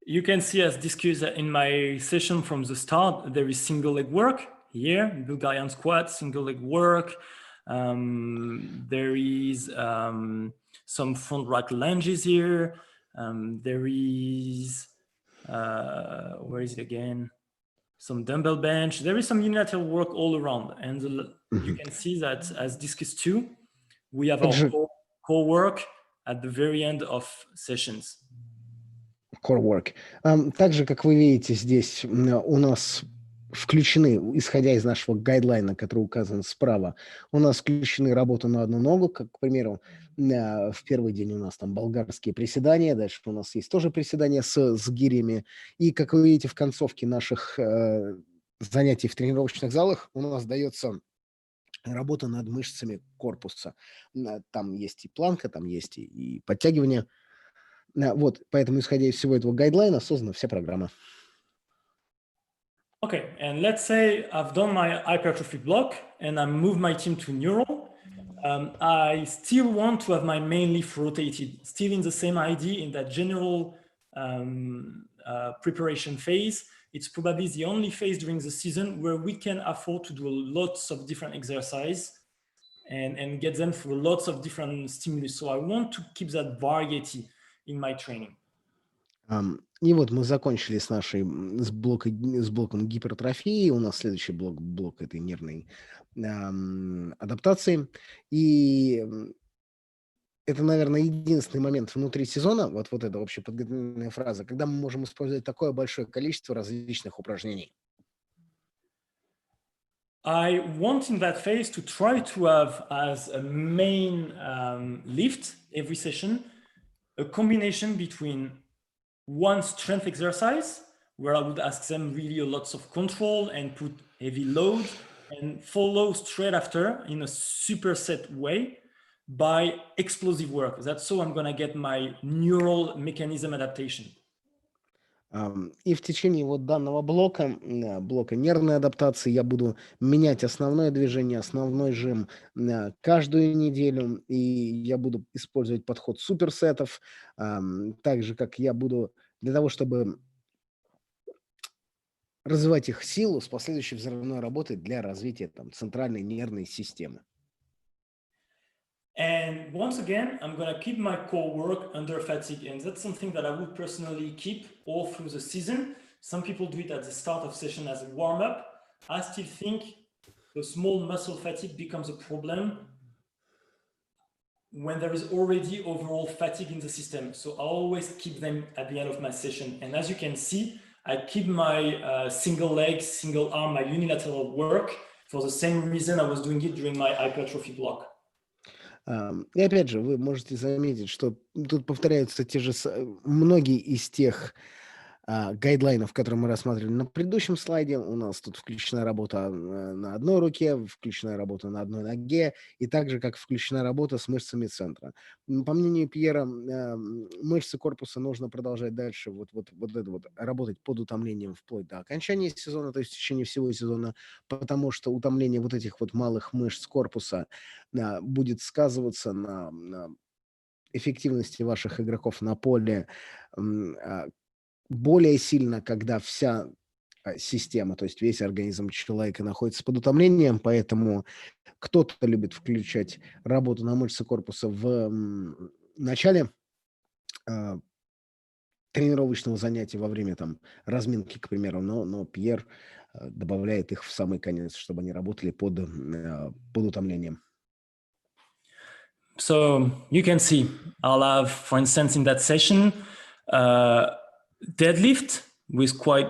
You can see, as discussed in my session from the start, there is single leg work here, Bulgarian squat, single leg work. There is some front rack lunges here. There is, where is it again? Some dumbbell bench. There is some unilateral work all around. And you can see that, as discussed too, we have our core work at the very end of sessions. Core work. Также, как вы видите, здесь у нас включены, исходя из нашего гайдлайна, который указан справа, у нас включены работы на одну ногу, как, к примеру, в первый день у нас там болгарские приседания, дальше у нас есть тоже приседания с гирями, и, как вы видите, в концовке наших занятий в тренировочных залах у нас дается работа над мышцами корпуса. Там есть и планка, там есть и подтягивания. Вот, поэтому, исходя из всего этого гайдлайна, создана вся программа. Okay, and let's say I've done my hypertrophy block and I move my team to neural. I still want to have my main lift rotated, still in the same idea in that general preparation phase. It's probably the only phase during the season where we can afford to do lots of different exercise and get them through lots of different stimulus. So I want to keep that variety in my training. И вот мы закончили с блоком гипертрофии. У нас следующий блок этой нервной адаптации. И это, наверное, единственный момент внутри сезона, вот эта общеподготовительная фраза, когда мы можем использовать такое большое количество различных упражнений. I want in that phase to try to have as a main lift every session a combination between one strength exercise where I would ask them really lots of control and put heavy load and follow straight after in a superset way by explosive work. That's so I'm going to get my neural mechanism adaptation. И в течение данного блока нервной адаптации я буду менять основное движение, основной жим каждую неделю, и я буду использовать подход суперсетов, так же, как я буду для того, чтобы развивать их силу с последующей взрывной работой для развития центральной нервной системы. And once again, I'm going to keep my core work under fatigue. And that's something that I would personally keep all through the season. Some people do it at the start of session as a warm-up. I still think the small muscle fatigue becomes a problem when there is already overall fatigue in the system. So I always keep them at the end of my session. And as you can see, I keep my single leg, single arm, my unilateral work for the same reason I was doing it during my hypertrophy block. И опять же, вы можете заметить, что тут повторяются многие из тех гайдлайнов, которые мы рассматривали на предыдущем слайде. У нас тут включена работа на одной руке, включена работа на одной ноге, и также как включена работа с мышцами центра. По мнению Пьера, мышцы корпуса нужно продолжать дальше работать под утомлением вплоть до окончания сезона, то есть в течение всего сезона, потому что утомление этих малых мышц корпуса будет сказываться на эффективности ваших игроков на поле более сильно, когда вся система, то есть весь организм человека находится под утомлением, поэтому кто-то любит включать работу на мышцы корпуса в начале тренировочного занятия во время разминки, к примеру, но Пьер добавляет их в самый конец, чтобы они работали под утомлением. So you can see, I'll have, for instance, in that session, deadlift with quite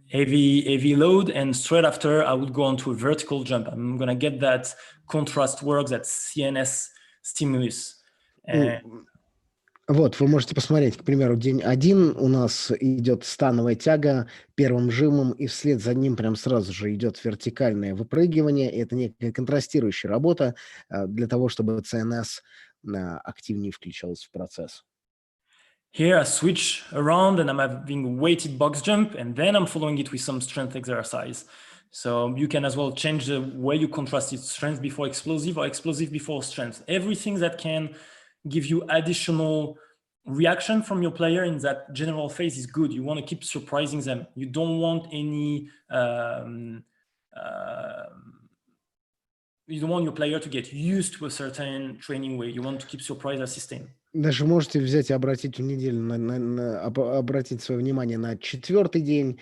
heavy load, and straight after I would go on to a vertical jump. I'm going to get that contrast work, that CNS stimulus. Вы можете посмотреть, к примеру, день 1 у нас идет становая тяга первым жимом, и вслед за ним прям сразу же идет вертикальное выпрыгивание. И это некая контрастирующая работа для того, чтобы ЦНС активнее включалась в процесс. Here I switch around and I'm having a weighted box jump, and then I'm following it with some strength exercise. So you can as well change the way you contrast it, strength before explosive or explosive before strength. Everything that can give you additional reaction from your player in that general phase is good. You want to keep surprising them. You don't want any you don't want your player to get used to a certain training way. You want to keep surprise as system. Даже можете взять и обратить в неделю, обратить свое внимание на 4-й день,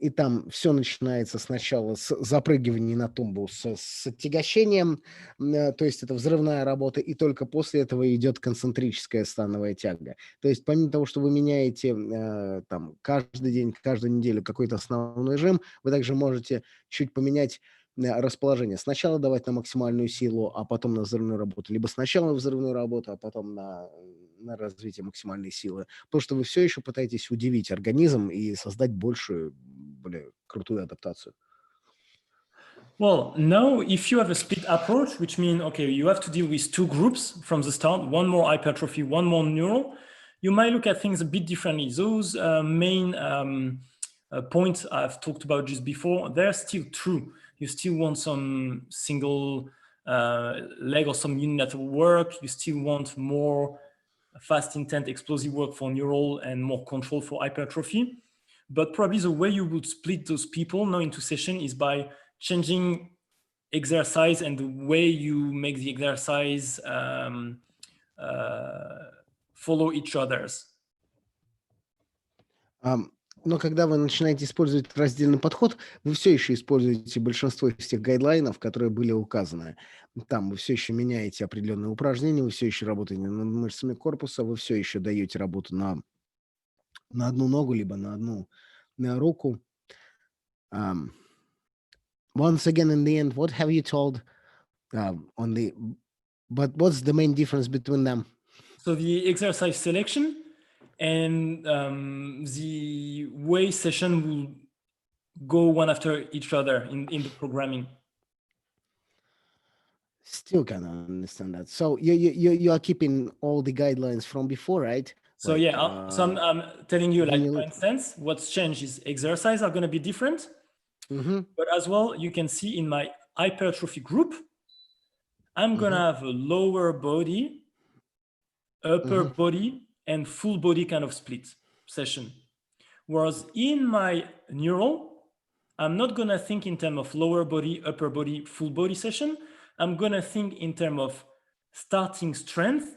и там все начинается сначала с запрыгивания на тумбу с отягощением, то есть это взрывная работа, и только после этого идет концентрическая становая тяга. То есть помимо того, что вы меняете там каждый день, каждую неделю какой-то основной жим, вы также можете чуть поменять расположение. Сначала давать на максимальную силу, а потом на взрывную работу. Либо сначала на взрывную работу, а потом на развитие максимальной силы. Потому что вы все еще пытаетесь удивить организм и создать большую, более крутую адаптацию. Well, no, if you have a split approach, which means, okay, you have to deal with two groups from the start, one more hypertrophy, one more neural, you might look at things a bit differently. Those main points I've talked about just before, they're still true. You still want some single leg or some unilateral work. You still want more fast intent explosive work for neural and more control for hypertrophy. But probably the way you would split those people now into session is by changing exercise and the way you make the exercise follow each other's. Но когда вы начинаете использовать раздельный подход, вы все еще используете большинство из тех гайдлайнов, которые были указаны. Там вы все еще меняете определенные упражнения, вы все еще работаете над мышцами корпуса, вы все еще даете работу на одну ногу, либо на одну руку. Once again, in the end, what have you told but what's the main difference between them? So the exercise selection and the way session will go one after each other in the programming. Still cannot understand that. So you are keeping all the guidelines from before, right? So Like, yeah, so I'm telling you, like, for look- instance, what's changed is exercise are going to be different, but as well, you can see in my hypertrophy group, I'm going to have a lower body, upper body, and full body kind of split session. Whereas in my neural, I'm not going to think in terms of lower body, upper body, full body session. I'm going to think in terms of starting strength,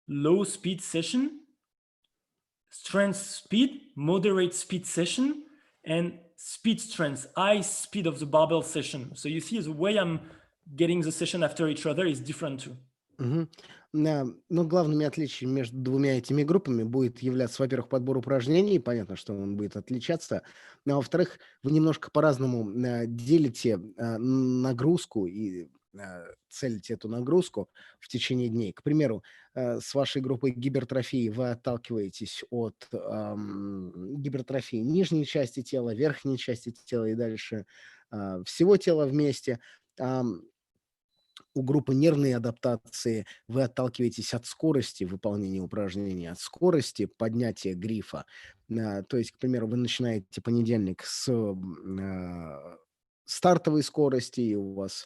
low speed session, strength speed, moderate speed session, and speed strength, high speed of the barbell session. So you see the way I'm getting the session after each other is different too. Да, но главными отличиями между двумя этими группами будет являться, во-первых, подбор упражнений, понятно, что он будет отличаться, а во-вторых, вы немножко по-разному делите нагрузку и целите эту нагрузку в течение дней. К примеру, с вашей группой гипертрофии вы отталкиваетесь от гипертрофии нижней части тела, верхней части тела и дальше всего тела вместе. У группы нервной адаптации вы отталкиваетесь от скорости выполнения упражнений, от скорости поднятия грифа. То есть, к примеру, вы начинаете понедельник с стартовой скорости, и у вас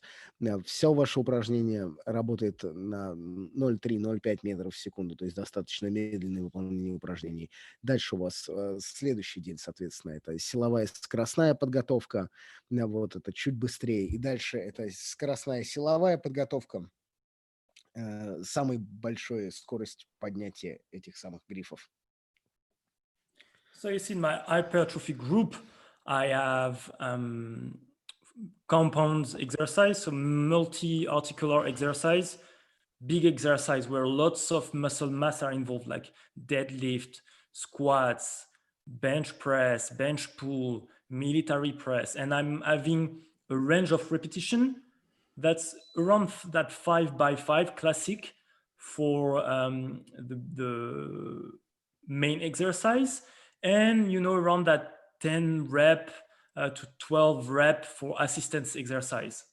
все ваше упражнение работает на 0,3-0,5 метров в секунду, то есть достаточно медленное выполнение упражнений. Дальше у вас следующий день, соответственно, это силовая скоростная подготовка, вот это чуть быстрее. И дальше это скоростная силовая подготовка, самой большой скорость поднятия этих самых грифов. So you see in my hypertrophy group, I have compound exercise, so multi-articular exercise, big exercise where lots of muscle mass are involved, like deadlift, squats, bench press, bench pull, military press. And I'm having a range of repetition that's around that 5x5 classic for the main exercise. And, around that 10 rep to 12 rep for assistance exercise.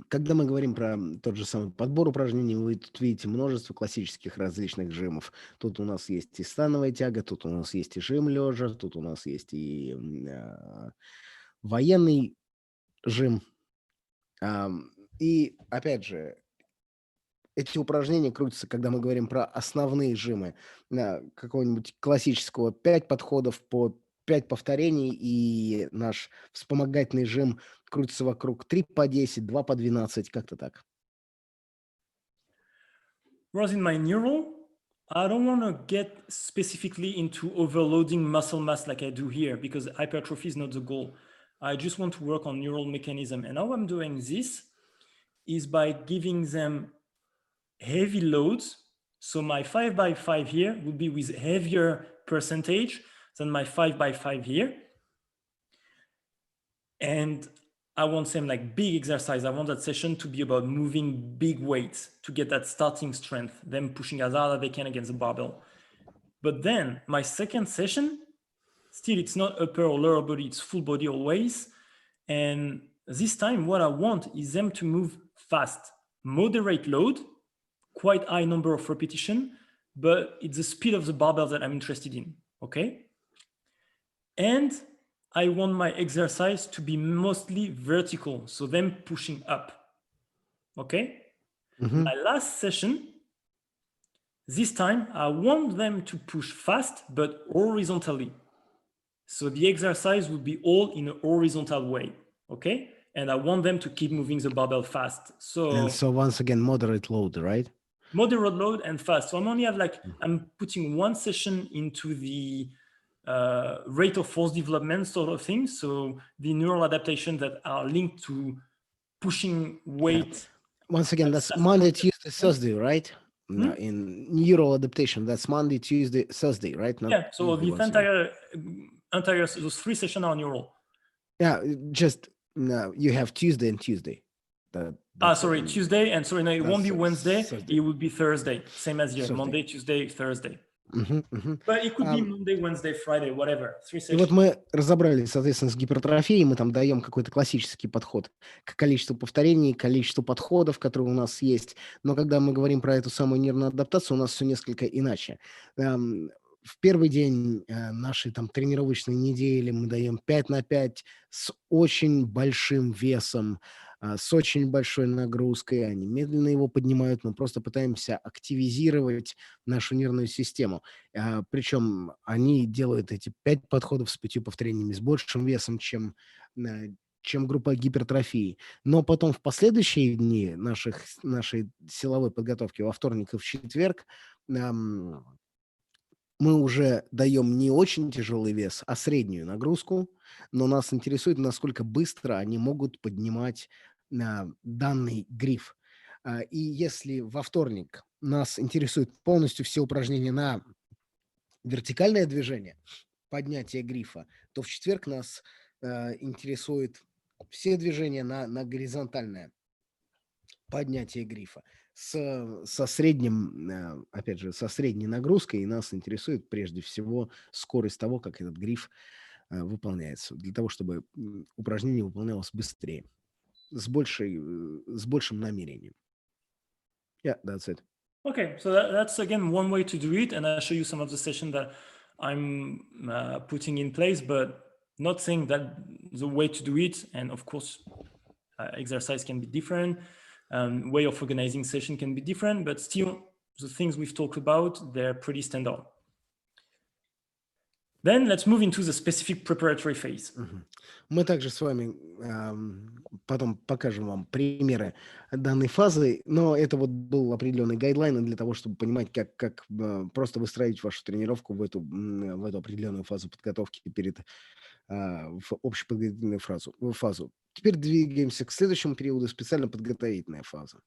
Когда мы говорим про тот же самый подбор упражнений, вы тут видите множество классических различных жимов. Тут у нас есть и становая тяга, тут у нас есть и жим лежа, тут у нас есть и военный жим. И опять же, эти упражнения крутятся, когда мы говорим про основные жимы. Какого-нибудь классического 5 подходов по 5 повторений, и наш вспомогательный жим крутится вокруг 3 по 10, 2 по 12, как-то так. Whereas in my neural, I don't want to get specifically into overloading muscle mass like I do here, because hypertrophy is not the goal. I just want to work on neural mechanism. And how I'm doing this is by giving them heavy loads. So my 5x5 here would be with heavier percentage than my 5x5 here. And I want them like big exercise. I want that session to be about moving big weights to get that starting strength, them pushing as hard as they can against the barbell. But then my second session, still it's not upper or lower body, it's full body always. And this time what I want is them to move fast, moderate load, quite high number of repetition, but it's the speed of the barbell that I'm interested in, okay? And I want my exercise to be mostly vertical, so them pushing up, okay? My last session, this time, I want them to push fast, but horizontally. So the exercise would be all in a horizontal way, okay? And I want them to keep moving the barbell fast. And so once again, moderate load, right? Moderate load and fast. So I'm only have like, I'm putting one session into the rate of force development sort of thing. So the neural adaptations that are linked to pushing weight. Once again, that's Monday, Tuesday, Thursday, right? In neural adaptation, that's Monday, Tuesday, Thursday, right? Not Yeah, so the once again. entire, those 3 sessions are neural. Yeah, just you have Tuesday and Tuesday. Sorry, Tuesday, and sorry, no, it won't be Wednesday, Thursday. it would be Thursday, same as here, Thursday. Monday, Tuesday, Thursday. But it could be Monday, Wednesday, Friday, whatever. 3 И sessions. вот мы разобрались, соответственно, с гипертрофией, мы там даем какой-то классический подход к количеству повторений, количеству подходов, которые у нас есть. Но когда мы говорим про эту самую нервную адаптацию, у нас все несколько иначе. В первый день нашей там тренировочной недели мы даем 5 на 5 с очень большим весом, с очень большой нагрузкой. Они медленно его поднимают, мы просто пытаемся активизировать нашу нервную систему. Причем они делают эти 5 подходов с 5 повторениями с большим весом, чем группа гипертрофии. Но потом в последующие дни нашей силовой подготовки, во вторник и в четверг, мы уже даем не очень тяжелый вес, а среднюю нагрузку, но нас интересует, насколько быстро они могут поднимать данный гриф. И если во вторник нас интересует полностью все упражнения на вертикальное движение, поднятие грифа, то в четверг нас интересует все движения на горизонтальное поднятие грифа со средним, опять же, со средней нагрузкой, и нас интересует прежде всего скорость того, как этот гриф выполняется, для того, чтобы упражнение выполнялось быстрее, с большим намерением. Yeah, that's it. Okay, so that's again one way to do it, and I'll show you some of the sessions that I'm putting in place, but not saying that the way to do it, and of course, exercise can be different, way of organizing session can be different, but still the things we've talked about, they're pretty standard. Then let's move into the specific preparatory phase. Мы также с вами потом покажем вам примеры данной фазы, но это вот был определенный гайдлайн для того, чтобы понимать, как просто выстраивать вашу тренировку в эту определенную фазу подготовки в общеподготовительную фазу. Теперь двигаемся к следующему периоду, специально подготовительная фаза.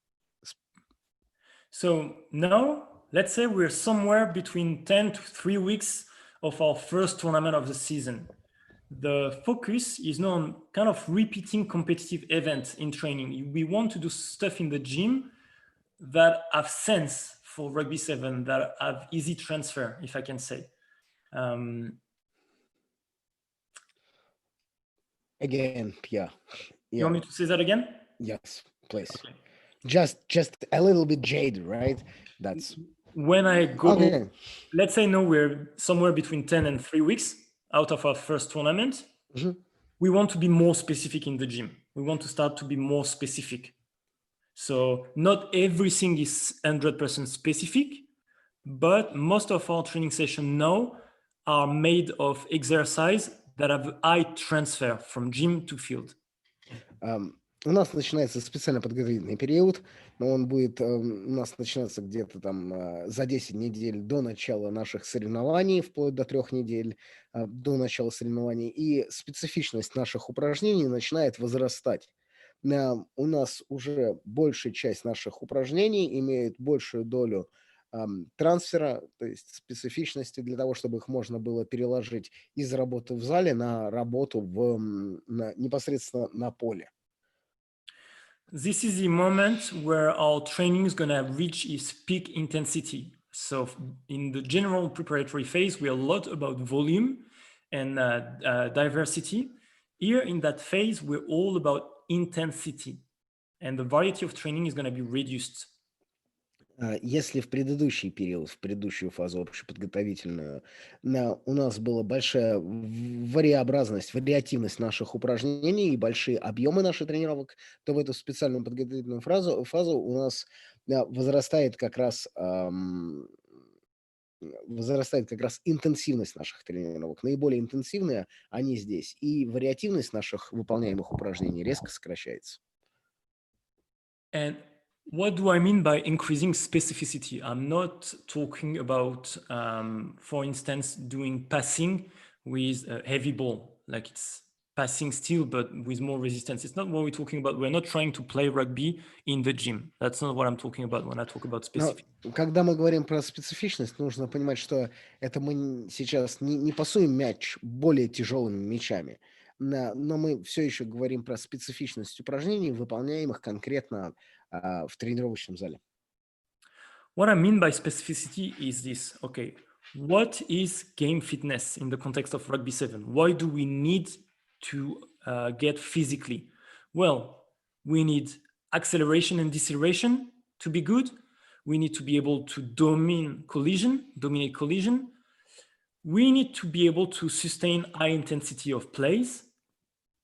So now, let's say we're somewhere between 10 to 3 weeks of our first tournament of the season. The focus is now on kind of repeating competitive events in training. We want to do stuff in the gym that have sense for rugby-7, that have easy transfer, if I can say. Again, yeah. You want me to say that again? Yes, please. Okay. Just a little bit jaded, right? That's When I go, okay. let's say now we're somewhere between 10 and 3 weeks out of our first tournament. Mhm. We want to be more specific in the gym. We want to start to be more specific. So not everything is 100% specific, but most of our training sessions now are made of exercise that have high transfer from gym to field. У нас начинается специально подготовительный период, но он будет у нас начинаться где-то там за 10 недель до начала наших соревнований, вплоть до 3 недель до начала соревнований, и специфичность наших упражнений начинает возрастать. У нас уже большая часть наших упражнений имеет большую долю трансфера, то есть специфичности для того, чтобы их можно было переложить из работы в зале на работу непосредственно на поле. This is the moment where our training is going to reach its peak intensity. So in the general preparatory phase, we are a lot about volume and diversity. Here in that phase, we're all about intensity. And the variety of training is going to be reduced. Если в предыдущий период, в предыдущую фазу общеподготовительную, у нас была большая вариобразность, вариативность наших упражнений и большие объемы наших тренировок, то в эту специальную подготовительную фазу у нас возрастает как раз интенсивность наших тренировок. Наиболее интенсивные они здесь. И вариативность наших выполняемых упражнений резко сокращается. And what do I mean by increasing specificity? I'm not talking about, for instance, doing passing with a heavy ball, like it's passing still, but with more resistance. It's not what we're talking about. We're not trying to play rugby in the gym. That's not what I'm talking about when I talk about specific. Но когда мы говорим про специфичность, нужно понимать, что это мы сейчас не пасуем мяч более тяжелыми мячами, но мы все еще говорим про специфичность упражнений, выполняемых конкретно в тренировочном зале. What I mean by specificity is this. Okay, what is game fitness in the context of rugby-7? Why do we need to get physically? Well, we need acceleration and deceleration to be good. We need to be able to dominate collision. We need to be able to sustain high intensity of plays.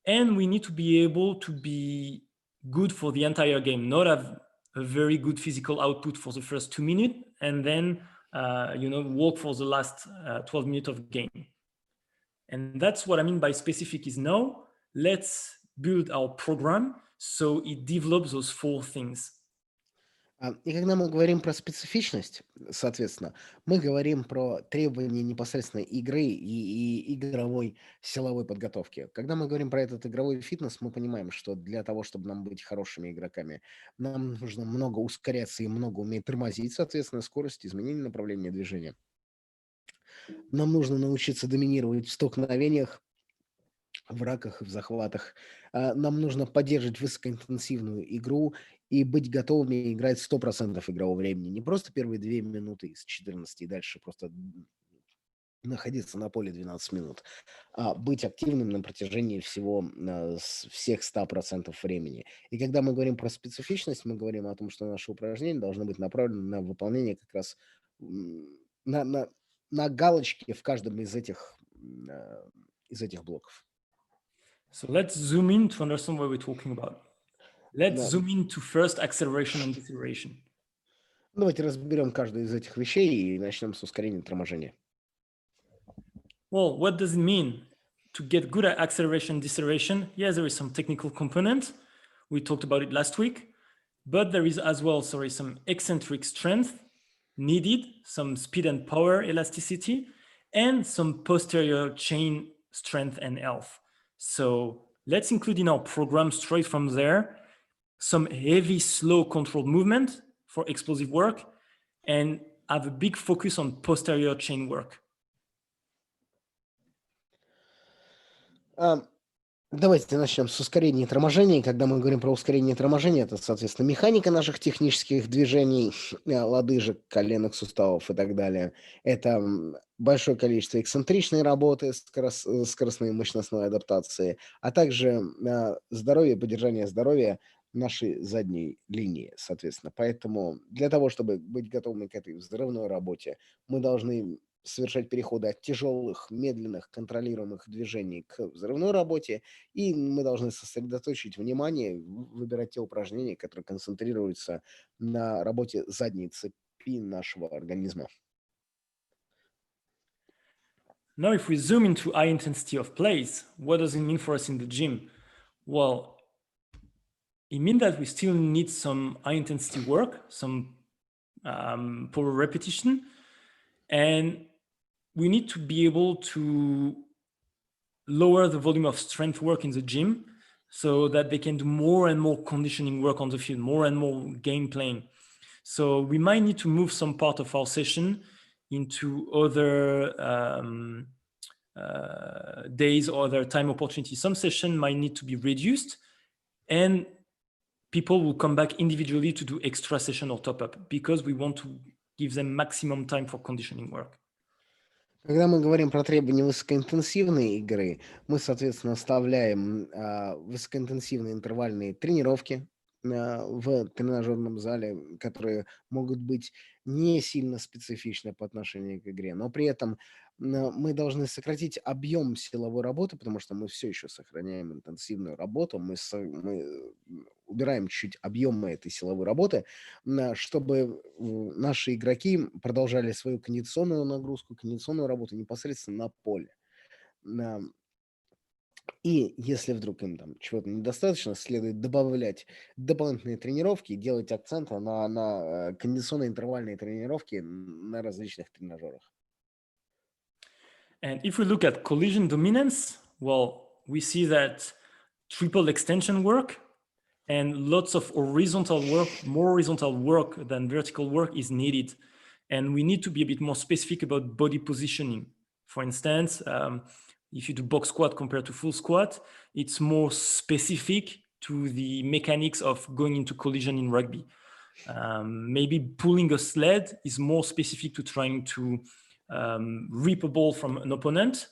And we need to be able to be good for the entire game, not have a very good physical output for the first 2 minutes and then walk for the last 12 minutes of game. And that's what I mean by specific is now let's build our program so it develops those 4 things. И когда мы говорим про специфичность, соответственно, мы говорим про требования непосредственно игры и игровой силовой подготовки. Когда мы говорим про этот игровой фитнес, мы понимаем, что для того, чтобы нам быть хорошими игроками, нам нужно много ускоряться и много уметь тормозить, соответственно, скорость, изменение направления движения. Нам нужно научиться доминировать в столкновениях, в раках, в захватах. Нам нужно поддерживать высокоинтенсивную игру и быть готовыми играть 100% игрового времени. Не просто первые 2 минуты из 14 и дальше просто находиться на поле 12 минут, а быть активным на протяжении всех 100% времени. И когда мы говорим про специфичность, мы говорим о том, что наши упражнения должны быть направлены на выполнение как раз на галочки в каждом из этих блоков. So let's zoom in to understand what we're talking about. Let's Да. zoom into first acceleration and deceleration. Давайте разберем каждую из этих вещей и начнем с ускорения торможения. Well, what does it mean to get good at acceleration and deceleration? Yes, there is some technical component. We talked about it last week, but there is as well, some eccentric strength needed, some speed and power elasticity, and some posterior chain strength and health. So let's include in our program straight from there some heavy, slow controlled movement for explosive work and have a big focus on posterior chain work. Давайте начнем с ускорения и торможения. Когда мы говорим про ускорение и торможение, это, соответственно, механика наших технических движений, лодыжек, коленных суставов и так далее. Это большое количество эксцентричной работы, скоростной и мощностной адаптации, а также здоровье, поддержание здоровья нашей задней линии, соответственно. Поэтому для того, чтобы быть готовыми к этой взрывной работе, мы должны совершать переходы от тяжелых, медленных, контролируемых движений к взрывной работе, и мы должны сосредоточить внимание, выбирать те упражнения, которые концентрируются на работе задней цепи нашего организма. Now, if we zoom into high intensity of plays, what does it mean for us in the gym? Well, it means that we still need some high intensity work, some power repetition, and we need to be able to lower the volume of strength work in the gym so that they can do more and more conditioning work on the field, more and more game playing. So we might need to move some part of our session into other days or other time opportunities. Some session might need to be reduced, and people will come back individually to do extra session or top up because we want to give them maximum time for conditioning work. Когда мы говорим про требования высокоинтенсивной игры, мы, соответственно, оставляем высокоинтенсивные интервальные тренировки в тренажерном зале, которые могут быть не сильно специфичны по отношению к игре, но при этом мы должны сократить объем силовой работы, потому что мы все еще сохраняем интенсивную работу, мы убираем чуть объемы этой силовой работы, чтобы наши игроки продолжали свою кондиционную нагрузку, кондиционную работу непосредственно на поле. И если вдруг им там чего-то недостаточно, следует добавлять дополнительные тренировки и делать акценты на кондиционные интервальные тренировки на различных тренажерах. And if we look at collision dominance, well, we see that triple extension work and lots of horizontal work, more horizontal work than vertical work is needed. And we need to be a bit more specific about body positioning. For instance, if you do box squat compared to full squat, it's more specific to the mechanics of going into collision in rugby. Maybe pulling a sled is more specific to trying to reap a ball from an opponent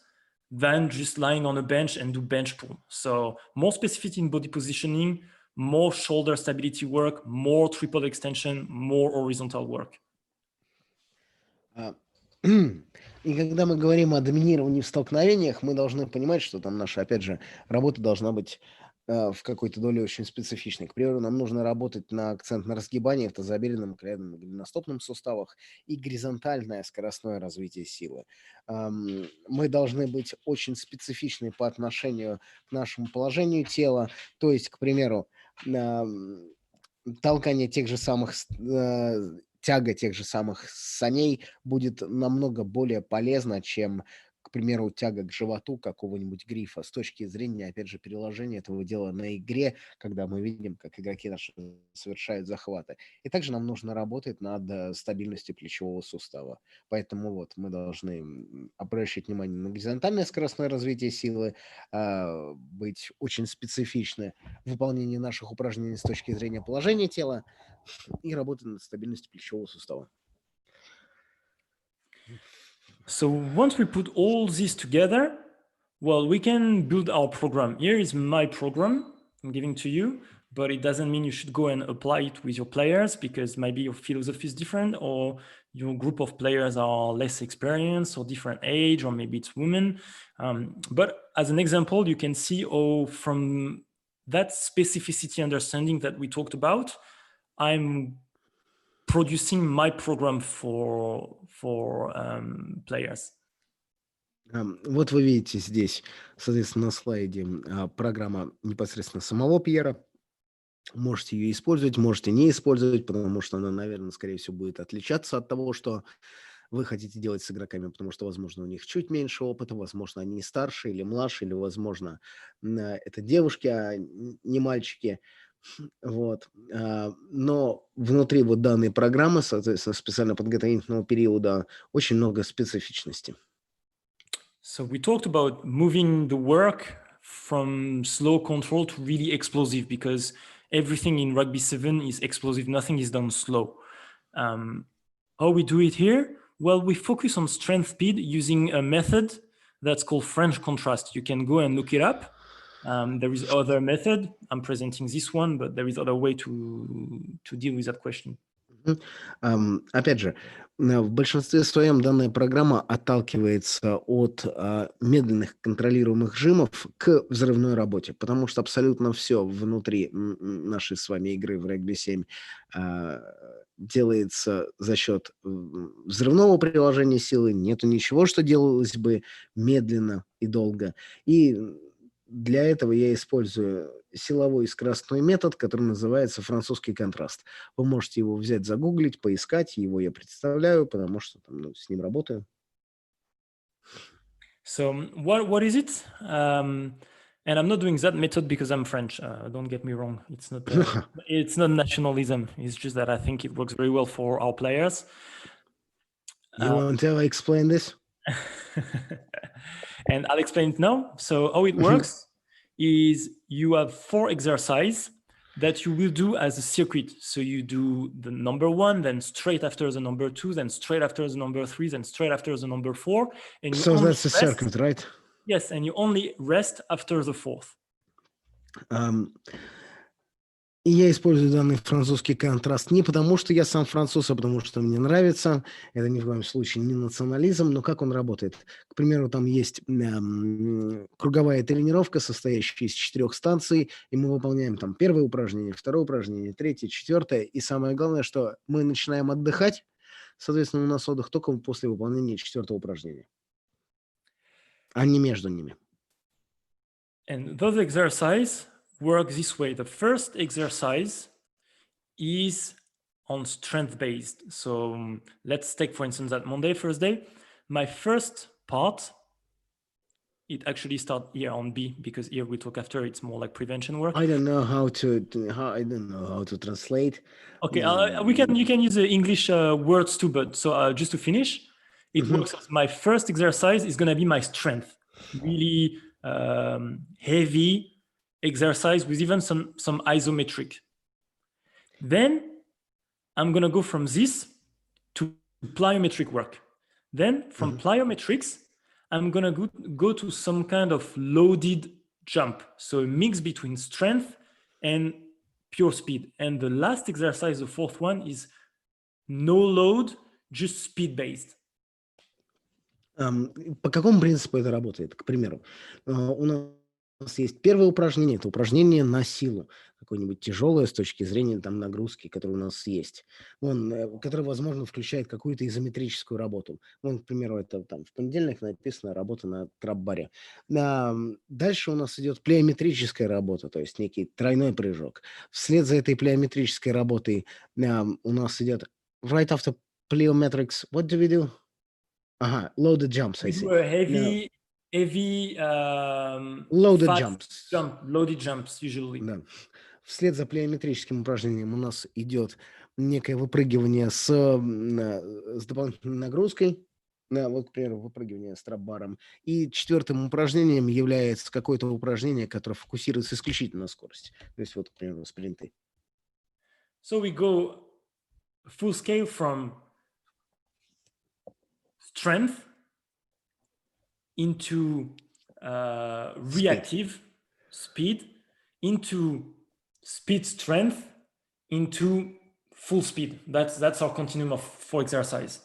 than just lying on a bench and do bench pull. So more specific in body positioning, more shoulder stability work, more triple extension, more horizontal work. И когда мы говорим о доминировании в столкновениях, мы должны понимать, что там наша, опять же, работа должна быть в какой-то доле очень специфичной. К примеру, нам нужно работать на акцент на разгибании в тазобедренном, коленном и голеностопном суставах и горизонтальное скоростное развитие силы. Мы должны быть очень специфичны по отношению к нашему положению тела. То есть, к примеру, толкание тех же самых тяга тех же самых саней будет намного более полезна, чем, к примеру, тяга к животу какого-нибудь грифа с точки зрения, опять же, переложения этого дела на игре, когда мы видим, как игроки наши совершают захваты. И также нам нужно работать над стабильностью плечевого сустава. Поэтому вот мы должны обращать внимание на горизонтальное скоростное развитие силы, быть очень специфичны в выполнении наших упражнений с точки зрения положения тела, и работать над стабильностью плечевого сустава. So once we put all this together, well, we can build our program. Here is my program I'm giving to you, but it doesn't mean you should go and apply it with your players because maybe your philosophy is different or your group of players are less experienced or different age, or maybe it's women. But as an example, you can see from that specificity understanding that we talked about, I'm producing my program for players. Вот вы видите здесь, соответственно, на слайде программа непосредственно самого Пьера. Можете ее использовать, можете не использовать, потому что она, наверное, скорее всего, будет отличаться от того, что вы хотите делать с игроками, потому что, возможно, у них чуть меньше опыта, возможно, они старше или младше, или, возможно, это девушки, а не мальчики. Вот. Но внутри вот данной программы, соответственно, специально подготовительного периода, очень много специфичности. So we talked about moving the work from slow control to really explosive because everything in rugby-7 is explosive. Nothing is done slow. How we do it here? Well, we focus on strength speed using a method that's called French contrast. You can go and look it up. There is other method. I'm presenting this one, but there is other way to deal with that question. Опять же, в большинстве своем данная программа отталкивается от медленных контролируемых жимов к взрывной работе, потому что абсолютно все внутри нашей с вами игры в регби-7 делается за счет взрывного приложения силы. Нету ничего, что делалось бы медленно и долго. И для этого я использую силовой и скоростной метод, который называется французский контраст. Вы можете его взять, загуглить, поискать. Его я представляю, потому что там, с ним работаю. So what is it? And I'm not doing that method because I'm French. Don't get me wrong. It's not nationalism. It's just that I think it works very well for our players. You want to explain this? And I'll explain it now. So how it works is you have 4 exercises that you will do as a circuit. So you do the number 1, then straight after the number 2, then straight after the number 3, then straight after the number 4. And you So that's a circuit, right? Yes, and you only rest after the 4th. И я использую данный французский контраст не потому, что я сам француз, а потому что мне нравится. Это ни в коем случае не национализм, но как он работает? К примеру, там есть круговая тренировка, состоящая из 4 станций, и мы выполняем там первое упражнение, второе упражнение, третье, четвертое. И самое главное, что мы начинаем отдыхать. Соответственно, у нас отдых только после выполнения 4-го упражнения, а не между ними. And those exercises work this way. The first exercise is on strength based. So let's take, for instance, that Monday, first day. My first part, it actually starts here on B, because here we talk after, it's more like prevention work. I don't know how to translate. Okay, you can use the English words too, but so just to finish, it works as my first exercise is going to be my strength, really heavy exercise with even some isometric. Then I'm going to go from this to plyometric work. Then from plyometrics, I'm going to go to some kind of loaded jump. So a mix between strength and pure speed. And the last exercise, the 4th one, is no load, just speed based. По какому принципу это работает? К примеру, у нас есть первое упражнение, это упражнение на силу, какое-нибудь тяжелое с точки зрения там нагрузки, которое у нас есть, которое, возможно, включает какую-то изометрическую работу. К примеру, это там в понедельник написано работа на трап-баре. Дальше у нас идет плеометрическая работа, то есть некий тройной прыжок. Вслед за этой плеометрической работой у нас идет right after plyometrics. What do we do? Loaded jumps, I see. Heavy loaded jumps. Loaded jumps usually. Да. Вслед за плеометрическим упражнением у нас идет некое выпрыгивание с дополнительной нагрузкой. Вот, к примеру, выпрыгивание с трап-баром. И 4-м упражнением является какое-то упражнение, которое фокусируется исключительно на скорости. То есть, вот, к примеру, спринты. So we go full scale from strength into reactive speed, into speed strength, into full speed. That's our continuum of 4 exercise.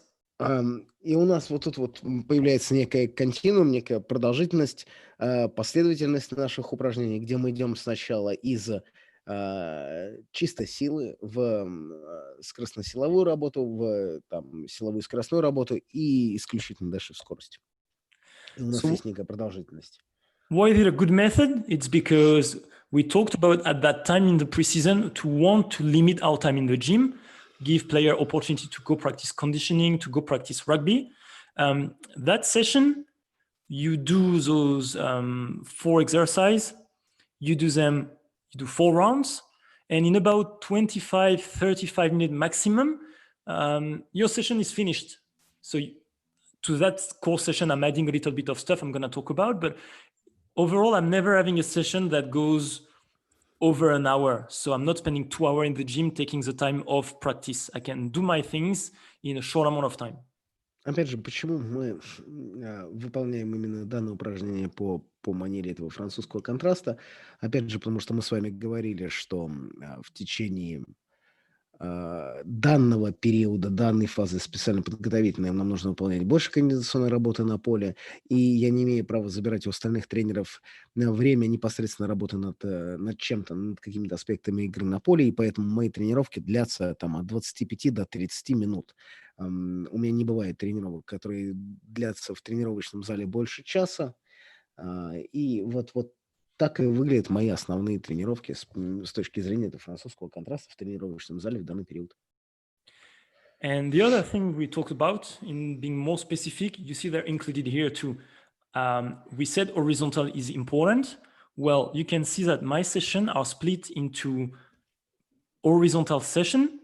И у нас вот тут вот появляется некая континуум, некая продолжительность, последовательность наших упражнений, где мы идем сначала из чисто силы в скоростно-силовую работу, в там, силовую скоростную работу и исключительно дальше в скорость. И у нас есть некая продолжительность. Why is it a good method? It's because we talked about at that time in the preseason to want to limit our time in the gym, give player opportunity to go practice conditioning, to go practice rugby. That session, you do those 4 exercises, you do 4 rounds, and in about 25-35 minutes maximum, your session is finished. So to that course session, I'm adding a little bit of stuff I'm going to talk about, but overall, I'm never having a session that goes over an hour. So I'm not spending 2 hours in the gym taking the time of practice. I can do my things in a short amount of time. Опять же, почему мы выполняем именно данное упражнение по по манере этого французского контраста. Опять же, потому что мы с вами говорили, что в течение данного периода, данной фазы специально подготовительной нам нужно выполнять больше координационной работы на поле, и я не имею права забирать у остальных тренеров время непосредственно работы над чем-то, над какими-то аспектами игры на поле, и поэтому мои тренировки длятся там от 25 до 30 минут. У меня не бывает тренировок, которые длятся в тренировочном зале больше часа, и вот так и выглядят мои основные тренировки с точки зрения этого французского контраста в тренировочном зале в данный период. And the other thing we talked about in being more specific, you see they're included here too. We said horizontal is important. Well, you can see that my sessions are split into horizontal session,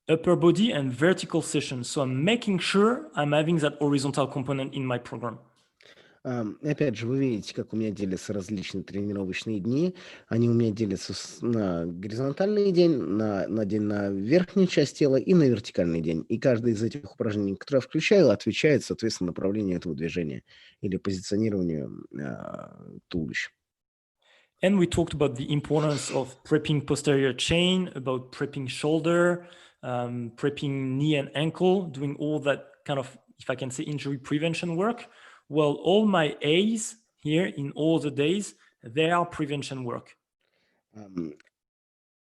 upper body, and vertical session. So I'm making sure I'm having that horizontal component in my program. Опять же, вы видите, как у меня делятся различные тренировочные дни. Они у меня делятся на горизонтальный день, на день на верхнюю часть тела и на вертикальный день. И каждый из этих упражнений, которые я включаю, отвечает, соответственно, направлению этого движения или позиционированию туловища. And we talked about the importance of prepping posterior chain, about prepping shoulder, prepping knee and ankle, doing all that kind of, if I can say, injury prevention work. Well, all my A's here in all the days, they are prevention work.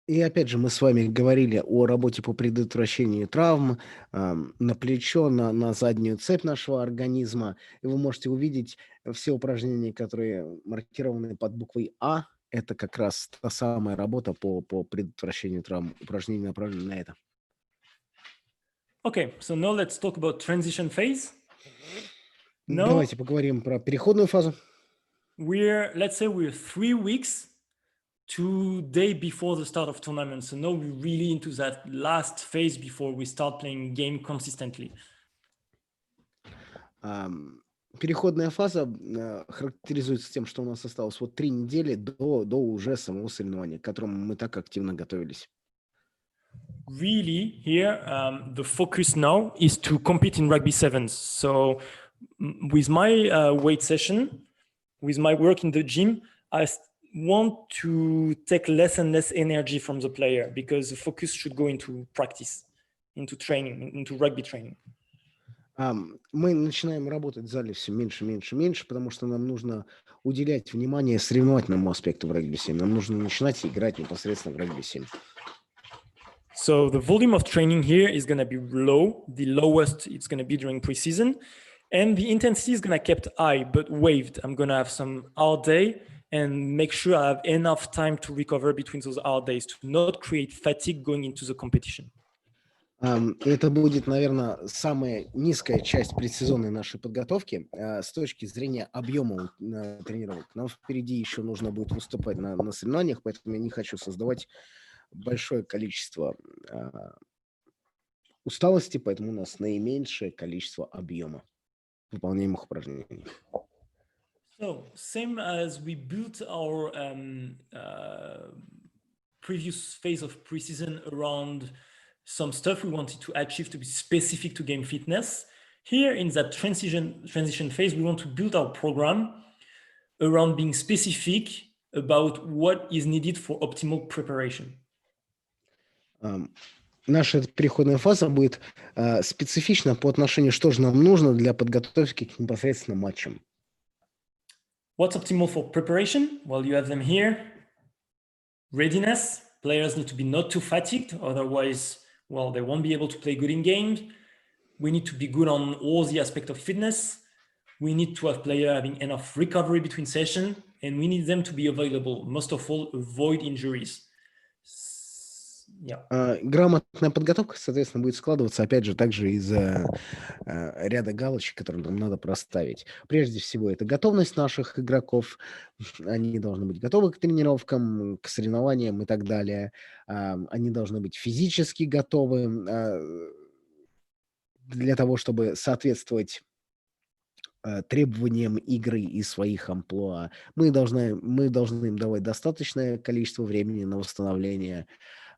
И опять же, мы с вами говорили о работе по предотвращению травм на плечо, на заднюю цепь нашего организма. И вы можете увидеть все упражнения, которые маркированы под буквой А. Это как раз та самая работа по предотвращению травм. Упражнения направлены на это. Okay, so now let's talk about transition phase. Now Давайте поговорим про переходную фазу. let's say we're 3 weeks to day before the start of tournament. So now we're really into that last phase before we start playing game consistently. Переходная фаза характеризуется тем, что у нас осталось вот 3 недели до уже самого соревнования, к которому мы так активно готовились. Really, here, the focus now is to compete in rugby-7s. So with my weight session, with my work in the gym, I want to take less and less energy from the player because the focus should go into practice, into training, into rugby training. Мы начинаем работать в зале все меньше, меньше, меньше, потому что нам нужно уделять внимание соревновательному аспекту в регби-7. Нам нужно начинать играть непосредственно в регби-7. So the volume of training here is going to be low, the lowest it's going to be during preseason. And the intensity is going to kept high, but waved. I'm going to have some hard day and make sure I have enough time to recover between those hard days to not create fatigue going into the competition. Это будет, наверное, самая низкая часть предсезонной нашей подготовки с точки зрения объема тренировок. Нам впереди еще нужно будет выступать на соревнованиях, поэтому я не хочу создавать большое количество усталости, поэтому у нас наименьшее количество объема выполняемых упражнений. So, same as we built our previous phase of preseason around some stuff we wanted to achieve to be specific to game fitness. Here in that transition phase, we want to build our program around being specific about what is needed for optimal preparation. Наша переходная фаза будет специфична по отношению, что же нам нужно для подготовки к непосредственно матчам. What's optimal for preparation? Well, you have them here. Readiness. Players need to be not too fatigued, otherwise, well, they won't be able to play good in games. We need to be good on all the aspects of fitness. We need to have players having enough recovery between sessions, and we need them to be available. Most of all, avoid injuries. Yeah. Грамотная подготовка, соответственно, будет складываться, опять же, также из ряда галочек, которые нам надо проставить. Прежде всего, это готовность наших игроков. Они должны быть готовы к тренировкам, к соревнованиям и так далее. Они должны быть физически готовы для того, чтобы соответствовать требованиям игры и своих амплуа. Мы должны им давать достаточное количество времени на восстановление.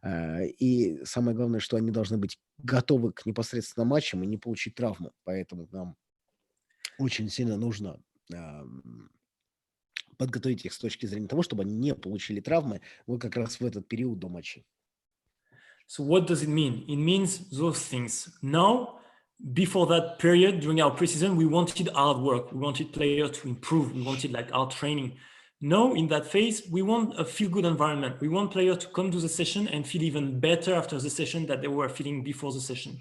И самое главное, что они должны быть готовы к непосредственно матчам и не получить травму. Поэтому нам очень сильно нужно подготовить их с точки зрения того, чтобы они не получили травмы вот как раз в этот период до матчей. So what does it mean? It means those things. Now, before that period, during our preseason, we wanted hard work. We wanted players to improve. We wanted like hard training. Now, in that phase, we want a feel-good environment. We want players to come to the session and feel even better after the session that they were feeling before the session.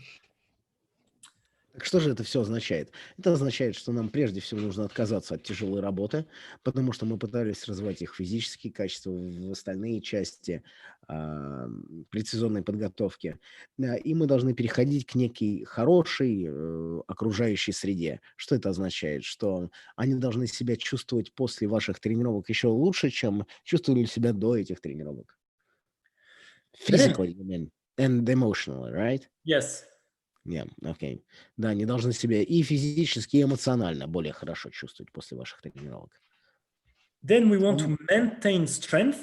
Так что же это все означает? Это означает, что нам прежде всего нужно отказаться от тяжелой работы, потому что мы пытались развивать их физические качества в остальные части предсезонной подготовки. И мы должны переходить к некой хорошей окружающей среде. Что это означает? Что они должны себя чувствовать после ваших тренировок еще лучше, чем чувствовали себя до этих тренировок. Physically, I mean, and emotionally, right? Yes. Yeah, окей. Да, они должны себя и физически, и эмоционально более хорошо чувствовать после ваших тренировок. Then we want to maintain strength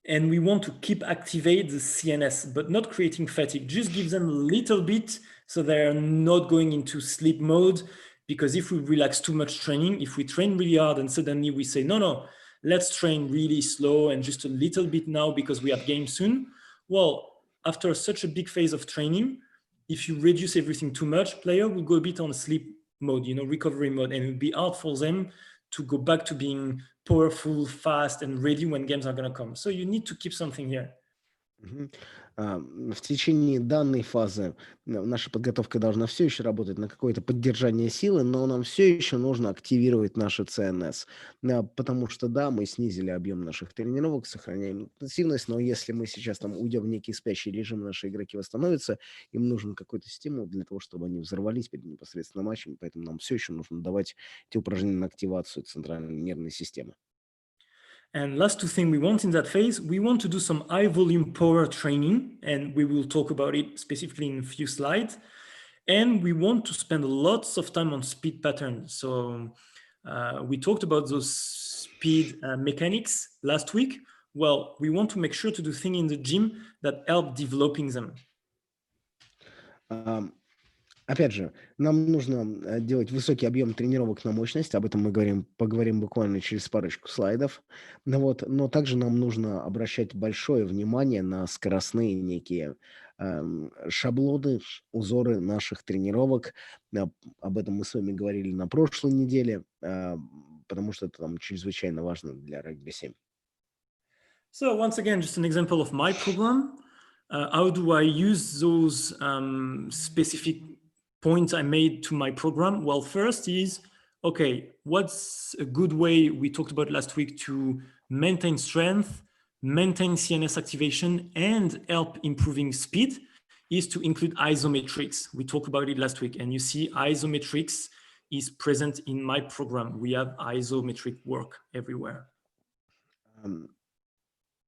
and we want to keep activate the CNS, but not creating fatigue. Just give them a little bit so they're not going into sleep mode. Because if we relax too much training, if we train really hard and suddenly we say, no, let's train really slow and just a little bit now because we have games soon. Well, after such a big phase of training, if you reduce everything too much, player will go a bit on sleep mode, recovery mode, and it will be hard for them to go back to being powerful, fast, and ready when games are going to come. So you need to keep something here. В течение данной фазы наша подготовка должна все еще работать на какое-то поддержание силы, но нам все еще нужно активировать наши ЦНС, потому что, да, мы снизили объем наших тренировок, сохраняем интенсивность, но если мы сейчас там уйдем в некий спящий режим, наши игроки восстановятся, им нужен какой-то стимул для того, чтобы они взорвались перед непосредственно матчем, поэтому нам все еще нужно давать те упражнения на активацию центральной нервной системы. And last two things we want in that phase, we want to do some high volume power training, and we will talk about it specifically in a few slides. And we want to spend lots of time on speed patterns. So we talked about those speed mechanics last week. Well, we want to make sure to do things in the gym that help developing them. Опять же, нам нужно делать высокий объем тренировок на мощность, об этом мы поговорим буквально через парочку слайдов. Но также нам нужно обращать большое внимание на скоростные некие шаблоны, узоры наших тренировок. Об этом мы с вами говорили на прошлой неделе, потому что это там чрезвычайно важно для регби-7. So once again, just an example of my program. How do I use those specific points I made to my program? Well, first is, okay, what's a good way we talked about last week to maintain strength, maintain CNS activation, and help improving speed is to include isometrics. We talked about it last week, and you see isometrics is present in my program. We have isometric work everywhere.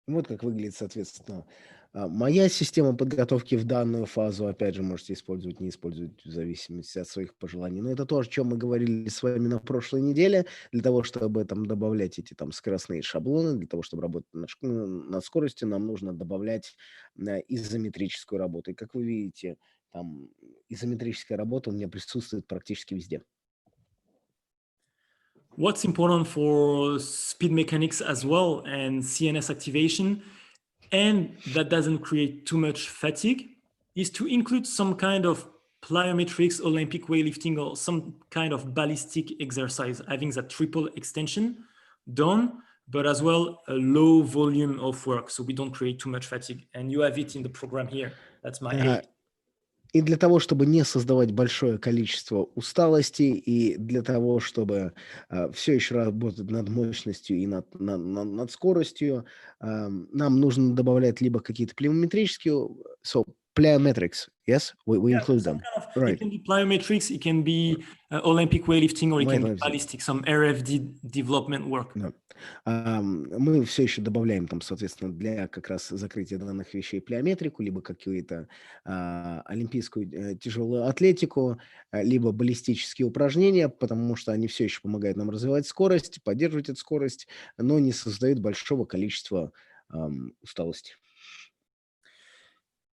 Вот как выглядит, соответственно, моя система подготовки в данную фазу. Опять же, можете использовать, не использовать в зависимости от своих пожеланий. Но это то, о чем мы говорили с вами на прошлой неделе, для того, чтобы там добавлять эти там скоростные шаблоны, для того, чтобы работать над скоростью, нам нужно добавлять изометрическую работу. И как вы видите, там изометрическая работа у меня присутствует практически везде. What's important for speed mechanics as well and CNS activation, and that doesn't create too much fatigue, is to include some kind of plyometrics, Olympic weightlifting, or some kind of ballistic exercise, having that triple extension done, but as well a low volume of work, so we don't create too much fatigue. And you have it in the program here. That's my aim. И для того, чтобы не создавать большое количество усталости, и для того, чтобы все еще работать над мощностью и над скоростью, нам нужно добавлять либо какие-то плеометрические, plyometrics, yes, we include them, right? It can be plyometrics, it can be Olympic weightlifting, or it can be Weightlifting. ballistic, some RFD development work. Да. Мы все еще добавляем там, соответственно, для как раз закрытия данных вещей плеометрику, либо какую-то олимпийскую тяжелую атлетику, либо баллистические упражнения, потому что они все еще помогают нам развивать скорость, поддерживать эту скорость, но не создают большого количества усталости.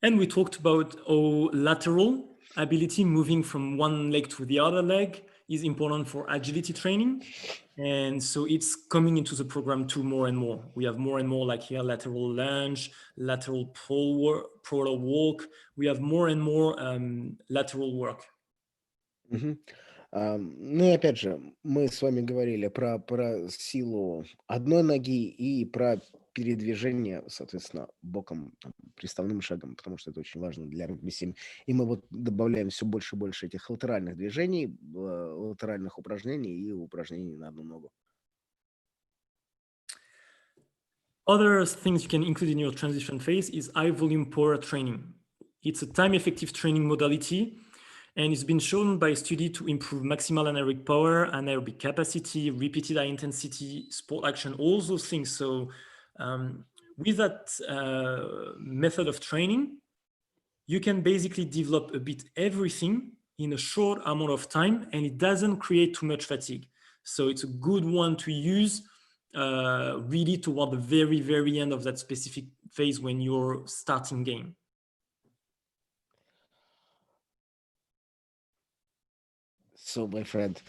And we talked about our lateral ability, moving from one leg to the other leg, is important for agility training. And so it's coming into the program too more and more. We have more and more like here, lateral lunge, lateral polar walk. We have more and more lateral work. Ну и опять же, мы с вами говорили про силу одной ноги и про передвижение, соответственно, боком, там, приставным шагом, потому что это очень важно для регби-7. И мы вот добавляем все больше и больше этих латеральных движений, латеральных упражнений и упражнений на одну ногу. Other things you can include in your transition phase is high volume power training. It's a time-effective training modality, and it's been shown by a study to improve maximal anaerobic power, anaerobic capacity, repeated high intensity, sport action, all those things. So with that method of training, you can basically develop a bit everything in a short amount of time, and it doesn't create too much fatigue. So it's a good one to use really toward the very, very end of that specific phase when you're starting game. So, my friend,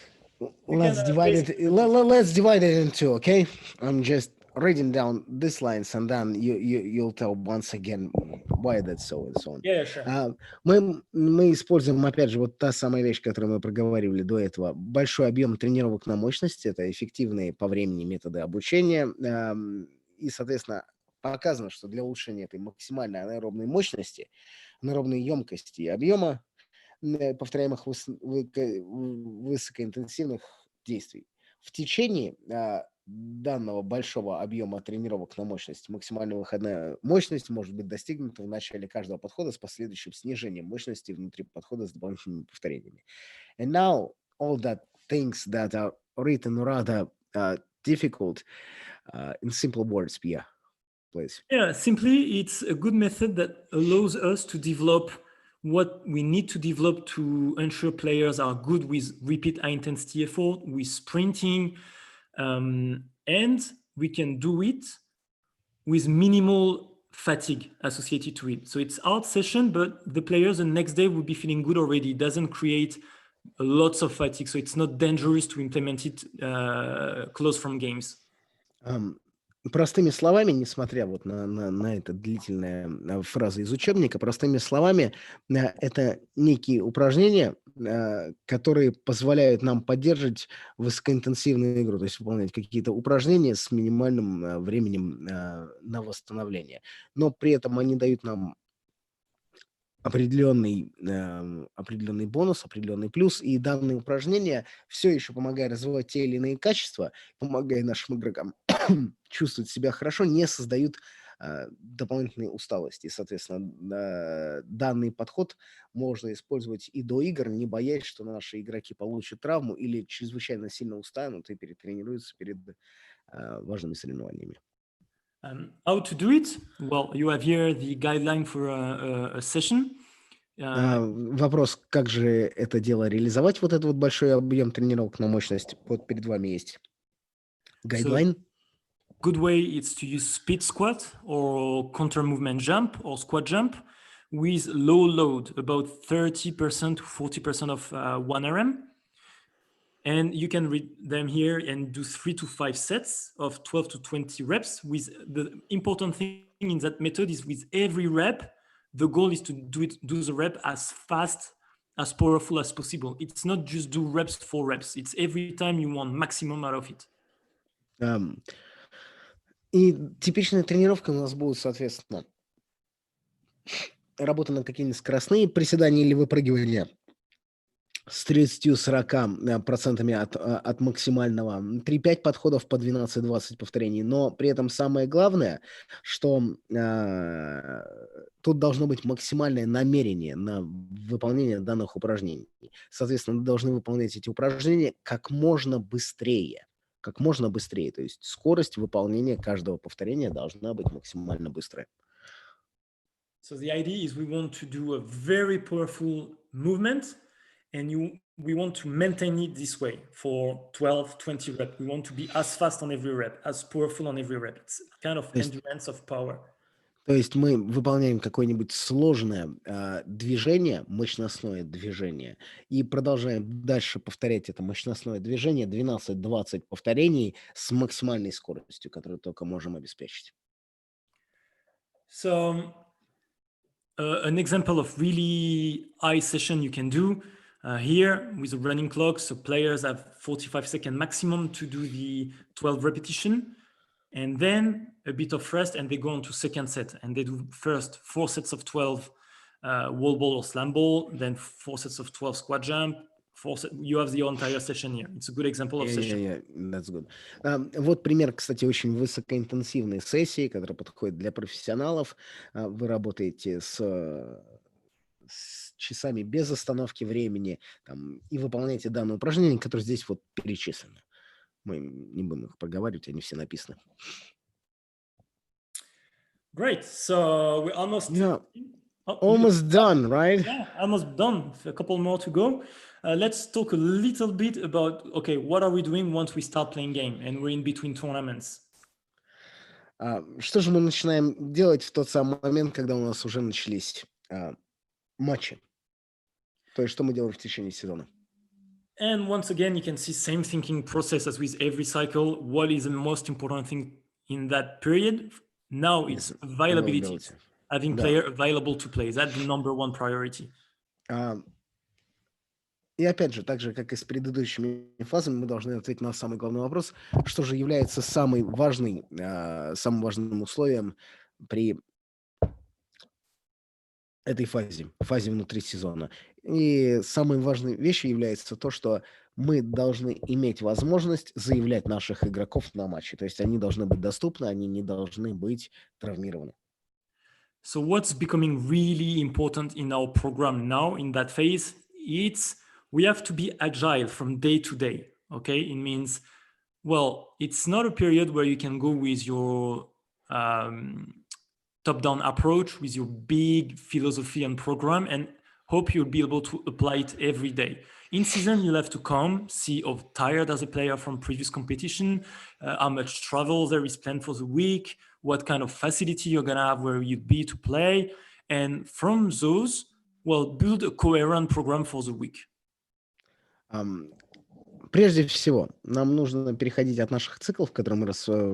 let's divide it in two, okay? I'm just reading down these lines, and then you'll tell once again why that's so and so on. Yeah, sure. Мы используем, опять же, вот та самая вещь, которую мы проговорили до этого. Большой объем тренировок на мощность, это эффективные по времени методы обучения. И, соответственно, показано, что для улучшения этой максимальной анаэробной мощности, анаэробной емкости и объема повторяемых высокоинтенсивных действий в течение данного большого объема тренировок на мощность максимальная выходная мощность может быть достигнута в начале каждого подхода с последующим снижением мощности внутри подхода с дополнительными повторениями. And now all that things that are written rather difficult in simple words, Pia, please. Yeah, simply, it's a good method that allows us to develop what we need to develop to ensure players are good with repeat high intensity effort, with sprinting, and we can do it with minimal fatigue associated to it. So it's hard session, but the players the next day will be feeling good already. It doesn't create lots of fatigue. So it's not dangerous to implement it close from games. Простыми словами, несмотря вот на это длительная фраза из учебника, простыми словами, это некие упражнения, которые позволяют нам поддерживать высокоинтенсивную игру, то есть выполнять какие-то упражнения с минимальным временем на восстановление. Но при этом они дают нам определенный бонус, определенный плюс, и данные упражнения все еще помогая развивать те или иные качества, помогая нашим игрокам чувствовать себя хорошо, не создают дополнительной усталости. И, соответственно, данный подход можно использовать и до игр, не боясь, что наши игроки получат травму или чрезвычайно сильно устанут и перетренируются перед важными соревнованиями. How to do it? Well, you have here the guideline for a session. Вопрос, как же это дело реализовать, вот этот вот большой объем тренировок на мощность. Вот перед вами есть гайдлайн. Good way is to use speed squat or counter movement jump or squat jump with low load, about 30% to 40% of 1 RM. And you can read them here and do 3 to 5 sets of 12 to 20 reps. With the important thing in that method is with every rep, the goal is to do the rep as fast, as powerful as possible. It's not just do reps for reps. It's every time you want maximum out of it. И типичная тренировка у нас будет, соответственно, работа на какие-нибудь скоростные приседания или выпрыгивания с 30-40% от максимального, 3-5 подходов по 12-20 повторений. Но при этом самое главное, что тут должно быть максимальное намерение на выполнение данных упражнений. Соответственно, мы должны выполнять эти упражнения как можно быстрее. Как можно быстрее. То есть скорость выполнения каждого повторения должна быть максимально быстрая. So the idea is we want to do a very powerful movement, and we want to maintain it this way for 12, 20 reps. We want to be as fast on every rep, as powerful on every rep. It's kind of endurance of power. То есть мы выполняем какое-нибудь сложное движение, мощностное движение, и продолжаем дальше повторять это мощностное движение 12-20 повторений с максимальной скоростью, которую только можем обеспечить. So an example of really high session you can do here with a running clock. So players have 45 seconds maximum to do the 12 repetition. And then a bit of rest, and they go on to second set, and they do first 4 sets of 12 wall ball or slam ball, then 4 sets of 12 squat jump. You have the entire session here. It's a good example of session. Yeah, that's good. Вот пример, кстати, очень высокоинтенсивной сессии, которая подходит для профессионалов. Вы работаете с часами без остановки времени там, и выполняете данные упражнения, которые здесь вот перечислены. Мы не будем их проговаривать, они все написаны. Great. So we're almost almost done, right? Yeah, almost done. A couple more to go. Let's talk a little bit about, okay, what are we doing once we start playing game and we're in between tournaments? Что же мы начинаем делать в тот самый момент, когда у нас уже начались матчи? То есть что мы делаем в течение сезона? And once again, you can see same thinking process as with every cycle. What is the most important thing in that period? Now it's availability. Having player available to play. That's the number one priority. И опять же, так же, как и с предыдущими фазами, мы должны ответить на самый главный вопрос, что же является самым важным условием при этой фазе внутри сезона. И самой важной вещью является то, что мы должны иметь возможность заявлять наших игроков на матче. То есть они должны быть доступны, они не должны быть травмированы. So what's becoming really important in our program now in that phase, it's we have to be agile from day to day, okay? It means, well, it's not a period where you can go with your top-down approach, with your big philosophy and program and hope you'll be able to apply it every day. In season, you'll have to come, see how tired as a player from previous competition, how much travel there is planned for the week, what kind of facility you're gonna have where you'd be to play. And from those, well, build a coherent program for the week. Прежде всего, нам нужно переходить от наших циклов, которые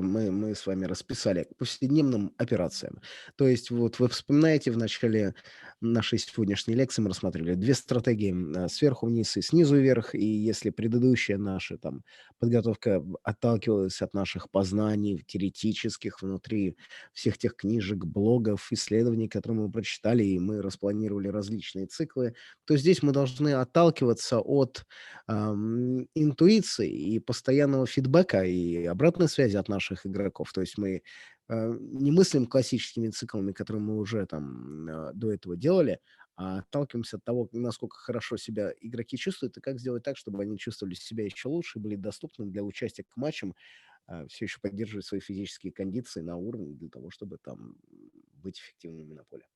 мы с вами расписали, к повседневным операциям. То есть вот вы вспоминаете, в начале нашей сегодняшней лекции мы рассматривали две стратегии сверху вниз и снизу вверх. И если предыдущая наша там подготовка отталкивалась от наших познаний теоретических внутри всех тех книжек, блогов, исследований, которые мы прочитали, и мы распланировали различные циклы, то здесь мы должны отталкиваться от интуиции и постоянного фидбэка и обратной связи от наших игроков. То есть мы не мыслим классическими циклами, которые мы уже там до этого делали, а отталкиваемся от того, насколько хорошо себя игроки чувствуют и как сделать так, чтобы они чувствовали себя еще лучше, были доступны для участия к матчам, все еще поддерживать свои физические кондиции на уровне для того, чтобы там быть эффективными на поле.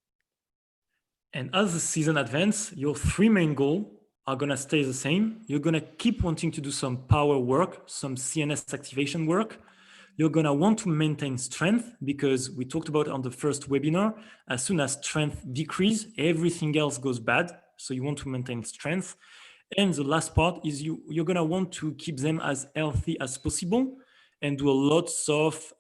And as the season advances, your three main goals are going to stay the same. You're going to keep wanting to do some power work, some CNS activation work. You're going to want to maintain strength because we talked about on the first webinar, as soon as strength decreases, everything else goes bad. So you want to maintain strength. And the last part is you're going to want to keep them as healthy as possible and do a lot of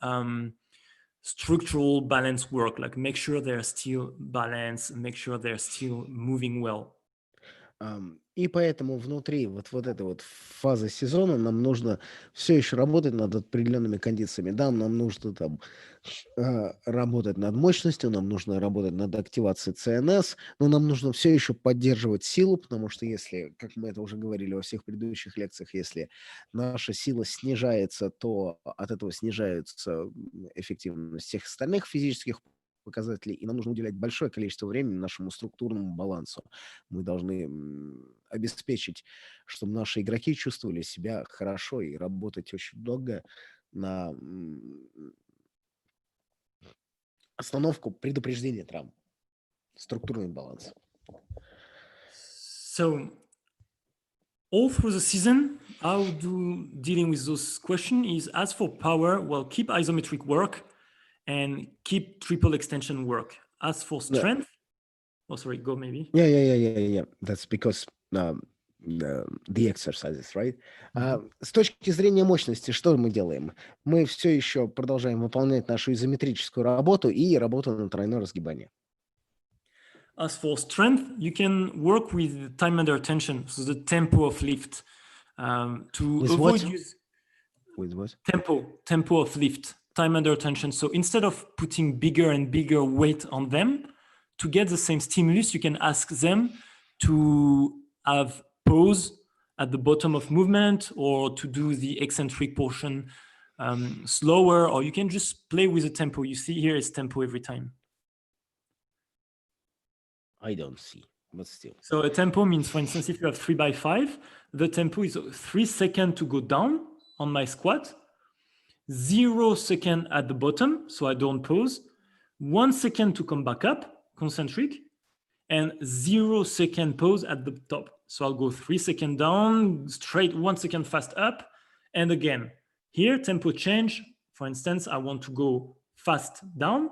structural balance work, like make sure they're still balanced, make sure they're still moving well. И поэтому внутри вот этой вот фазы сезона нам нужно все еще работать над определенными кондициями. Да, нам нужно там работать над мощностью, нам нужно работать над активацией ЦНС, но нам нужно все еще поддерживать силу, потому что если, как мы это уже говорили во всех предыдущих лекциях, если наша сила снижается, то от этого снижается эффективность всех остальных физических показателей, и нам нужно уделять большое количество времени нашему структурному балансу. Мы должны обеспечить, чтобы наши игроки чувствовали себя хорошо и работать очень долго на остановку предупреждения травм. Структурный баланс. So all through the season, dealing with those questions is as for power, well, keep isometric work and keep triple extension work. As for strength, oh, sorry, go maybe. Yeah. That's because the exercises, right? С точки зрения мощности, что мы делаем? Мы все еще продолжаем выполнять нашу изометрическую работу и работу на тройное разгибание. As for strength, you can work with time under tension, so the tempo of lift. To With avoid what? use With what? tempo of lift, time under tension. So instead of putting bigger and bigger weight on them, to get the same stimulus, you can ask them to have pause at the bottom of movement, or to do the eccentric portion slower, or you can just play with the tempo. You see here is tempo every time. I don't see, but still. So a tempo means, for instance, if you have 3x5, the tempo is 3 seconds to go down on my squat, 0 second at the bottom, so I don't pause, 1 second to come back up, concentric, and 0 second pause at the top. So I'll go 3 seconds down, straight 1 second fast up, and again. Here, tempo change. For instance, I want to go fast down,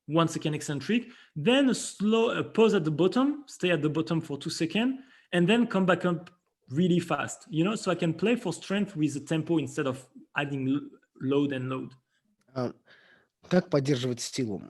1 second eccentric, then a pause at the bottom, stay at the bottom for 2 seconds, and then come back up really fast. So I can play for strength with the tempo instead of adding load and load. Как поддерживать силу?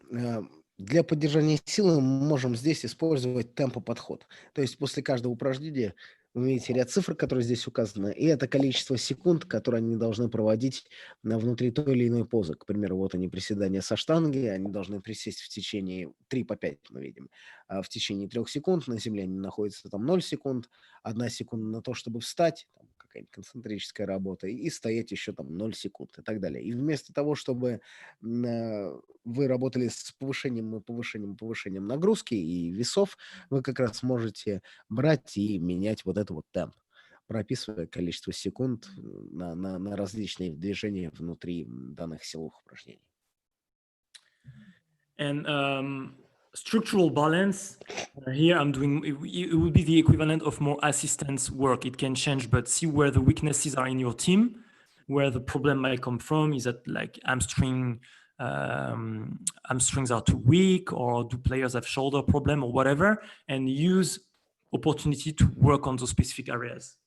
Для поддержания силы мы можем здесь использовать темпо-подход. То есть после каждого упражнения вы видите ряд цифр, которые здесь указаны, и это количество секунд, которые они должны проводить внутри той или иной позы. К примеру, вот они приседания со штанги, они должны присесть в течение 3 по 5, мы видим. В течение 3 секунд, на земле они находятся там 0 секунд, 1 секунда на то, чтобы встать, там какая-нибудь концентрическая работа, и стоять еще там 0 секунд и так далее. И вместо того, чтобы вы работали с повышением нагрузки и весов, вы как раз можете брать и менять вот этот вот темп, прописывая количество секунд на различные движения внутри данных силовых упражнений. And structural balance, here I'm doing, it would be the equivalent of more assistance work. It can change, but see where the weaknesses are in your team, where the problem might come from. Is that like hamstrings are too weak, or do players have shoulder problem or whatever, and use opportunity to work on those specific areas.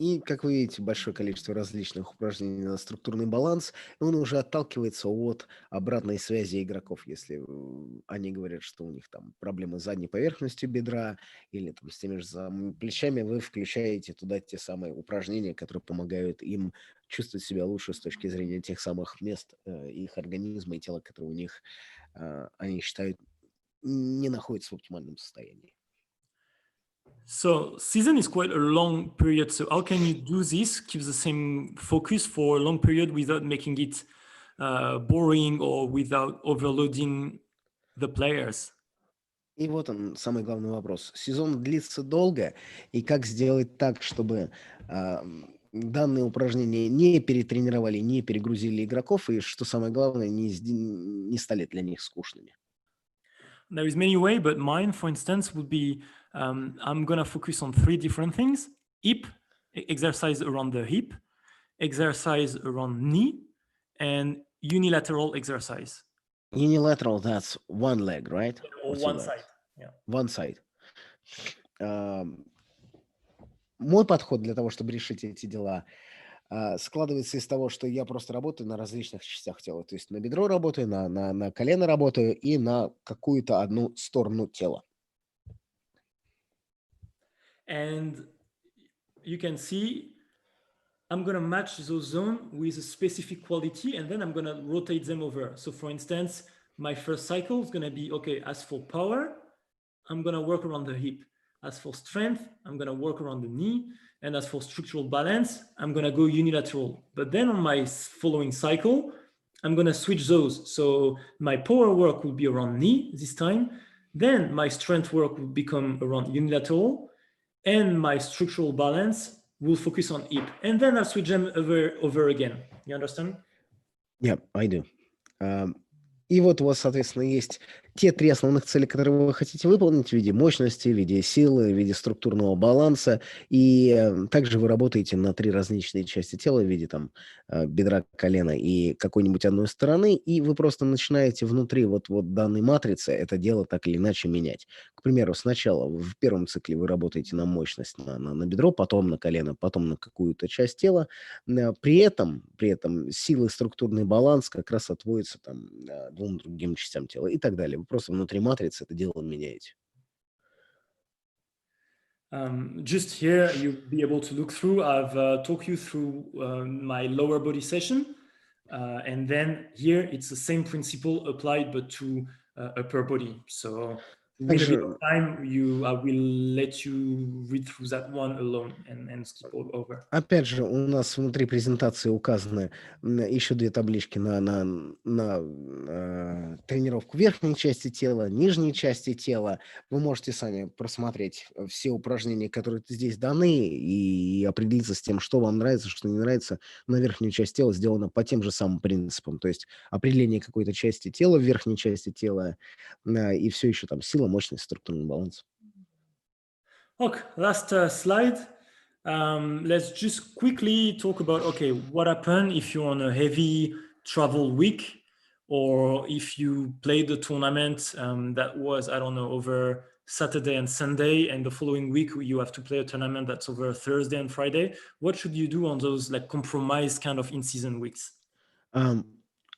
И, как вы видите, большое количество различных упражнений на структурный баланс, и он уже отталкивается от обратной связи игроков. Если они говорят, что у них там проблемы с задней поверхностью бедра или там с теми же плечами, вы включаете туда те самые упражнения, которые помогают им чувствовать себя лучше с точки зрения тех самых мест их организма и тела, которые у них, они считают, не находятся в оптимальном состоянии. So season is quite a long period. So how can you do this, keep the same focus for a long period without making it boring or without overloading the players? И вот он, самый главный вопрос. Сезон длится долго, и как сделать так, чтобы данные упражнения не перетренировали, не перегрузили игроков, и, что самое главное, не стали для них скучными? There is many ways, but mine, for instance, would be I'm going to focus on 3 different things: hip, exercise around the hip, exercise around knee, and unilateral exercise. Unilateral, that's one leg, right? Or one side. Yeah. One side. Мой подход для того, чтобы решить эти дела, складывается из того, что я просто работаю на различных частях тела. То есть на бедро работаю, на колено работаю и на какую-то одну сторону тела. And you can see I'm going to match those zones with a specific quality, and then I'm going to rotate them over. So for instance, my first cycle is going to be, okay, as for power, I'm going to work around the hip. As for strength, I'm going to work around the knee. And as for structural balance, I'm going to go unilateral. But then on my following cycle, I'm going to switch those. So my power work will be around knee this time. Then my strength work will become around unilateral. And my structural balance will focus on hip. And then I'll switch them over again. You understand? Yeah, I do. И вот у вас, соответственно, есть те 3 основных цели, которые вы хотите выполнить в виде мощности, в виде силы, в виде структурного баланса. И также вы работаете на 3 различные части тела в виде там бедра, колена и какой-нибудь одной стороны, и вы просто начинаете внутри вот данной матрицы это дело так или иначе менять. К примеру, сначала в первом цикле вы работаете на мощность, на бедро, потом на колено, потом на какую-то часть тела. При этом сила и структурный баланс как раз отводятся там 2 другим частям тела и так далее. Вы просто внутри матрицы это дело меняете. Just here, you'll be able to look through. I've talked you through my lower body session. And then here, it's the same principle applied, but to upper body. So to win a bit of time, I will let you read through that one alone and skip all over. Опять же, у нас внутри презентации указаны еще 2 таблички на тренировку верхней части тела, нижней части тела. Вы можете сами просмотреть все упражнения, которые здесь даны, и определиться с тем, что вам нравится, что не нравится. На верхнюю часть тела сделано по тем же самым принципам. То есть определение какой-то части тела в верхней части тела, и все еще там сила, мощность, структурный баланс. Okay, last slide. Let's just quickly talk about, okay, what happened if you're on a heavy travel week, or if you played the tournament that was, I don't know, over Saturday and Sunday, and the following week you have to play a tournament that's over Thursday and Friday. What should you do on those like compromised kind of in-season weeks?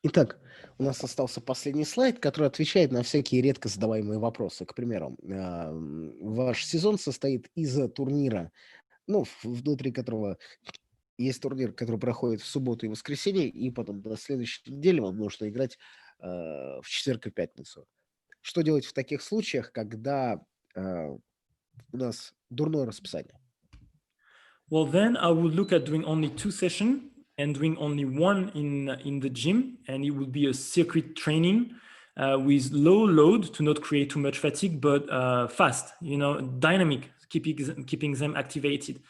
Итак, у нас остался последний слайд, который отвечает на всякие редко задаваемые вопросы. К примеру, ваш сезон состоит из турнира, внутри которого есть турнир, который проходит в субботу и воскресенье, и потом до следующей недели вам нужно играть в четверг и пятницу. Что делать в таких случаях, когда у нас дурное расписание? Well, then I would look at doing only 2 sessions and doing only one in the gym, and it would be a circuit training with low load to not create too much fatigue, but fast, dynamic, keeping them activated.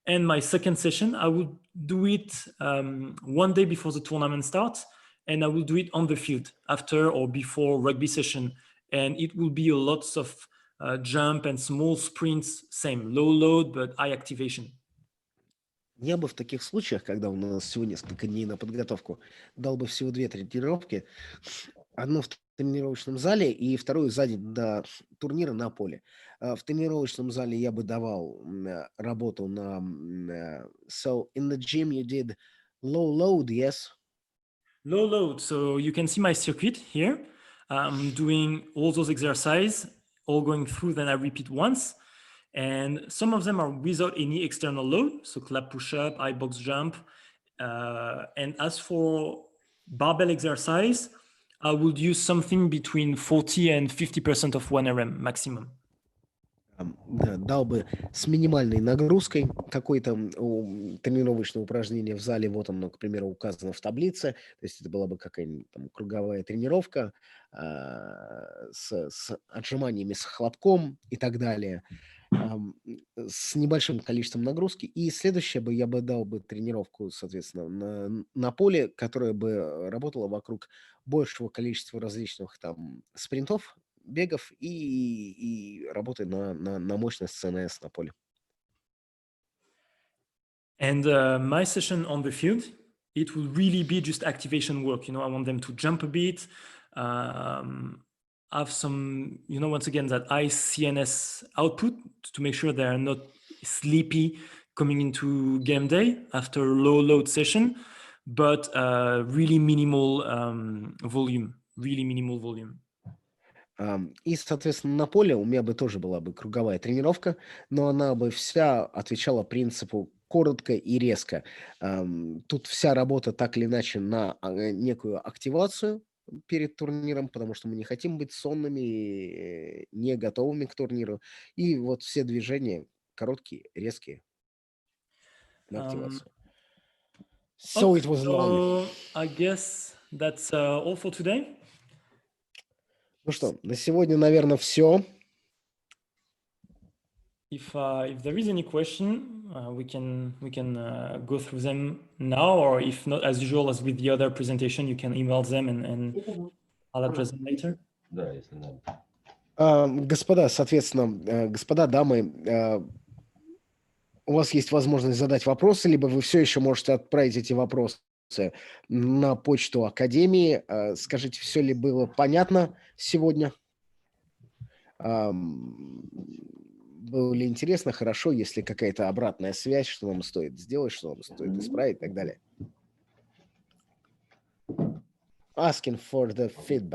And my second session, I would do it one day before the tournament starts, and I will do it on the field after or before rugby session. And it will be a lots of jump and small sprints, same, low load, but high activation. Я бы в таких случаях, когда у нас всего несколько дней на подготовку, дал бы всего 2 тренировки. Одну в тренировочном зале и вторую за день до турнира на поле. В тренировочном зале я бы давал работу на... So in the gym you did low load, yes? Low load. So you can see my circuit here. I'm doing all those exercises, all going through, then I repeat once. And some of them are without any external load. So clap push-up, high box jump. And as for barbell exercise, I would use something between 40 and 50% of 1 RM maximum. Дал бы с минимальной нагрузкой какое-то тренировочное упражнение в зале, вот оно, к примеру, указано в таблице, то есть это была бы какая-нибудь там круговая тренировка с отжиманиями, с хлопком и так далее, с небольшим количеством нагрузки. И следующее я бы дал бы тренировку, соответственно, на поле, которая бы работала вокруг большего количества различных там спринтов, бегов и работы на мощность ЦНС на поле. And my session on the field, it will really be just activation work. I want them to jump a bit, have some, once again, that high CNS output to make sure they are not sleepy coming into game day after a low load session, but really minimal volume. И, соответственно, на поле у меня бы тоже была бы круговая тренировка, но она бы вся отвечала принципу коротко и резко. Тут вся работа так или иначе на некую активацию перед турниром, потому что мы не хотим быть сонными, не готовыми к турниру. И вот все движения короткие, резкие на активацию. So it was long. I guess that's all for today. Ну что, на сегодня, наверное, все. If there is any question, we can go through them now, or if not, as usual, as with the other presentation, you can email them and I'll address them later. Да, если надо. Господа, соответственно, господа, дамы, у вас есть возможность задать вопросы, либо вы все еще можете отправить эти вопросы на почту Академии. Скажите, все ли было понятно сегодня? Было ли интересно, хорошо, если какая-то обратная связь, что вам стоит сделать, что вам стоит исправить и так далее. Asking for the feedback.